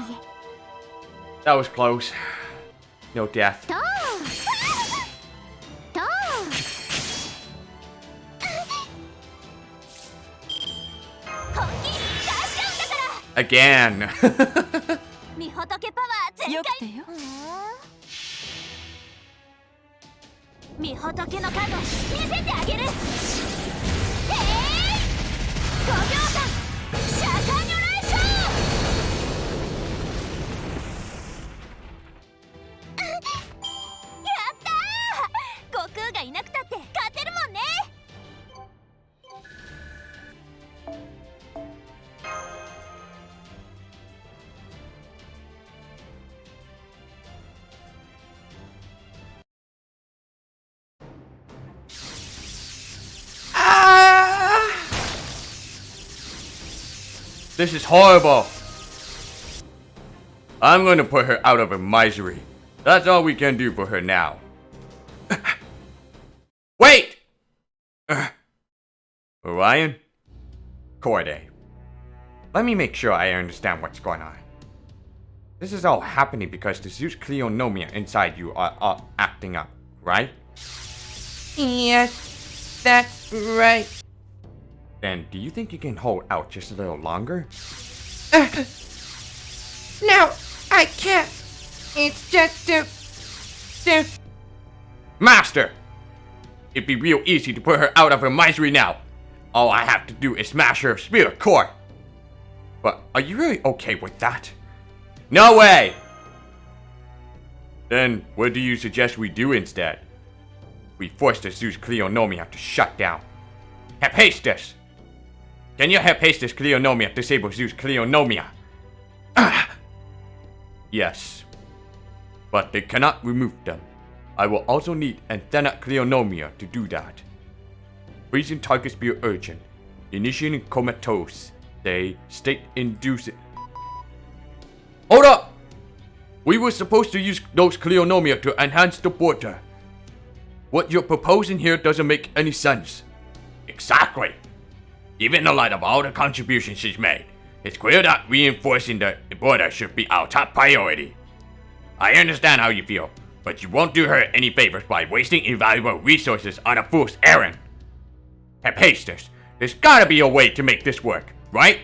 That was close. No death. と本気出しちゃうんだから。 Again. みほとけパワー全開。よくてよ。みほとけのカード見せてあげる。へい5秒間シャカニョレーション。やったー。悟空がいなくたって勝てるもんね。This is horrible. I'm going to put her out of her misery. That's all we can do for her now. Wait! Orion? Corday. Let me make sure I understand what's going on. This is all happening because the Zeus Cleonomia inside you are acting up, right? Yes, that's right. Then do you think you can hold out just a little longer? No, I can't. It's just Master! It'd be real easy to put her out of her misery now. All I have to do is smash her spirit core. But are you really okay with that? No way! Then what do you suggest we do instead? We force the Zeus Cleonomia to shut down. Hephaestus! Can your Hephaestus Cleonomia disable Zeus Cleonomia? Yes. But they cannot remove them. I will also need Antenna Cleonomia to do that. Freezing target spear urgent. Initiating comatose. They state inducing. Hold up! We were supposed to use those Cleonomia to enhance the border. What you're proposing here doesn't make any sense. Exactly. Even in light of all the contributions she's made, it's clear that reinforcing the border should be our top priority. I understand how you feel, but you won't do her any favors by wasting invaluable resources on a fool's errand. Hephaestus, there's gotta be a way to make this work, right?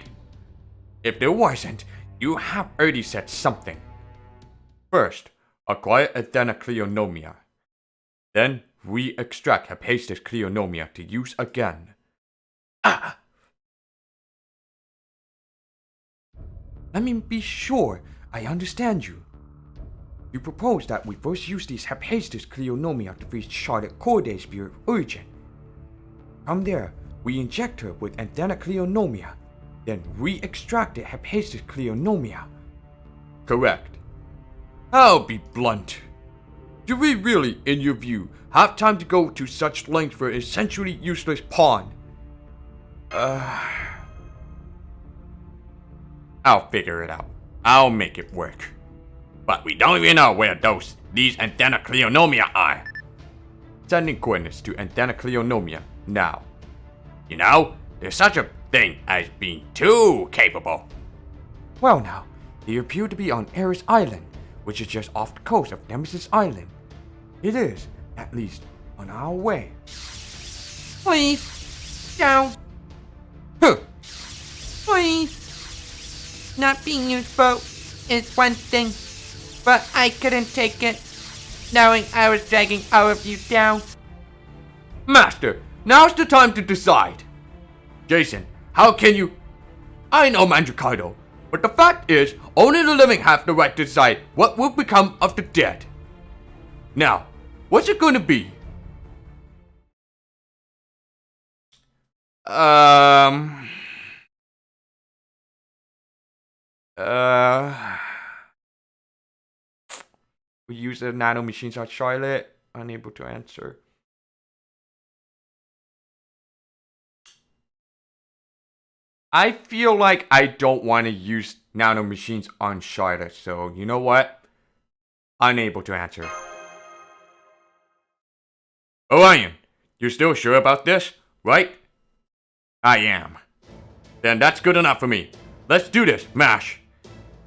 If there wasn't, you have already said something. First, acquire Athena Cleonomia. Then, re-extract Hephaestus Cleonomia to use again. let me be sure I understand you. You propose that we first use these Hephaestus Cleonomia to freeze Charlotte Corday's spirit origin. From there, we inject her with Antenna Cleonomia, then re-extract the Hephaestus Cleonomia. Correct. I'll be blunt. Do we really, in your view, have time to go to such lengths for an essentially useless pawn? I'll figure it out. I'll make it work. But we don't even know where these Antenna Cleonomia are. Sending coordinates to Antenna Cleonomia now. You know, there's such a thing as being too capable. Well now, they appear to be on Eris Island, which is just off the coast of Nemesis Island. It is, at least, on our way. Please. Down. Huh. Please. Not being useful is one thing, but I couldn't take it, knowing I was dragging all of you down. Master, now's the time to decide. Jason, how can you... I know Mandricardo, but the fact is, only the living have the right to decide what will become of the dead. Now, what's it gonna be? We use the nano machines on Charlotte. Unable to answer. I feel like I don't want to use nano machines on Charlotte, so you know what? Unable to answer. Orion, you're still sure about this, right? I am. Then that's good enough for me. Let's do this, MASH.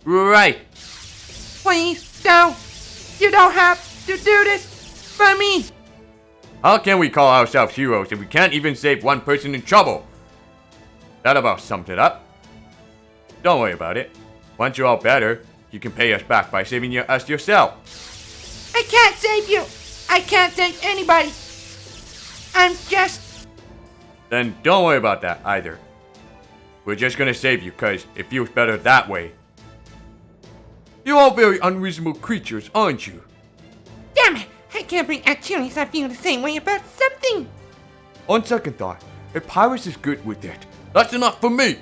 Right. Please, don't. You don't have to do this for me. How can we call ourselves heroes if we can't even save one person in trouble? That about sums it up. Don't worry about it. Once you're all better, you can pay us back by saving us yourself. I can't save you. I can't save anybody. I'm just... Then don't worry about that either. We're just gonna save you because it feels better that way. You're all very unreasonable creatures, aren't you? Damn it. I can't bring activities I feel the same way about something. On second thought, if Pyrus is good with it, that's enough for me.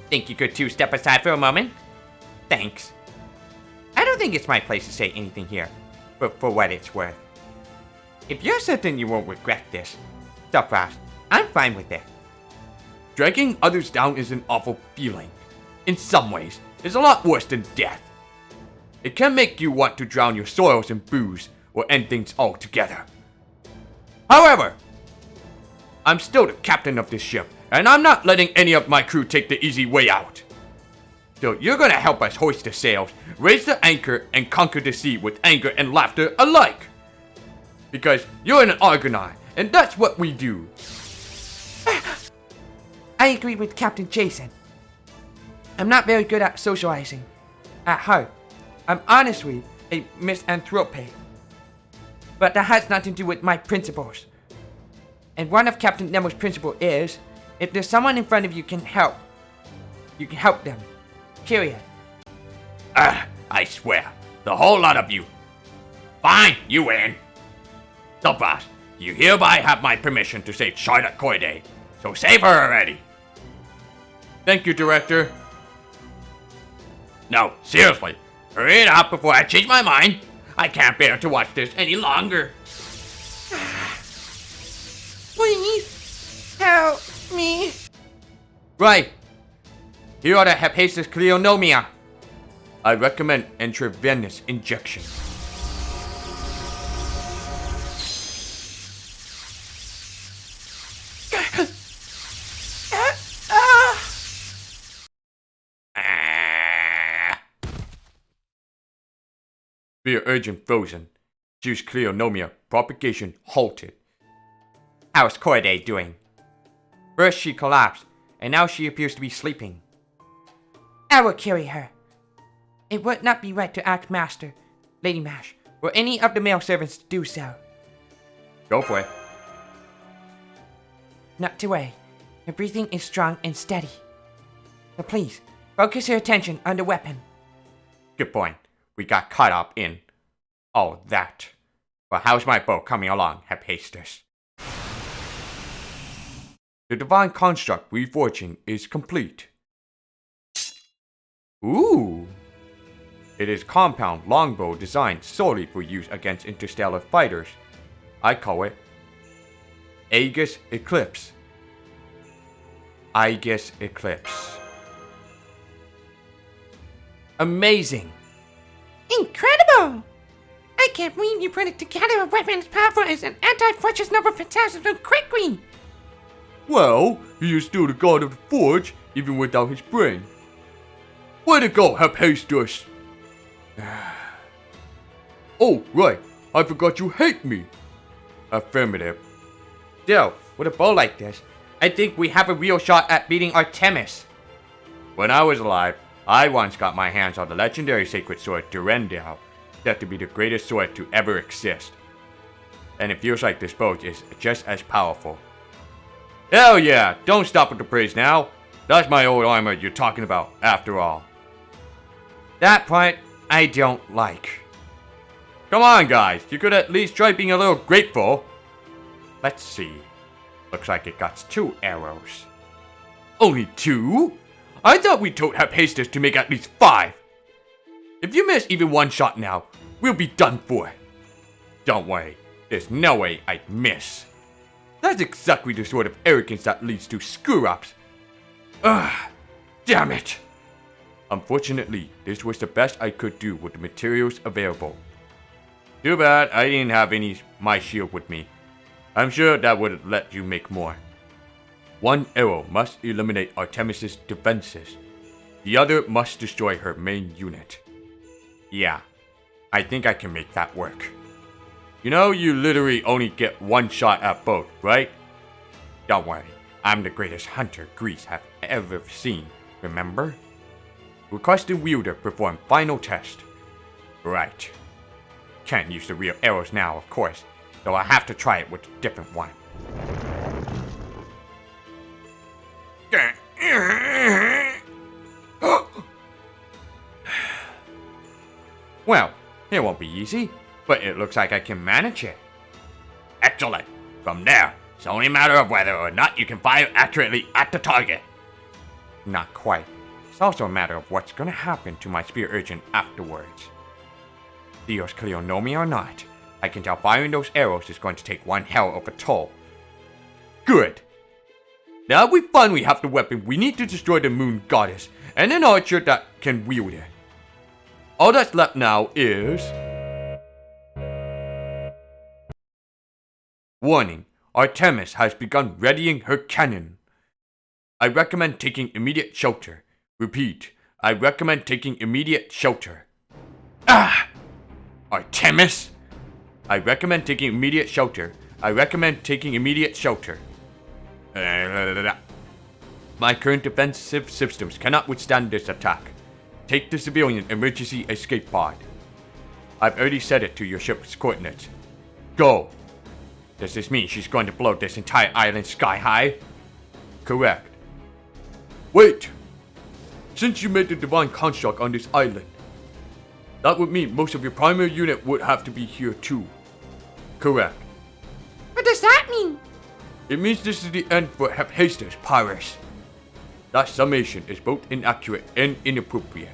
Think you could step aside for a moment? Thanks. I don't think it's my place to say anything here, but for what it's worth. If you're certain you won't regret this, so fast, I'm fine with it. Dragging others down is an awful feeling. In some ways, it's a lot worse than death. It can make you want to drown your sorrows in booze or end things altogether. However, I'm still the captain of this ship, and I'm not letting any of my crew take the easy way out. So you're gonna help us hoist the sails, raise the anchor, and conquer the sea with anger and laughter alike. Because you're an Argonaut, and that's what we do. I agree with Captain Jason. I'm not very good at socializing. At heart, I'm honestly a misanthrope. But that has nothing to do with my principles. And one of Captain Nemo's principles is, if there's someone in front of you can help them. Period. I swear, the whole lot of you. Fine, you win. So fast, you hereby have my permission to save Charlotte Corday. So save her already. Thank you, Director. No, seriously, hurry it up before I change my mind. I can't bear to watch this any longer. Please help me. Right. Here are the Hephaestus Cleonomia. I recommend intravenous injection. Sphere urgent frozen. Juice Cleonomia propagation halted. How's Corday doing? First she collapsed, and now she appears to be sleeping. I will carry her. It would not be right to ask Master, Lady Mash, or any of the male servants to do so. Go for it. Not to worry. Her breathing is strong and steady. So please, Focus your attention on the weapon. Good point. We got caught up in all that. Well, how's my bow coming along, Hephaestus? The divine construct reforging is complete. Ooh! It is compound longbow designed solely for use against interstellar fighters. I call it Aegis Eclipse. Aegis Eclipse. Amazing! Incredible! I can't believe you put it together a weapon as powerful as an anti-fortress Nova Fantastic so quickly! Well, he is still the god of the forge, even without his brain. Way to go, Hephaestus! Oh, right, I forgot you hate me. Affirmative. Still, with a bow like this, I think we have a real shot at beating Artemis. When I was alive, I once got my hands on the legendary sacred sword Durendal, said to be the greatest sword to ever exist. And it feels like this bow is just as powerful. Hell yeah! Don't stop with the praise now! That's my old armor you're talking about, after all. That part, I don't like. Come on, guys! You could at least try being a little grateful. Let's see. Looks like it got 2 arrows. Only 2? I thought we told Hephaestus to make at least 5. If you miss even one shot now, we'll be done for. Don't worry, there's no way I'd miss. That's exactly the sort of arrogance that leads to screw-ups. Ugh, damn it. Unfortunately, this was the best I could do with the materials available. Too bad I didn't have my shield with me. I'm sure that would have let you make more. One arrow must eliminate Artemis's defenses. The other must destroy her main unit. Yeah, I think I can make that work. You know, you literally only get 1 shot at both, right? Don't worry, I'm the greatest hunter Greece have ever seen, remember? Requested wielder perform final test. Right. Can't use the real arrows now, of course, so I have to try it with a different one. Well, it won't be easy, but it looks like I can manage it. Excellent. From there, it's only a matter of whether or not you can fire accurately at the target. Not quite. It's also a matter of what's gonna happen to my spear urchin afterwards. Dios Cleo know me or not, I can tell firing those arrows is going to take one hell of a toll. Good. Now we finally have the weapon, we need to destroy the moon goddess, and an archer that can wield it. All that's left now is... Warning, Artemis has begun readying her cannon. I recommend taking immediate shelter. Repeat, I recommend taking immediate shelter. Ah! Artemis? I recommend taking immediate shelter. I recommend taking immediate shelter. My current defensive systems cannot withstand this attack. Take the civilian emergency escape pod. I've already set it to your ship's coordinates. Go! Does this mean she's going to blow this entire island sky high? Correct. Wait! Since you made the divine construct on this island, that would mean most of your primary unit would have to be here too. Correct. What does that mean? It means this is the end for Hephaestus, Pyrrhus. That summation is both inaccurate and inappropriate.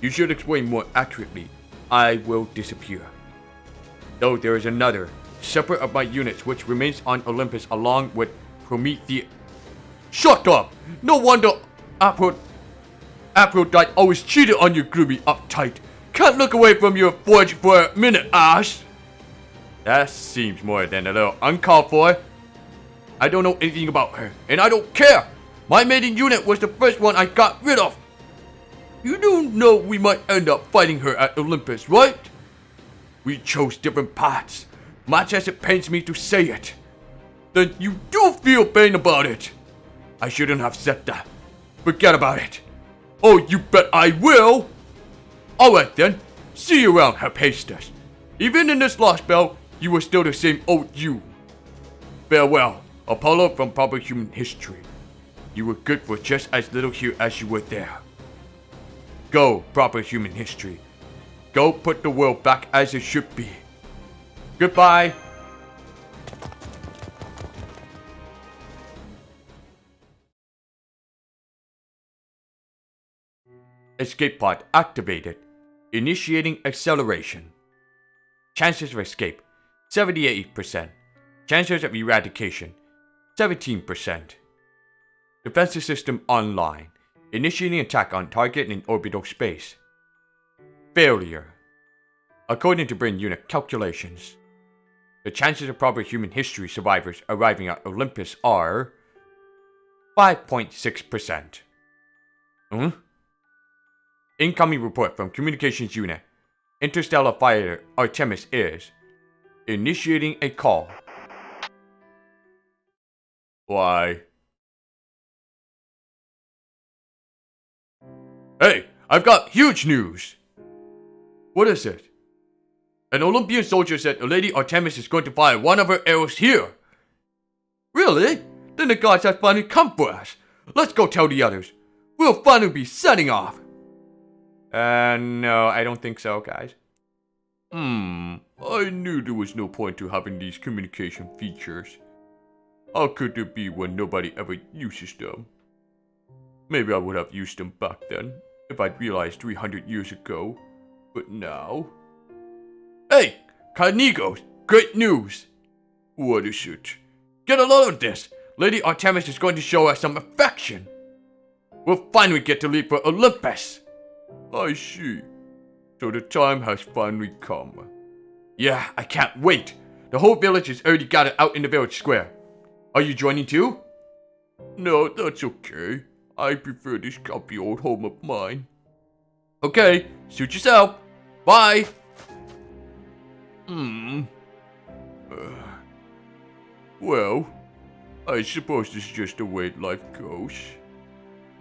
You should explain more accurately. I will disappear. Though there is another, separate of my units which remains on Olympus along with Prometheus. Shut up! No wonder Aphrodite always cheated on you, gloomy uptight. Can't look away from your forge for a minute, ass! That seems more than a little uncalled for. I don't know anything about her, and I don't care! My maiden unit was the first one I got rid of! You do know we might end up fighting her at Olympus, right? We chose different paths, much as it pains me to say it. Then you do feel pain about it! I shouldn't have said that. Forget about it. Oh, you bet I will! Alright then, see you around, Hephaestus. Even in this Lostbelt, you were still the same old you. Farewell, Apollo from proper human history. You were good for just as little here as you were there. Go, proper human history. Go put the world back as it should be. Goodbye. Escape pod activated. Initiating acceleration. Chances of escape 78%. Chances of eradication 17%. Defensive system online. Initiating attack on target in orbital space. Failure. According to brain unit calculations, the chances of proper human history survivors arriving at Olympus are 5.6%. Incoming report from Communications Unit. Interstellar Fighter Artemis is initiating a call. Why? Hey, I've got huge news! What is it? An Olympian soldier said Lady Artemis is going to fire one of her arrows here. Really? Then the gods have finally come for us. Let's go tell the others. We'll finally be setting off. No, I don't think so, guys. I knew there was no point to having these communication features. How could there be when nobody ever uses them? Maybe I would have used them back then, if I'd realized 300 years ago. But now... Hey! Carnegos! Great news! What is it? Get a load of this! Lady Artemis is going to show us some affection! We'll finally get to leave for Olympus! I see. So the time has finally come. Yeah, I can't wait! The whole village is already gathered out in the village square. Are you joining too? No, that's okay. I prefer this comfy old home of mine. Okay, suit yourself. Bye! Well, I suppose this is just the way life goes.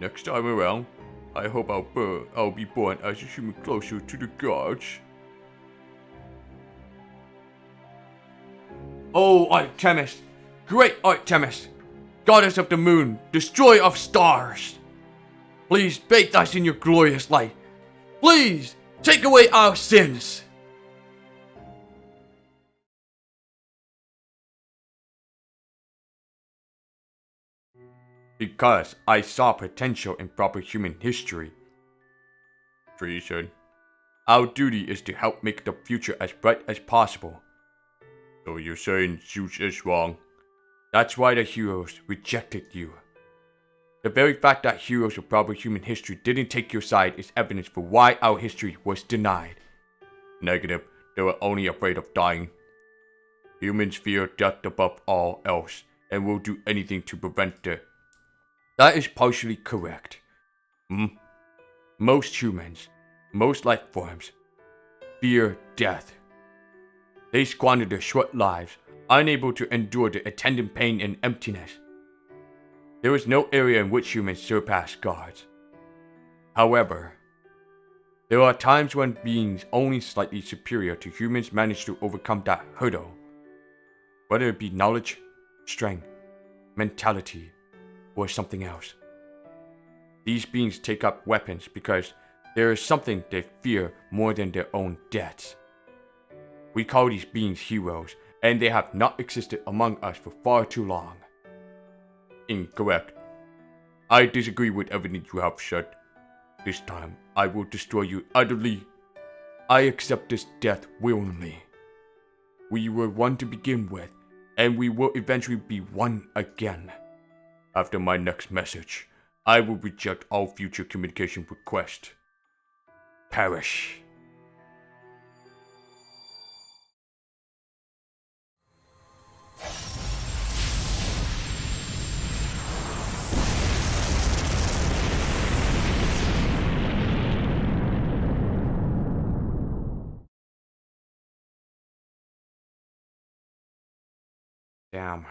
Next time around, I hope I'll be born as a human closer to the gods. Oh, Artemis! Great Artemis! Goddess of the moon, destroyer of stars! Please bathe us in your glorious light. Please, take away our sins! Because I saw potential in proper human history. Treason. Our duty is to help make the future as bright as possible. So you're saying Zeus is wrong? That's why the heroes rejected you. The very fact that heroes of proper human history didn't take your side is evidence for why our history was denied. Negative, they were only afraid of dying. Humans fear death above all else, and will do anything to prevent it. That is partially correct. Most humans, most life forms, fear death. They squander their short lives, unable to endure the attendant pain and emptiness. There is no area in which humans surpass gods. However, there are times when beings only slightly superior to humans manage to overcome that hurdle. Whether it be knowledge, strength, mentality, or something else. These beings take up weapons because there is something they fear more than their own deaths. We call these beings heroes, and they have not existed among us for far too long. Incorrect. I disagree with everything you have said. This time, I will destroy you utterly. I accept this death willingly. We were one to begin with, and we will eventually be one again. After my next message, I will reject all future communication requests. Perish. Damn.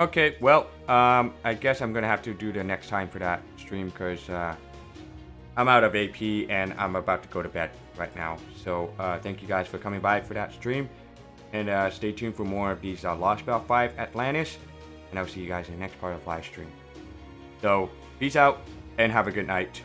Okay, well, I guess I'm gonna have to do the next time for that stream because I'm out of AP and I'm about to go to bed right now. So thank you guys for coming by for that stream, and stay tuned for more of these Lostbelt 5 Atlantis, and I'll see you guys in the next part of the live stream. So peace out and have a good night.